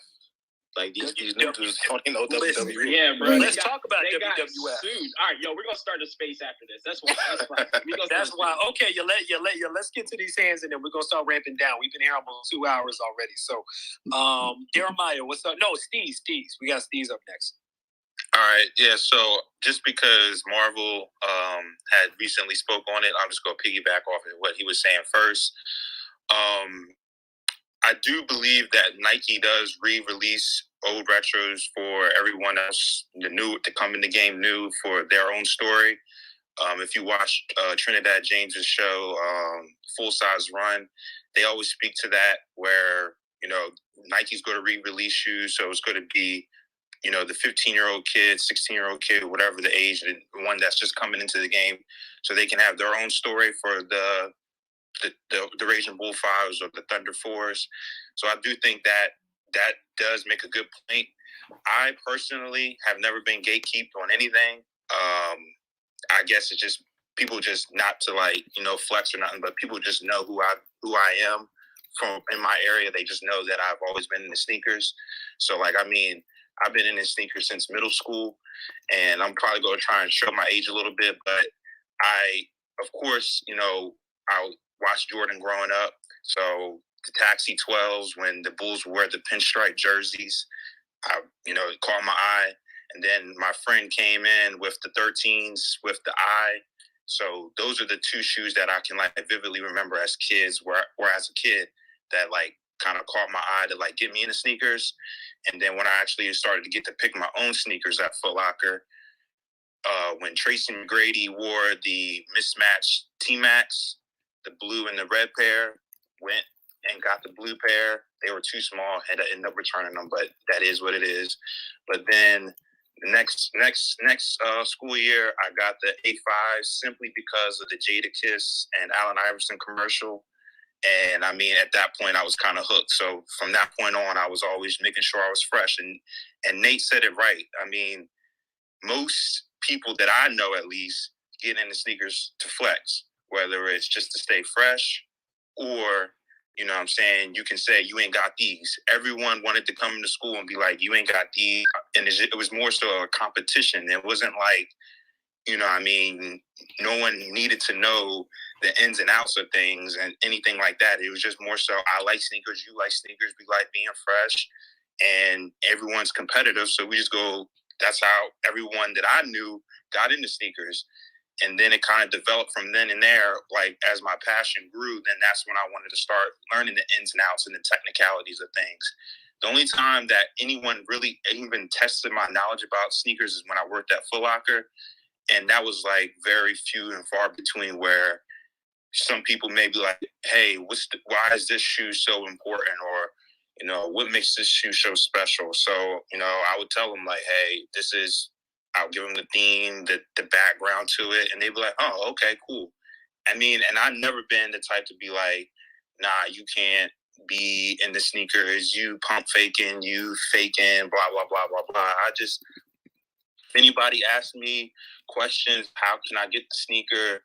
Like these niggas don't even know WWE. Yeah, bro. Let's talk about WWF. All right, yo, we're gonna start a space after this. That's why. That's why. Okay, let's get to these hands and then we're gonna start ramping down. We've been here almost 2 hours already. So, Jeremiah, what's up? No, Steez. We got Steez up next. All right, yeah. So just because Marvel had recently spoke on it, I'm just gonna piggyback off of what he was saying first. I do believe that Nike does re-release old retros for everyone else, to come in the game new for their own story. If you watch Trinidad James's show, Full Size Run, they always speak to that where, Nike's going to re-release shoes. So it's going to be, the 15-year-old kid, 16-year-old kid, whatever the age, the one that's just coming into the game, so they can have their own story for the Raging Bull 5s or the Thunder 4s. So I do think that does make a good point. I personally have never been gatekeeped on anything. I guess it's just people just not to flex or nothing, but people just know who I am from in my area. They just know that I've always been in the sneakers. So I've been in the sneakers since middle school, and I'm probably going to try and show my age a little bit, but of course, I watched Jordan growing up. So the Taxi 12s, when the Bulls wore the pinstripe jerseys, it caught my eye. And then my friend came in with the 13s with the eye. So those are the two shoes that I can vividly remember as kids, or as a kid, that kind of caught my eye to get me into sneakers. And then when I actually started to get to pick my own sneakers at Foot Locker, when Tracy McGrady wore the mismatched T-Max, the blue and the red pair, went and got the blue pair. They were too small, had to end up returning them, but that is what it is. But then the next school year, I got the A5s simply because of the Jadakiss and Allen Iverson commercial. And at that point, I was kind of hooked. So from that point on, I was always making sure I was fresh. And Nate said it right. Most people that I know, at least, get into sneakers to flex, whether it's just to stay fresh or, you can say you ain't got these. Everyone wanted to come into school and be like, you ain't got these. And it was more so a competition. It wasn't like, no one needed to know the ins and outs of things and anything like that. It was just more so, I like sneakers, you like sneakers, we like being fresh, and everyone's competitive. So we just go, that's how everyone that I knew got into sneakers. And then it kind of developed from then and there. As my passion grew, then that's when I wanted to start learning the ins and outs and the technicalities of things. The only time that anyone really even tested my knowledge about sneakers is when I worked at Foot Locker. And that was very few and far between, where some people may be like, hey, why is this shoe so important? Or, you know, what makes this shoe so special? So, you know, I would tell them like, hey, this is, I'll give them the theme, the background to it, and they'd be like, oh, okay, cool. I mean, and I've never been the type to be like, nah, you can't be in the sneakers, you pump faking, you faking, blah, blah, blah, blah, blah. I just, if anybody asks me questions, how can I get the sneaker?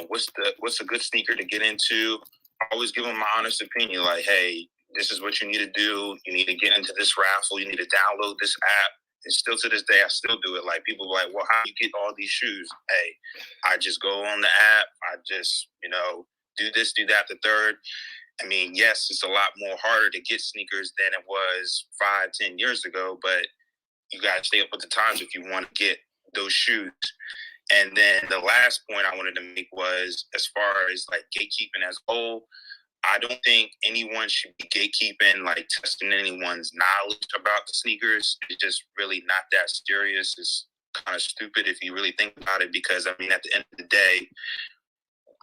What's a good sneaker to get into? I always give them my honest opinion. Like, hey, this is what you need to do. You need to get into this raffle. You need to download this app. And still to this day, I still do it. Like, people are like, well, how do you get all these shoes? Hey, I just go on the app. I just, you know, do this, do that, the third. I mean, yes, it's a lot more harder to get sneakers than it was 5-10 years ago, but you got to stay up with the times if you want to get those shoes. And then the last point I wanted to make was, as far as like gatekeeping as a whole, I don't think anyone should be gatekeeping, like testing anyone's knowledge about the sneakers. It's just really not that serious. It's kind of stupid if you really think about it, because I mean, at the end of the day,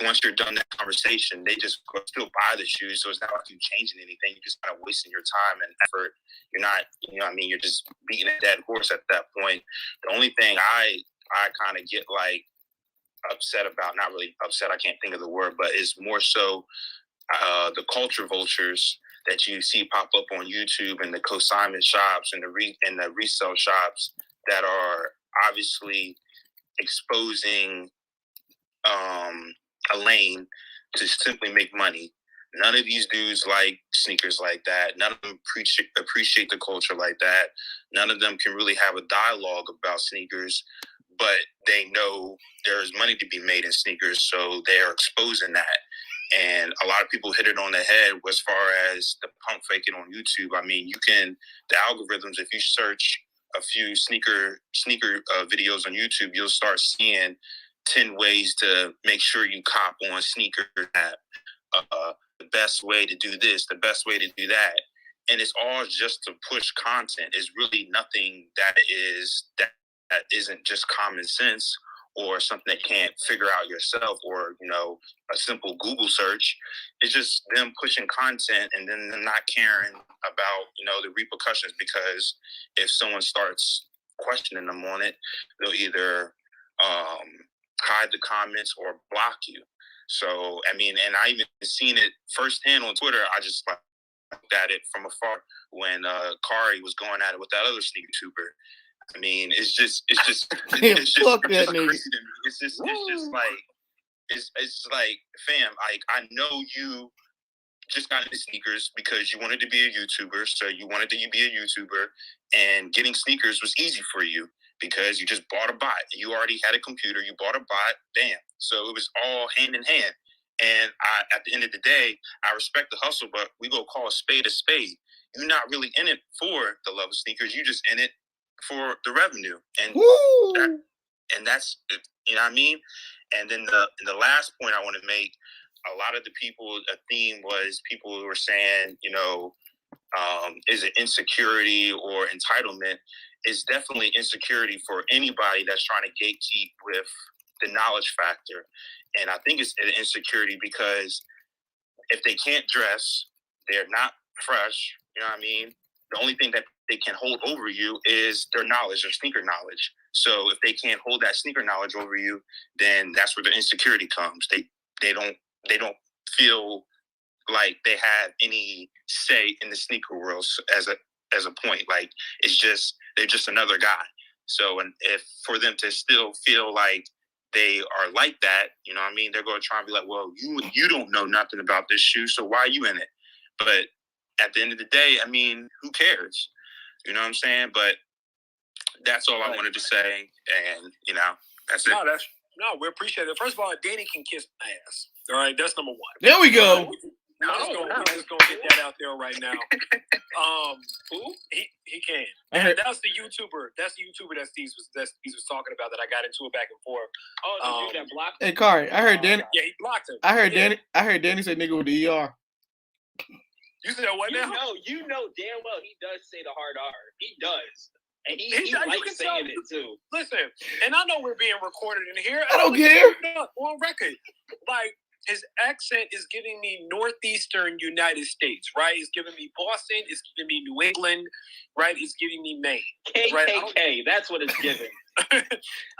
once you're done that conversation, they just still buy the shoes. So it's not like you changing anything. You're just kind of wasting your time and effort. You're not, you know what I mean? You're just beating a dead horse at that point. The only thing I kind of get like upset about, not really upset, I can't think of the word, but it's more so the culture vultures that you see pop up on YouTube and the consignment shops and the resale shops that are obviously exposing a lane to simply make money. None of these dudes like sneakers like that. None of them appreciate the culture like that. None of them can really have a dialogue about sneakers, but they know there's money to be made in sneakers, so they're exposing that. And a lot of people hit it on the head as far as the pump faking on YouTube. I mean, the algorithms, if you search a few sneaker videos on YouTube, you'll start seeing 10 ways to make sure you cop on sneaker app. The best way to do this, the best way to do that. And it's all just to push content. It's really nothing that isn't just common sense or something that can't figure out yourself, or, you know, a simple Google search. It's just them pushing content and then them not caring about, you know, the repercussions, because if someone starts questioning them on it, they'll either hide the comments or block you. So, I mean, and I even seen it firsthand on Twitter. I just looked at it from afar when Kari was going at it with that other sneaker tuber. I mean, it's just crazy to me. It's just like, fam, like, I know you just got into sneakers because you wanted to be a YouTuber. So you wanted to be a YouTuber, and getting sneakers was easy for you because you just bought a bot. You already had a computer. You bought a bot. Bam. So it was all hand in hand. And at the end of the day, I respect the hustle, but we go call a spade a spade. You're not really in it for the love of sneakers. You just in it for the revenue. And that's, you know what I mean? And then the last point I want to make, a lot of the people, a theme was people who were saying, you know, is it insecurity or entitlement? It's definitely insecurity for anybody that's trying to gatekeep with the knowledge factor. And I think it's an insecurity because if they can't dress, they're not fresh, you know what I mean? The only thing that they can hold over you is their knowledge, their sneaker knowledge. So if they can't hold that sneaker knowledge over you, then that's where the insecurity comes. They don't feel like they have any say in the sneaker world as a point. Like, they're just another guy. So, and if for them to still feel like they are like that, you know what I mean, they're going to try and be like, well, you don't know nothing about this shoe, so why are you in it? But at the end of the day, I mean, who cares? You know what I'm saying? But that's all I wanted to say, and, you know, that's it. No, we appreciate it. First of all, Danny can kiss ass. All right, that's number one. There we go. We're just gonna get that out there right now. Who? He can. That's the YouTuber. That's the YouTuber that Steve was talking about that I got into it back and forth. Oh, the dude that blocked him? Hey, Kari, I heard Danny. Yeah, he blocked him. I heard Danny say nigga with the ER. You said what now? You know damn well he does say the hard R. He does. And he likes saying it too. Listen, and I know we're being recorded in here. I don't care. On record. Like, his accent is giving me northeastern United States, right? It's giving me Boston. It's giving me New England, right? It's giving me Maine. KKK, that's what it's giving. I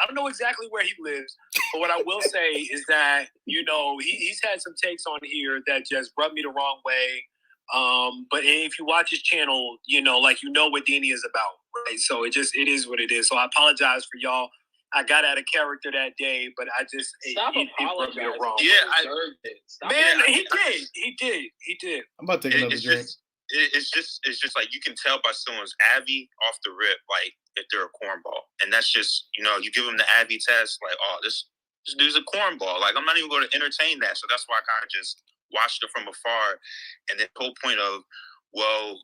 don't know exactly where he lives, but what I will say is that, you know, he's had some takes on here that just rubbed me the wrong way. But if you watch his channel, you know, like, you know what Danny is about, right? So it is what it is. So I apologize for y'all. I got out of character that day, but I just Stop it rubbed me apologizing. wrong. He did. I'm about to take another drink. It's just like you can tell by someone's Abby off the rip, like if they're a cornball, and that's just, you know, you give them the Abby test, like, oh, this dude's a cornball. Like, I'm not even going to entertain that. So that's why I kind of just watched it from afar, and the whole point of, well,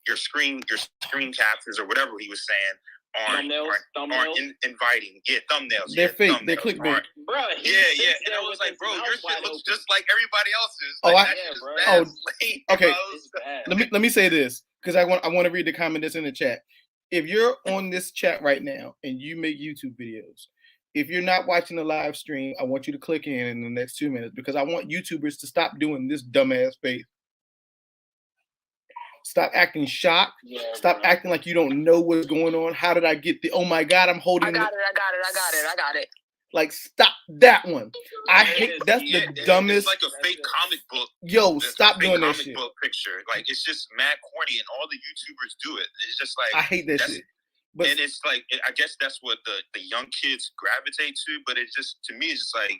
your screen captures or whatever he was saying aren't inviting. Yeah, thumbnails. They're fake. Thumbnails They're clickbait. Bro, yeah. And I was like, bro, your shit looks just like everybody else's. Okay. Let me say this, because I want to read the comment that's in the chat. If you're on this chat right now and you make YouTube videos, if you're not watching the live stream, I want you to click in the next 2 minutes, because I want YouTubers to stop doing this dumbass face. Stop acting shocked. Yeah, stop acting like you don't know what's going on. How did I get the? Oh my God, I'm holding. I got it. Like, stop that one. I hate. That's the dumbest. It's like a fake comic book. Yo, stop doing that shit. Comic book picture. Like, it's just mad corny, and all the YouTubers do it. It's just like, I hate that shit. But, and it's like, I guess that's what the young kids gravitate to. But it just, to me, it's just like,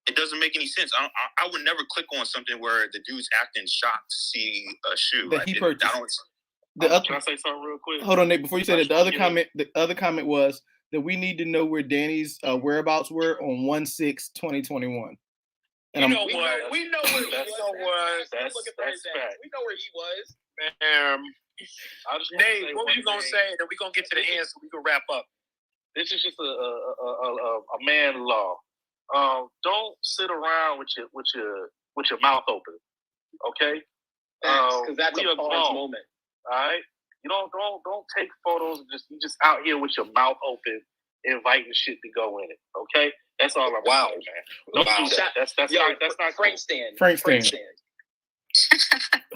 it doesn't make any sense. I would never click on something where the dude's acting shocked to see a shoe that he purchased. Can I say something real quick? Hold on, Nate. Before you say that, the other comment was that we need to know where Danny's whereabouts were on 1/6/2021. And we know where he was. We know where he was. Nate, what were you gonna say? And then we're gonna get to the end so we can wrap up. This is just a man law. Don't sit around with your mouth open, okay? Because that's a pause moment. All right, you don't take photos. You just out here with your mouth open, inviting shit to go in it. Okay, that's all I'm saying, man. Don't do that. That's not Frank Stand. Frank Stand.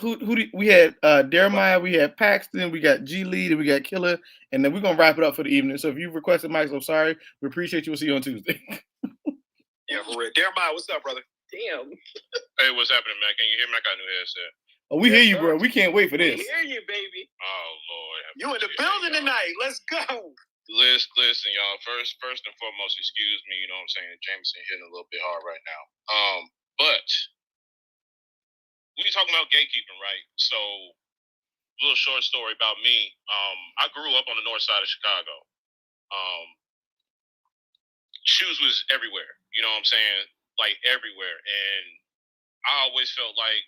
Who we had Jeremiah, we had Paxton, we got G Lead, and we got Killer, and then we're gonna wrap it up for the evening. So if you requested Mike, I'm sorry. We appreciate you. We'll see you on Tuesday. Yeah, for real. Jeremiah, what's up, brother? Damn. Hey, what's happening, man? Can you hear me? I got a new headset. Oh, we hear you, bro. We can't wait for this. We hear you, baby. Oh, Lord. You in the building tonight. Let's go. Listen, y'all. First and foremost, excuse me. You know what I'm saying? Jameson hitting a little bit hard right now. But we talking about gatekeeping, right? So, little short story about me. I grew up on the north side of Chicago. Shoes was everywhere. You know what I'm saying? Like, everywhere. And I always felt like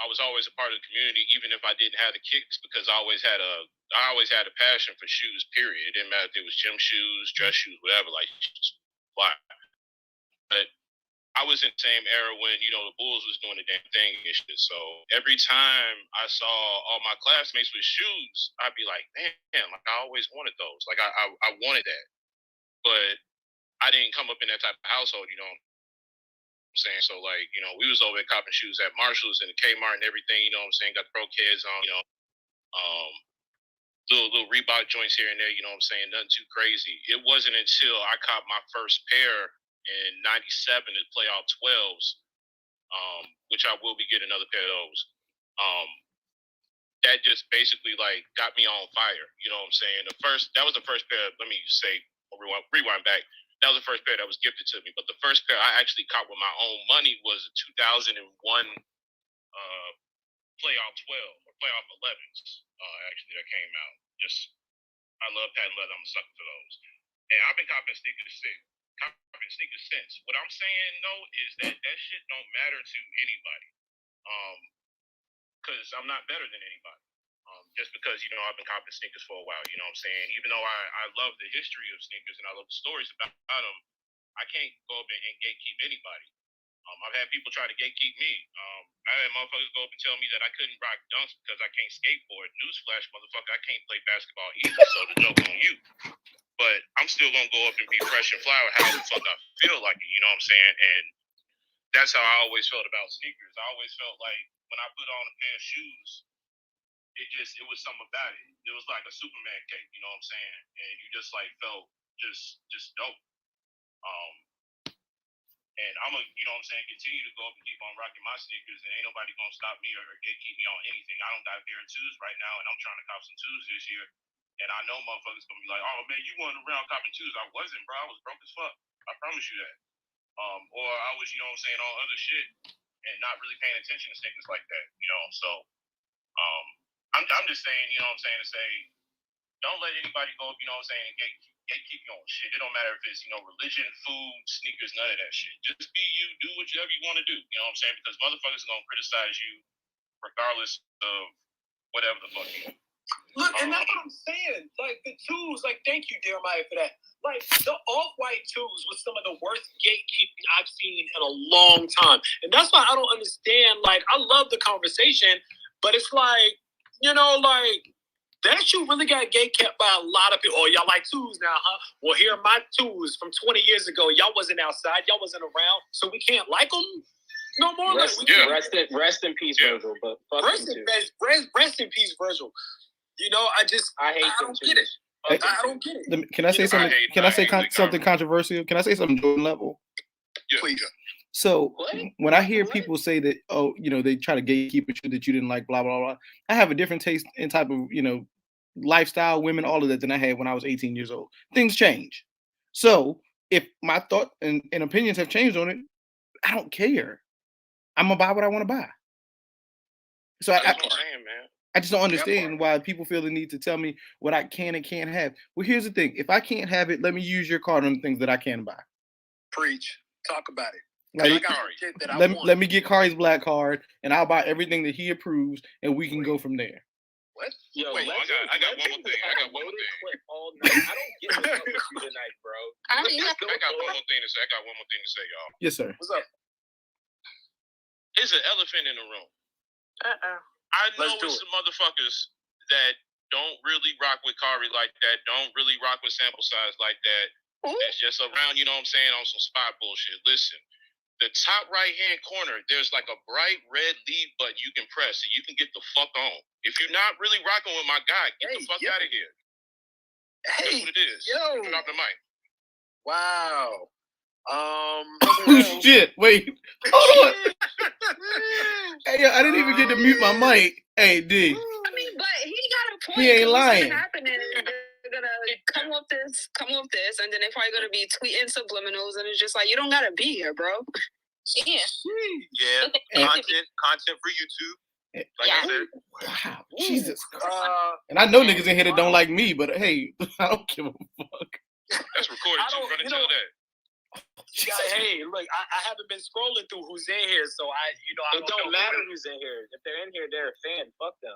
I was always a part of the community, even if I didn't have the kicks, because I always had a passion for shoes, period. It didn't matter if it was gym shoes, dress shoes, whatever, like, why. But I was in the same era when, you know, the Bulls was doing the damn thing and shit. So every time I saw all my classmates with shoes, I'd be like, man, like, I always wanted those. Like, I wanted that. But I didn't come up in that type of household, you know what I'm saying? So, like, you know, we was over at copping shoes at Marshall's and the Kmart and everything, you know what I'm saying? Got the Pro Kids on, you know, little Reebok joints here and there, you know what I'm saying? Nothing too crazy. It wasn't until I caught my first pair in 97 at playoff 12s, which I will be getting another pair of those. That just basically, like, got me on fire, you know what I'm saying? That was the first pair, let me say, rewind back. That was the first pair that was gifted to me. But the first pair I actually caught with my own money was a 2001 playoff 12 or playoff 11s. Actually, that came out. I love patent leather. I'm a sucker for those. And I've been copping sneakers since. What I'm saying though is that shit don't matter to anybody. Because I'm not better than anybody. Just because, you know, I've been copping sneakers for a while, you know what I'm saying? Even though I love the history of sneakers and I love the stories about them, I can't go up and gatekeep anybody. I've had people try to gatekeep me. I had motherfuckers go up and tell me that I couldn't rock dunks because I can't skateboard. Newsflash, motherfucker, I can't play basketball either, so the joke on you. but I'm still gonna go up and be fresh and flower how the fuck I feel like it. You know what I'm saying? And that's how I always felt about sneakers. I always felt like when I put on a pair of shoes, it was something about it. It was like a Superman cape, you know what I'm saying? And you just like felt just dope. And I'm gonna, you know what I'm saying, continue to go up and keep on rocking my sneakers, and ain't nobody gonna stop me or gatekeep me on anything. I don't got a pair of twos right now, and I'm trying to cop some twos this year. And I know motherfuckers gonna be like, oh man, you weren't around copping twos. I wasn't, bro. I was broke as fuck. I promise you that. Or I was, you know what I'm saying, on other shit and not really paying attention to sneakers like that, you know. So I'm just saying, you know what I'm saying, to say, don't let anybody go up, you know what I'm saying, and gatekeep you on shit. It don't matter if it's, you know, religion, food, sneakers, none of that shit. Just be you, do whatever you want to do, you know what I'm saying? Because motherfuckers are gonna criticize you regardless of whatever the fuck you do. Look, and that's what I'm saying. Like the twos, like thank you, Jeremiah, for that. Like the off-white twos was some of the worst gatekeeping I've seen in a long time. And that's why I don't understand. Like, I love the conversation, but it's like, you know, like that shit really got gatekept by a lot of people. Oh, y'all like twos now, huh? Well, here are my twos from 20 years ago. Y'all wasn't outside. Y'all wasn't around. So we can't like them no more. Rest in peace, Virgil. But fuck rest in peace, Virgil. You know, I don't get it. I don't get it. Can I say something? Can I say something controversial? Can I say something Jordan level? Yeah. Please. So when I hear people say that, oh, you know, they try to gatekeep a shoe that you didn't like, blah blah blah. I have a different taste in type of, you know, lifestyle, women, all of that than I had when I was 18 years old. Things change. So if my thought and opinions have changed on it, I don't care. I'm gonna buy what I want to buy. So I just don't understand why people feel the need to tell me what I can and can't have. Well, here's the thing. If I can't have it, let me use your card on the things that I can buy. Preach. Talk about it. Like, let me get Kari's black card, and I'll buy everything that he approves, and we can go from there. What? Yo, I got one more thing. I don't get this up with you tonight, bro. I got one more thing to say. Y'all. Yes, sir. What's up? There's an elephant in the room. I know it's some motherfuckers that don't really rock with Kari like that, don't really rock with sample size like that. That's just around, you know what I'm saying, on some spot bullshit. Listen, the top right-hand corner, there's like a bright red leave button you can press and you can get the fuck on. If you're not really rocking with my guy, get the fuck out of here. That's what it is. Turn off the mic. Wow. Oh shit! Wait, hold on. Hey, yo, I didn't even get to mute my mic. Hey, D. I mean, but he got a point. He ain't lying. Happening. They're gonna come with this, and then they're probably gonna be tweeting subliminals, and it's just like you don't gotta be here, bro. Yeah. Yeah. Content for YouTube. Like I said. Wow, Jesus Christ. And I know niggas in here that don't like me, but hey, I don't give a fuck. That's recorded too. Run and tell that. Yeah, hey, look, I haven't been scrolling through who's in here, so I don't matter who's in here. If they're in here, they're a fan. Fuck them.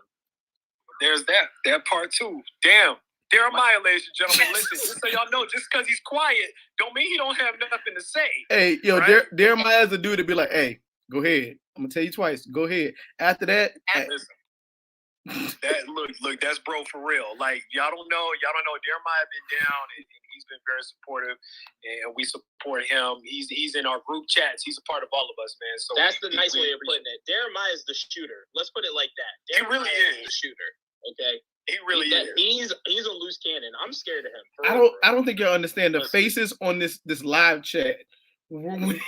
There's that part too. Damn. Jeremiah, ladies and gentlemen, listen, just so y'all know, just because he's quiet, don't mean he don't have nothing to say. Hey, yo, right? Jeremiah is a dude to be like, hey, go ahead. I'm gonna tell you twice. Go ahead. After that, look, that's bro for real. Like y'all don't know. Jeremiah been down, and he's been very supportive, and we support him. He's in our group chats. He's a part of all of us, man. So that's the nice way of putting it. Jeremiah is the shooter. Let's put it like that. Jeremiah really is the shooter. Okay. He really is. He's a loose cannon. I'm scared of him. I don't think y'all understand the faces on this live chat went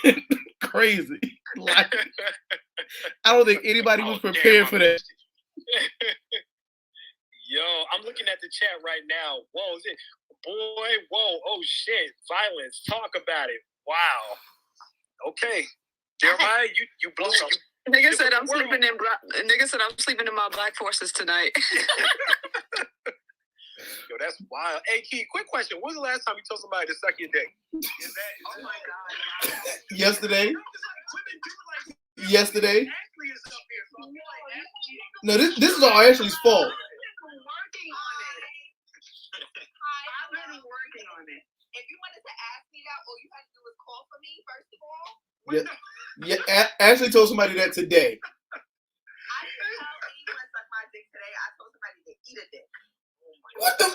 crazy. Like, I don't think anybody was prepared for that. Yo, I'm looking at the chat right now. Whoa, is it boy? Whoa, oh shit, violence. Talk about it. Wow. Okay, Jeremiah, you blew up. Nigga said I'm sleeping in my Black Forces tonight. Yo, that's wild. Hey, Key, quick question. When was the last time you told somebody to suck your dick? Oh my God. Yesterday. Yesterday. No, this is all Ashley's fault. I'm really working on it. If you wanted to ask me that, all you had to do was call for me, first of all. Yeah. Ashley told somebody that today. I didn't tell anyone to suck my dick today. I told somebody to eat a dick. What the?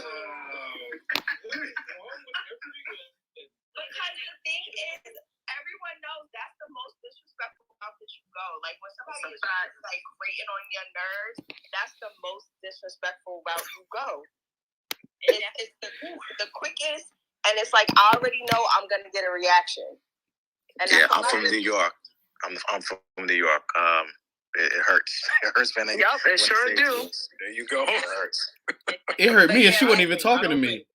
is, everyone knows that's the most disrespectful route that you go. Like when somebody is like grating on your nerves, that's the most disrespectful route you go. It's the quickest, and it's like I already know I'm gonna get a reaction. And yeah, I'm from New York. I'm from New York. It hurts. It hurts when they. Yup, it sure do. There you go. It hurts. It hurt me, and she wasn't even talking to me.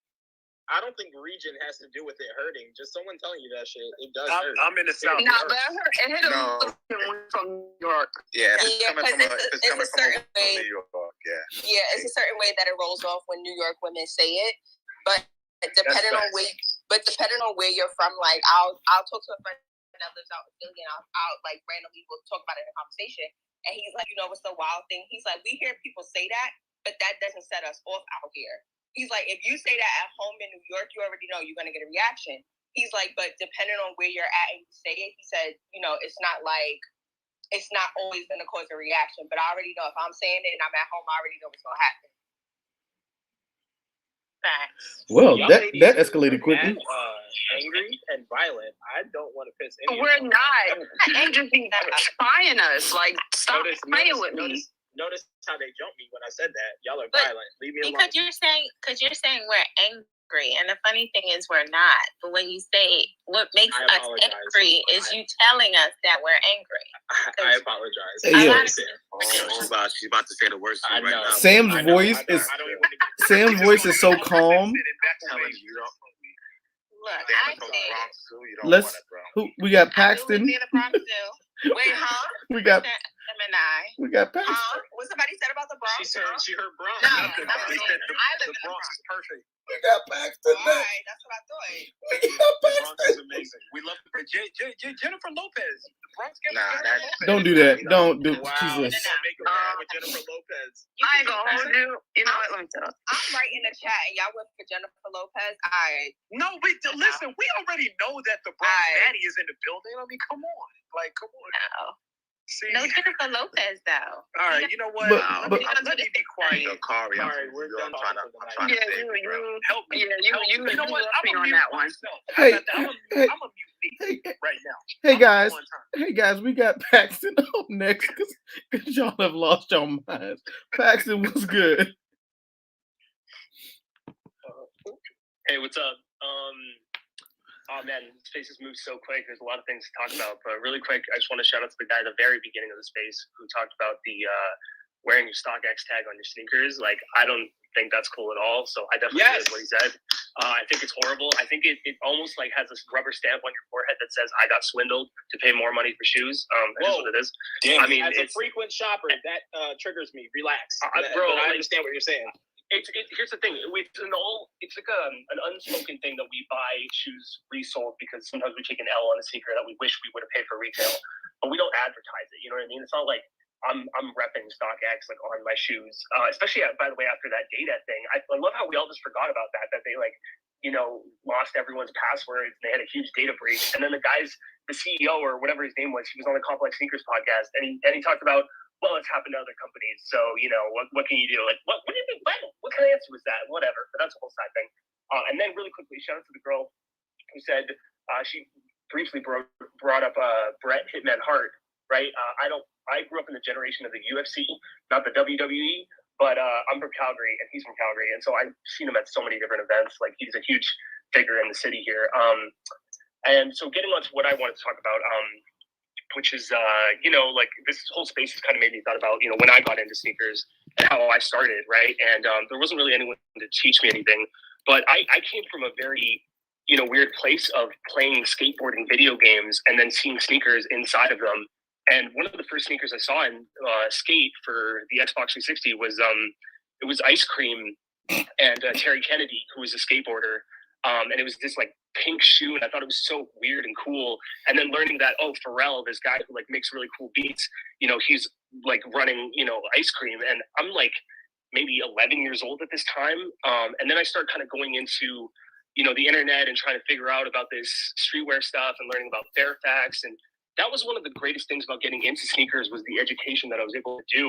I don't think region has to do with it hurting. Just someone telling you that shit, it does hurt. I'm in the South. Nah, but it hit him from New York. Yeah, because it's a certain way. New York. Yeah. Yeah, it's a certain way that it rolls off when New York women say it, but depending on where you're from, like I'll talk to a friend that lives out in Philly, and I'll like randomly we'll talk about it in a conversation, and he's like, you know, what's the wild thing? He's like, we hear people say that, but that doesn't set us off out here. He's like, if you say that at home in New York, you already know you're gonna get a reaction. He's like, but depending on where you're at and you say it, he said, you know, it's not always gonna cause a reaction, but I already know if I'm saying it and I'm at home, I already know what's gonna happen. Facts. Well, that escalated quickly. Angry and violent. I don't want to piss anyone. We're not. You just be spying us. Like, stop playing with me. Notice how they jumped me when I said that. Y'all are violent. Leave me alone. Because you're saying we're angry, and the funny thing is we're not. But when you say what makes us angry is you telling us that we're angry. I apologize. Hey, yo. She's about to say the worst thing right now. Sam's voice is so calm. Look, We got Paxton. Wait, huh? We got Gemini. We got Paxton. What somebody said about the Bronx? She heard Bronx. No, They said the Bronx is perfect. We got Paxton. All right, that's what I thought. We got Paxton. The Bronx is amazing. We love Jennifer Lopez. The Bronx Don't do that. Don't do. Wow. Jesus. Make a rap with Jennifer Lopez. I ain't gonna hold you. You know what? Let me tell you. I'm right in the chat, and y'all went for Jennifer Lopez. All right. No, but listen, we already know that the Bronx Daddy is in the building. I mean, come on. Like, come on. No. See? No Jennifer Lopez though. All right, you know what? Let me be quiet. Kari, I'm trying to Yeah, help me. Yeah, you know what? I'm on that one. Hey, I'm a mute right now. Hey guys, we got Paxton up next because y'all have lost your minds. Paxton was good. Hey, what's up? Oh man, space has moved so quick. There's a lot of things to talk about, but really quick, I just want to shout out to the guy at the very beginning of the space who talked about the wearing your StockX tag on your sneakers. Like, I don't think that's cool at all. So I definitely agree with what he said. I think it's horrible. I think it almost like has this rubber stamp on your forehead that says I got swindled to pay more money for shoes. That is what it is. Damn, I mean, as a frequent shopper, that triggers me. Relax, bro. But I understand what you're saying. Here's the thing. It's like an unspoken thing that we buy shoes resold because sometimes we take an L on a sneaker that we wish we would have paid for retail, but we don't advertise it. You know what I mean? It's not like I'm repping StockX like on my shoes. Especially by the way, after that data thing, I love how we all just forgot about that. That they lost everyone's passwords. And they had a huge data breach, and then the CEO or whatever his name was, he was on the Complex Sneakers podcast, and he talked about, well, it's happened to other companies, so, what can you do? Like, what do you think? What kind of answer was that? Whatever, but that's a whole side thing. And then really quickly, shout out to the girl who said she briefly brought up Bret Hitman Hart, right? I grew up in the generation of the UFC, not the WWE, but I'm from Calgary, and he's from Calgary, and so I've seen him at so many different events. Like, he's a huge figure in the city here. And so getting on to what I wanted to talk about, which is, this whole space has kind of made me thought about, when I got into sneakers and how I started, right? And there wasn't really anyone to teach me anything, but I came from a very, weird place of playing skateboarding video games and then seeing sneakers inside of them. And one of the first sneakers I saw in skate for the Xbox 360 was, it was Ice Cream and Terry Kennedy, who was a skateboarder. And it was this like pink shoe, and I thought it was so weird and cool. And then learning that, Pharrell, this guy who like makes really cool beats, he's like running, Ice Cream, and I'm like maybe 11 years old at this time. And then I start kind of going into, the internet and trying to figure out about this streetwear stuff and learning about Fairfax. And that was one of the greatest things about getting into sneakers was the education that I was able to do.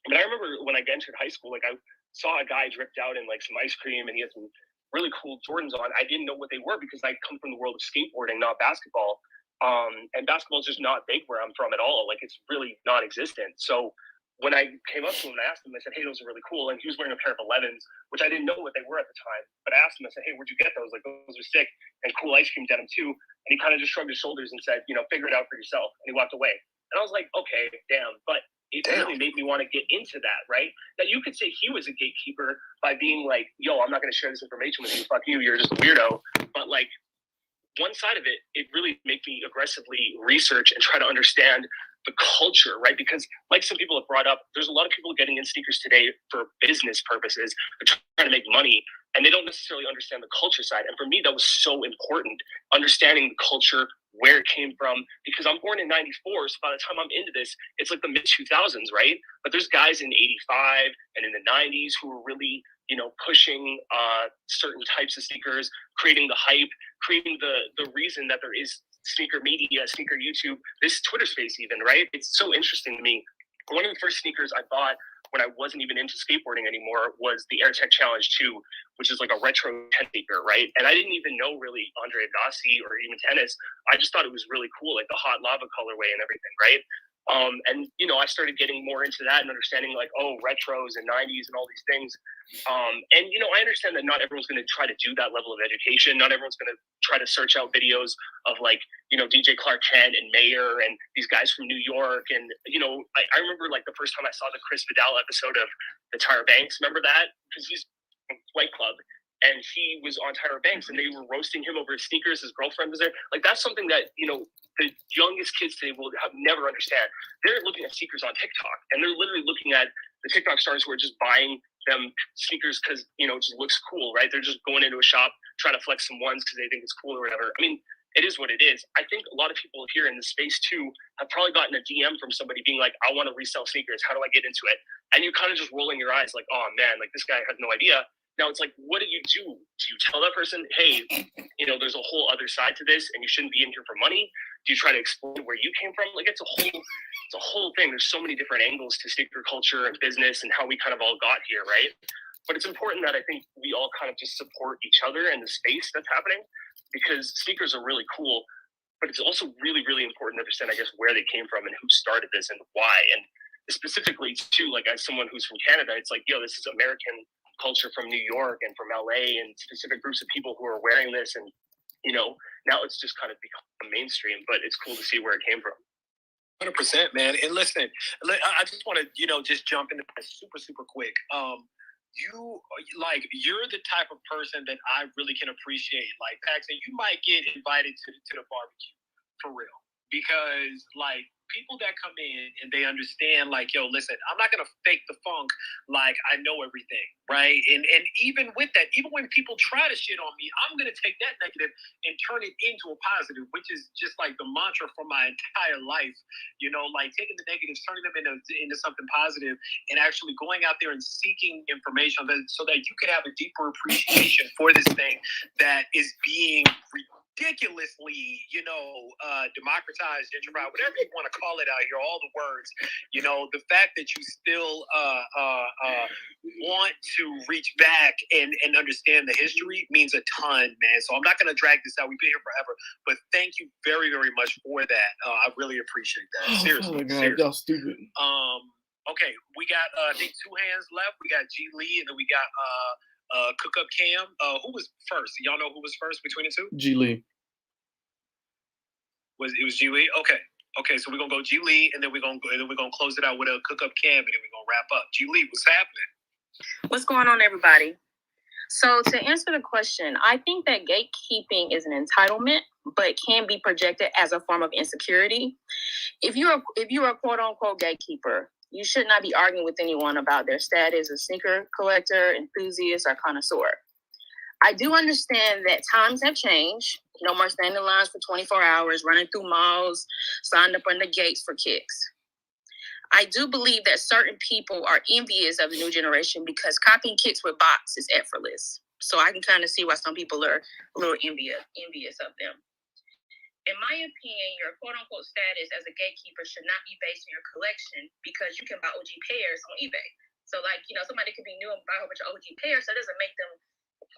But I remember when I entered high school, like I saw a guy dripped out in like some ice cream, and he had some really cool Jordans on. I didn't know what they were because I come from the world of skateboarding, not basketball. And basketball is just not big where I'm from at all. Like, it's really non-existent. So when I came up to him and I asked him, I said, hey, those are really cool. And he was wearing a pair of 11s, which I didn't know what they were at the time. But I asked him, I said, hey, where'd you get those? Like, those are sick. And cool ice cream denim too. And he kind of just shrugged his shoulders and said, figure it out for yourself. And he walked away. And I was like, okay, damn. But it really made me want to get into that, right? That you could say he was a gatekeeper by being like, yo, I'm not going to share this information with you. Fuck you. You're just a weirdo. But like, one side of it really made me aggressively research and try to understand the culture, right? Because like some people have brought up, there's a lot of people getting in sneakers today for business purposes. They're trying to make money and they don't necessarily understand the culture side. And for me, that was so important, understanding the culture, where it came from, because I'm born in 94. So by the time I'm into this, it's like the mid 2000s, right? But there's guys in 85 and in the 90s who were really, pushing certain types of sneakers, creating the hype, creating the reason that there is sneaker media, sneaker YouTube, this Twitter space even, right? It's so interesting to me. One of the first sneakers I bought when I wasn't even into skateboarding anymore was the AirTech Challenge 2, which is like a retro 10 sneaker, right? And I didn't even know really Andre Agassi or even tennis. I just thought it was really cool, like the hot lava colorway and everything, right? And I started getting more into that and understanding like, retros and 90s and all these things. And I understand that not everyone's going to try to do that level of education. Not everyone's going to try to search out videos of like, DJ Clark Kent and Mayer and these guys from New York. And, I remember like the first time I saw the Chris Vidal episode of the Tyra Banks. Remember that? Because he's from Flight Club. And he was on Tyra Banks and they were roasting him over his sneakers. His girlfriend was there. Like, that's something that, the youngest kids today will never understand. They're looking at sneakers on TikTok and they're literally looking at the TikTok stars who are just buying them sneakers because, it just looks cool, right? They're just going into a shop, trying to flex some ones because they think it's cool or whatever. I mean, it is what it is. I think a lot of people here in the space too have probably gotten a DM from somebody being like, I want to resell sneakers. How do I get into it? And you're kind of just rolling your eyes like, oh man, like this guy has no idea. Now it's like, what do you do? Do you tell that person, hey, there's a whole other side to this and you shouldn't be in here for money? Do you try to explain where you came from? Like, it's a whole thing. There's so many different angles to sneaker culture and business and how we kind of all got here, right? But it's important that I think we all kind of just support each other and the space that's happening, because sneakers are really cool, but it's also really, really important to understand, I guess, where they came from and who started this and why. And specifically too, like as someone who's from Canada, it's like, this is American culture from New York and from LA and specific groups of people who are wearing this. And, now it's just kind of become mainstream, but it's cool to see where it came from. 100%, man. And listen, I just want to, just jump into this super, super quick. You're the type of person that I really can appreciate. Like, Paxton, you might get invited to the barbecue for real, because like people that come in and they understand like, yo, listen, I'm not going to fake the funk like I know everything, right? And even with that, even when people try to shit on me, I'm going to take that negative and turn it into a positive, which is just like the mantra for my entire life, like taking the negatives, turning them into something positive, and actually going out there and seeking information so that you can have a deeper appreciation for this thing that is being ridiculously, democratized, gentrified, whatever you want to call it out here, all the words, the fact that you still want to reach back and understand the history means a ton, man. So I'm not going to drag this out. We've been here forever, but thank you very, very much for that. I really appreciate that. Seriously. Oh my God, y'all stupid. Okay, we got I think 2 hands left. We got G Lee and then we got Cook Up Cam. Who was first? Y'all know who was first between the two? G Lee. It was G Lee? Okay, so we're gonna go G Lee and then we're gonna close it out with a Cook Up Cam and then we're gonna wrap up. G Lee, what's happening? What's going on, everybody? So to answer the question, I think that gatekeeping is an entitlement, but can be projected as a form of insecurity. If you're a quote unquote gatekeeper, you should not be arguing with anyone about their status as sneaker collector, enthusiast, or connoisseur. I do understand that times have changed. No more standing lines for 24 hours, running through malls, signed up on the gates for kicks. I do believe that certain people are envious of the new generation because copying kicks with bots is effortless. So I can kind of see why some people are a little envious of them. In my opinion, your quote-unquote status as a gatekeeper should not be based on your collection, because you can buy OG pairs on eBay. So, somebody could be new and buy a whole bunch of OG pairs, so it doesn't make them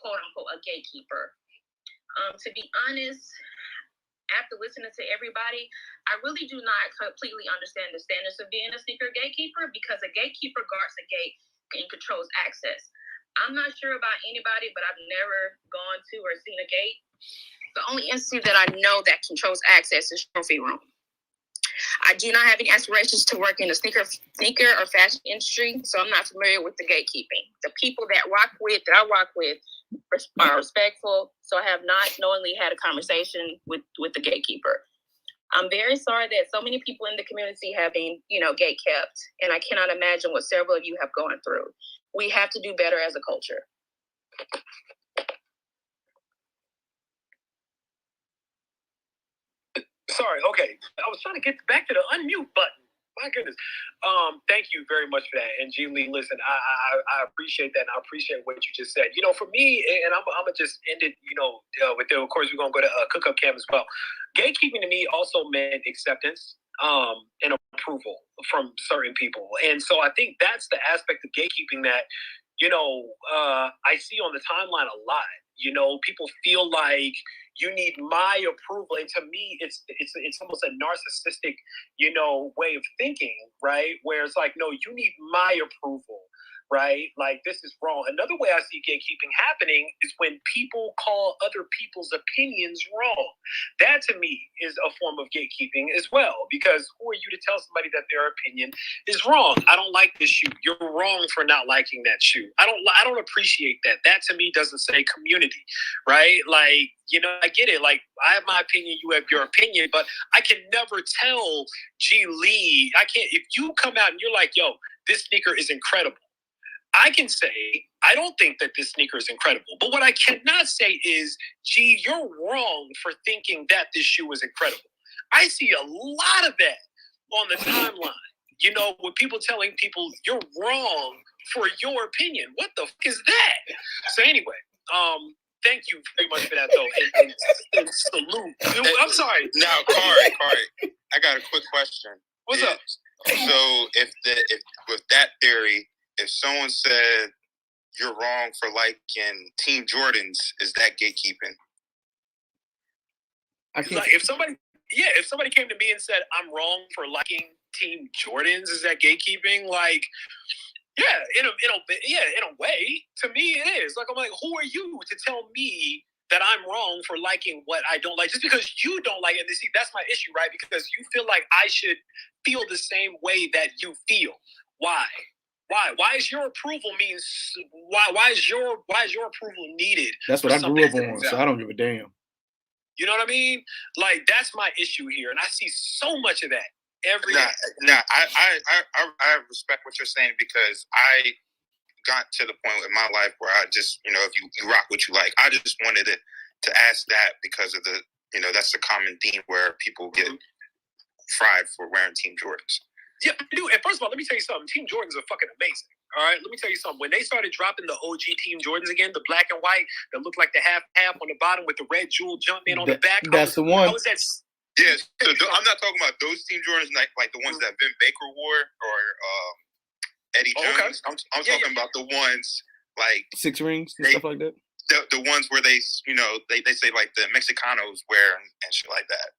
quote unquote a gatekeeper. To be honest, after listening to everybody, I really do not completely understand the standards of being a sneaker gatekeeper, because a gatekeeper guards a gate and controls access. I'm not sure about anybody, but I've never gone to or seen a gate. The only entity that I know that controls access is Trophy Room. I do not have any aspirations to work in the sneaker or fashion industry, so I'm not familiar with the gatekeeping. The people that I rock with are respectful, so I have not knowingly had a conversation with the gatekeeper. I'm very sorry that so many people in the community have been, gate kept, and I cannot imagine what several of you have gone through. We have to do better as a culture. Sorry, okay. I was trying to get back to the unmute button. My goodness. Thank you very much for that. And G Lee, listen, I appreciate that, and I appreciate what you just said. For me, and I'm gonna just end it, with of course we're gonna go to Cook Up Cam as well. Gatekeeping to me also meant acceptance and approval from certain people. And so I think that's the aspect of gatekeeping that, I see on the timeline a lot. People feel like you need my approval, and to me, it's almost a narcissistic, way of thinking, right? Where it's like, no, you need my approval, right? Like, this is wrong. Another way I see gatekeeping happening is when people call other people's opinions wrong. That to me is a form of gatekeeping as well, because who are you to tell somebody that their opinion is wrong? I don't like this shoe. You're wrong for not liking that shoe. I don't appreciate that. That to me doesn't say community, right? Like, I get it. Like, I have my opinion, you have your opinion, but I can never tell G Lee, if you come out and you're like, yo, this sneaker is incredible, I can say, I don't think that this sneaker is incredible. But what I cannot say is, gee, you're wrong for thinking that this shoe is incredible. I see a lot of that on the timeline, with people telling people you're wrong for your opinion. What the fuck is that? So anyway, thank you very much for that, though. And salute. I'm sorry. Now, Kari, I got a quick question. What's up? So if with that theory, if someone said you're wrong for liking Team Jordans, is that gatekeeping? If somebody came to me and said I'm wrong for liking Team Jordans, is that gatekeeping? Like, yeah, in a way, to me it is. Like, I'm like, who are you to tell me that I'm wrong for liking what I don't like? Just because you don't like it, and see, that's my issue, right? Because you feel like I should feel the same way that you feel. Why? Why is your approval why is your approval needed? That's what I grew up on, so I don't give a damn. You know what I mean? Like, that's my issue here, and I see so much of that every day. I respect what you're saying, because I got to the point in my life where I just, if you rock what you like, I just wanted to ask that because of the, that's a common theme where people get fried for wearing Team Jordans. Yeah, I do. And first of all, let me tell you something. Team Jordans are fucking amazing. All right, let me tell you something. When they started dropping the OG Team Jordans again, the black and white that looked like the half on the bottom with the red jewel jumping on the back, that's the one. Yes, so I'm not talking about those Team Jordans, like the ones that Vin Baker wore or Eddie Jones. Okay. I'm talking about the ones like 6 rings and stuff like that. The ones where they say like the Mexicanos wear and shit like that.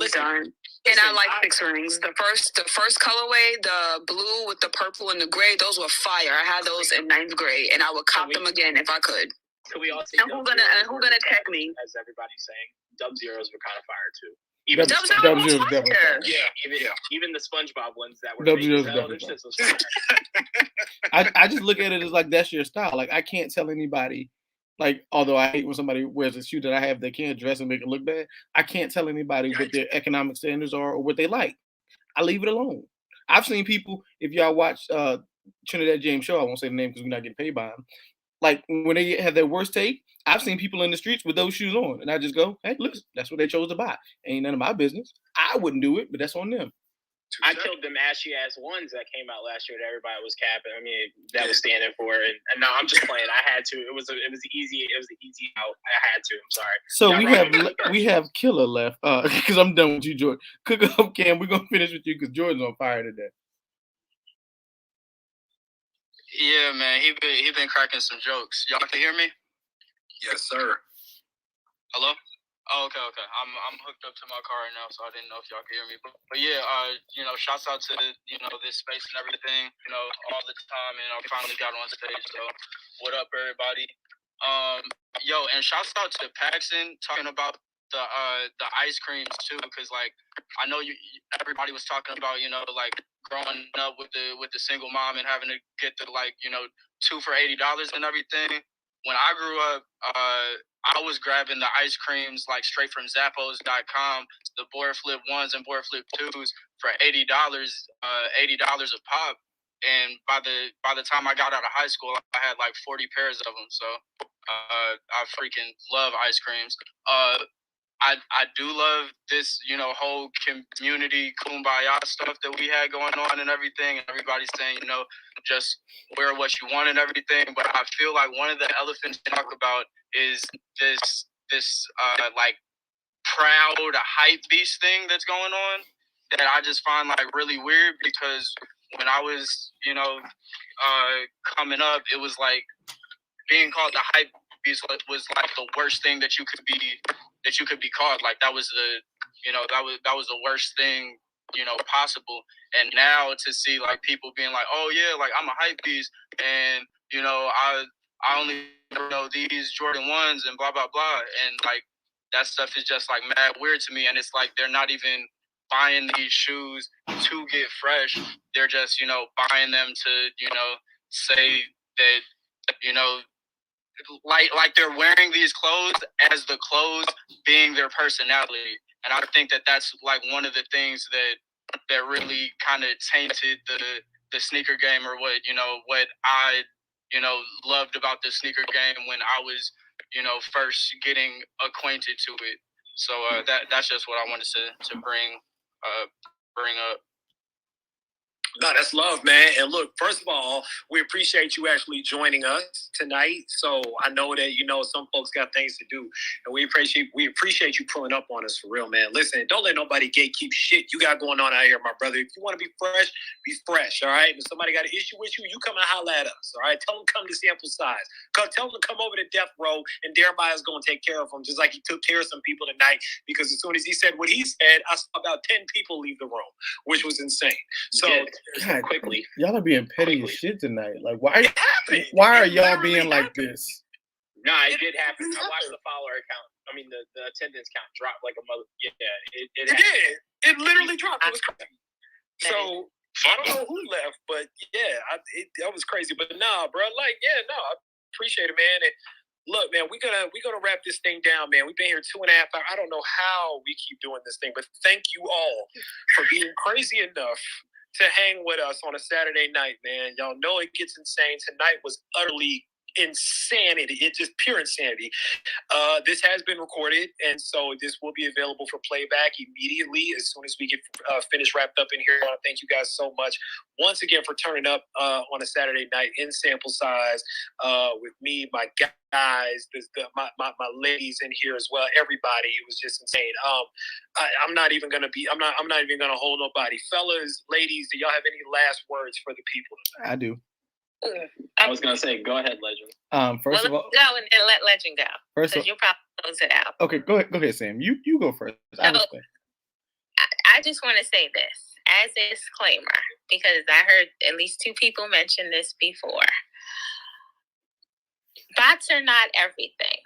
Listen, and I like 6 rings. The first colorway, the blue with the purple and the gray, those were fire. I had those in 9th grade, and I would cop them again if I could. So we all see. And who gonna check me? As everybody's saying, Dub Zeros were kind of fire too. Even Dub Zeros was fire. Even the SpongeBob ones that were. Dub Zeros definitely fire. I just look at it as like, that's your style. Like, I can't tell anybody. Like, although I hate when somebody wears a shoe that I have, they can't dress and make it look bad. I can't tell anybody what their economic standards are or what they like. I leave it alone. I've seen people, if y'all watch Trinidad James show, I won't say the name because we're not getting paid by him. Like, when they have their worst take, I've seen people in the streets with those shoes on. And I just go, hey, look, that's what they chose to buy. Ain't none of my business. I wouldn't do it, but that's on them. I killed them ashy ass ones that came out last year that everybody was capping. I mean, that was standing for it. And no, I'm just playing. I had to. It was easy out. I had to. I'm sorry. So we have Killer left because I'm done with you, Jordan. Cook Up Cam. We're gonna finish with you because Jordan's on fire today. Yeah, man, he been cracking some jokes. Y'all can hear me? Yes, sir. Hello? Oh, okay. I'm hooked up to my car right now, so I didn't know if y'all could hear me. But yeah, shouts out to this space and everything, all the time, and I finally got on stage. So, what up, everybody? And shouts out to Paxton talking about the ice creams too, because like I know everybody was talking about like growing up with the single mom and having to get the 2 for $80 and everything. When I grew up, I was grabbing the ice creams like straight from Zappos.com, the board flip 1s and board flip 2s for $80, $80 a pop. And by the time I got out of high school, I had like 40 pairs of them. So I freaking love ice creams. I do love this, whole community kumbaya stuff that we had going on and everything. And everybody's saying, just wear what you want and everything. But I feel like one of the elephants to talk about is this like proud hype beast thing that's going on that I just find like really weird, because when I was, coming up, it was like being called the hype beast was like the worst thing that you could be called. Like that was that was the worst thing possible. And now to see like people being like, oh yeah, like I'm a hype beast, and I only know these Jordan 1s and blah blah blah, and like that stuff is just like mad weird to me. And it's like they're not even buying these shoes to get fresh. They're just buying them to say that like they're wearing these clothes as the clothes being their personality. And I think that that's like one of the things that really kind of tainted the sneaker game, or what I loved about the sneaker game when I was first getting acquainted to it. So that's just what I wanted to bring up. No, that's love, man. And look, first of all, we appreciate you actually joining us tonight. So I know that some folks got things to do, and we appreciate you pulling up on us for real, man. Listen, don't let nobody gatekeep shit you got going on out here, my brother. If you want to be fresh, all right? If somebody got an issue with you, you come and holler at us, all right? Tell them to come to Sample Size. Tell them to come over to Death Row, and Jeremiah's going to take care of them, just like he took care of some people tonight. Because as soon as he said what he said, I saw about 10 people leave the room, which was insane. So. God, quickly. Y'all are being petty as shit tonight. Like, why are y'all being like this? Nah, it did happen. I watched the follower account. I mean, the attendance count dropped like a mother. Yeah, it did. It literally dropped. It was crazy. So I don't know who left, but yeah, that was crazy. But nah, bro, I appreciate it, man. And look, man, we're gonna wrap this thing down, man. We've been here 2.5 hours. I don't know how we keep doing this thing, but thank you all for being crazy enough to hang with us on a Saturday night, man. Y'all know it gets insane. Tonight was utterly insanity. It's just pure insanity. This has been recorded, and so this will be available for playback immediately as soon as we get finished wrapped up in here. I want to thank you guys so much once again for turning up on a Saturday night in Sample Size with me, my guys, my ladies in here as well. Everybody, it was just insane. I'm not even gonna hold nobody. Fellas, ladies, do y'all have any last words for the people tonight? I do. I was gonna say, go ahead, Legend. First of all, go and let Legend go. First of all, you'll probably close it out. Okay, go ahead, Sam. You go first. I just want to say this as a disclaimer, because I heard at least 2 people mention this before. Bots are not everything.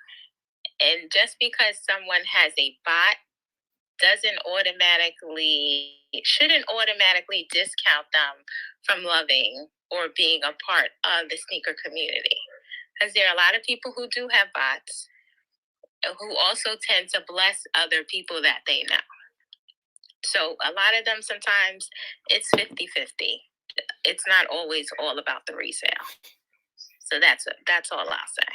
And just because someone has a bot shouldn't automatically discount them from loving or being a part of the sneaker community. Because there are a lot of people who do have bots who also tend to bless other people that they know. So a lot of them, sometimes it's 50-50. It's not always all about the resale. So that's all I'll say.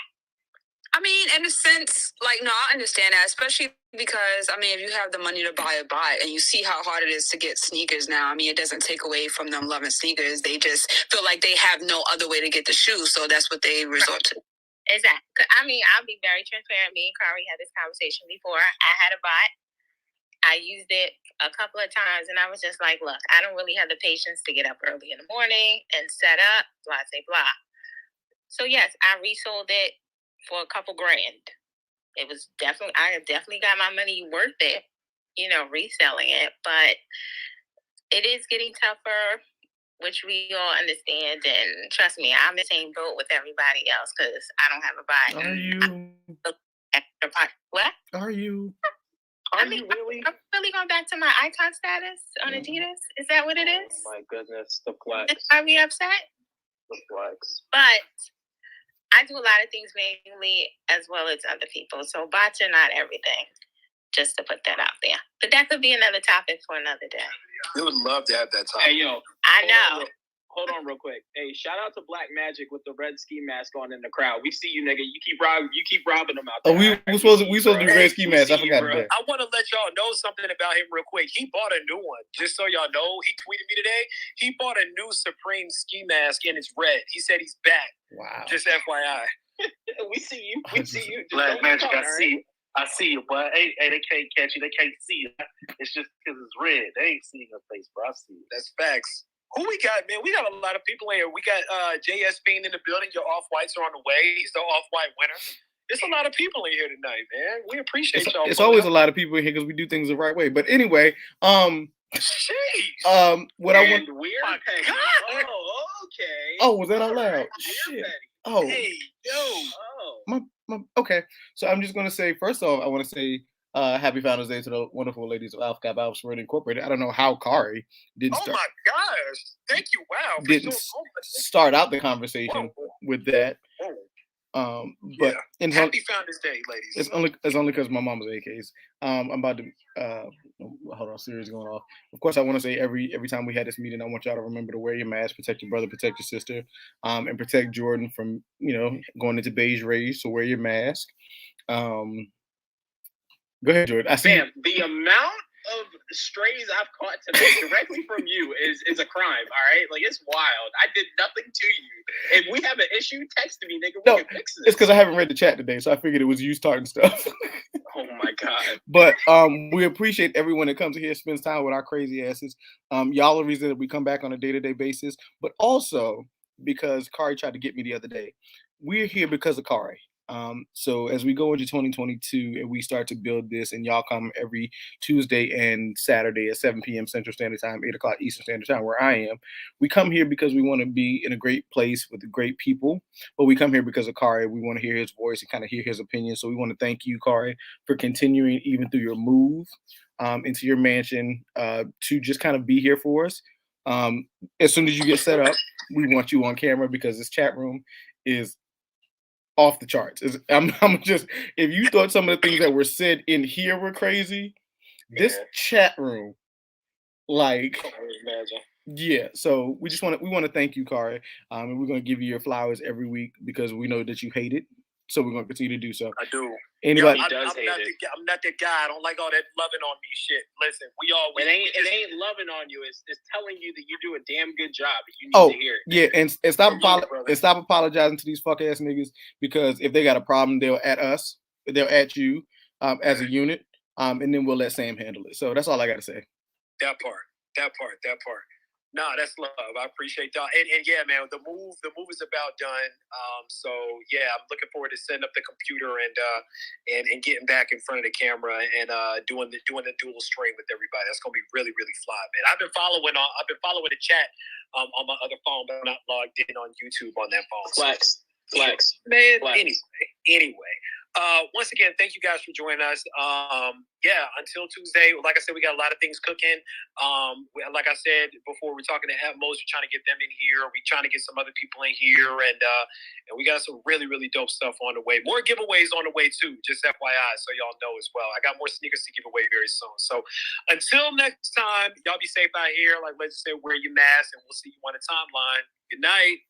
I mean, in a sense, I understand that, especially because, if you have the money to buy a bot and you see how hard it is to get sneakers now, it doesn't take away from them loving sneakers. They just feel like they have no other way to get the shoes, so that's what they resort to. Exactly. I'll be very transparent. Me and Kari had this conversation before. I had a bot. I used it a couple of times, and I was just like, look, I don't really have the patience to get up early in the morning and set up, blah, blah, blah. So, yes, I resold it. for a couple grand. It was definitely, I definitely got my money worth it, you know, reselling it. But it is getting tougher, which we all understand. And trust me, I'm in the same boat with everybody else because I don't have a body. Are you? What? Are you? I mean, really? I'm really going back to my icon status on Adidas. Is that what it is? Oh my goodness, the flex. Are we upset? The flex. But I do a lot of things manually as well as other people. So bots are not everything. Just to put that out there. But that could be another topic for another day. We would love to have that topic. Hey, yo. I know. Hold on real quick. Hey, shout out to Black Magic with the red ski mask on in the crowd. We see you, nigga. You keep robbing them out there. Oh, we supposed to be red ski mask. I forgot that. I want to let y'all know something about him real quick. He bought a new one. Just so y'all know, he tweeted me today. He bought a new Supreme ski mask and it's red. He said he's back. Wow. Just FYI. We see you. We see you. Just Black Magic, I right? see you. I see you, but hey, they can't catch you. They can't see you. It's just because it's red. They ain't seeing your face, bro. I see you. That's facts. Who we got, man? We got a lot of people in here. We got JS Fiend in the building. Your Off-Whites are on the way. He's the Off-White winner. There's a lot of people in here tonight, man. We appreciate y'all. It's always a lot of people in here because we do things the right way. But anyway, Jeez. What I want. Weird. God. Oh, okay. Oh, was that out loud? Shit. Oh. Hey, yo. Okay. So I'm just gonna say, first off, I want to say happy Founders Day to the wonderful ladies of Alpha Kappa Alpha Sorority Incorporated. I don't know how Kari didn't Oh start. my gosh. Thank you. Wow. Didn't start out the conversation with that. But yeah. Happy Founders Day, ladies. It's only because my mom's AKs. I'm about to hold on, series going off. Of course, I want to say every time we had this meeting, I want y'all to remember to wear your mask, protect your brother, protect your sister, and protect Jordan from going into beige rays. So wear your mask. Go ahead, Jordan. I see. Bam, the amount of strays I've caught today directly from you is a crime, all right? Like, it's wild. I did nothing to you. If we have an issue, text me, nigga. We can fix this. It's because I haven't read the chat today, so I figured it was you starting stuff. Oh, my God. But we appreciate everyone that comes here, spends time with our crazy asses. Y'all are the reason that we come back on a day-to-day basis, but also because Kari tried to get me the other day. We're here because of Kari. So as we go into 2022 and we start to build this, and y'all come every Tuesday and Saturday at 7 p.m. Central Standard Time, 8 o'clock Eastern Standard Time, where I am, we come here because we want to be in a great place with great people, but we come here because of Kari. We want to hear his voice and kind of hear his opinion. So we want to thank you, Kari, for continuing even through your move into your mansion to just kind of be here for us. As soon as you get set up, we want you on camera because this chat room is off the charts. I'm just, if you thought some of the things that were said in here were crazy, this chat room, like, yeah. So we want to thank you, Kari, and we're gonna give you your flowers every week because we know that you hate it. So we're gonna continue to do so. I do. Anybody? I'm not the guy. I don't like all that loving on me shit. Listen, it ain't loving on you. It's telling you that you do a damn good job. You need to hear it. Yeah, and stop apologizing to these fuck ass niggas because if they got a problem, they'll at us, they'll at you as a unit, and then we'll let Sam handle it. So that's all I gotta say. That part. Nah, that's love. I appreciate that. And yeah, man, the move is about done. So yeah, I'm looking forward to setting up the computer and getting back in front of the camera and doing the dual stream with everybody. That's gonna be really, really fly, man. I've been following the chat on my other phone, but I'm not logged in on YouTube on that phone. Flex. Man, anyway. Once again, thank you guys for joining us. Until Tuesday, like I said, we got a lot of things cooking. Like I said before, we're talking to Atmos. We're trying to get them in here. We're trying to get some other people in here, and we got some really, really dope stuff on the way. More giveaways on the way too, just FYI, so y'all know as well. I got more sneakers to give away very soon. So until next time, y'all be safe out here. Like let's say, wear your mask, and we'll see you on the timeline. Good night.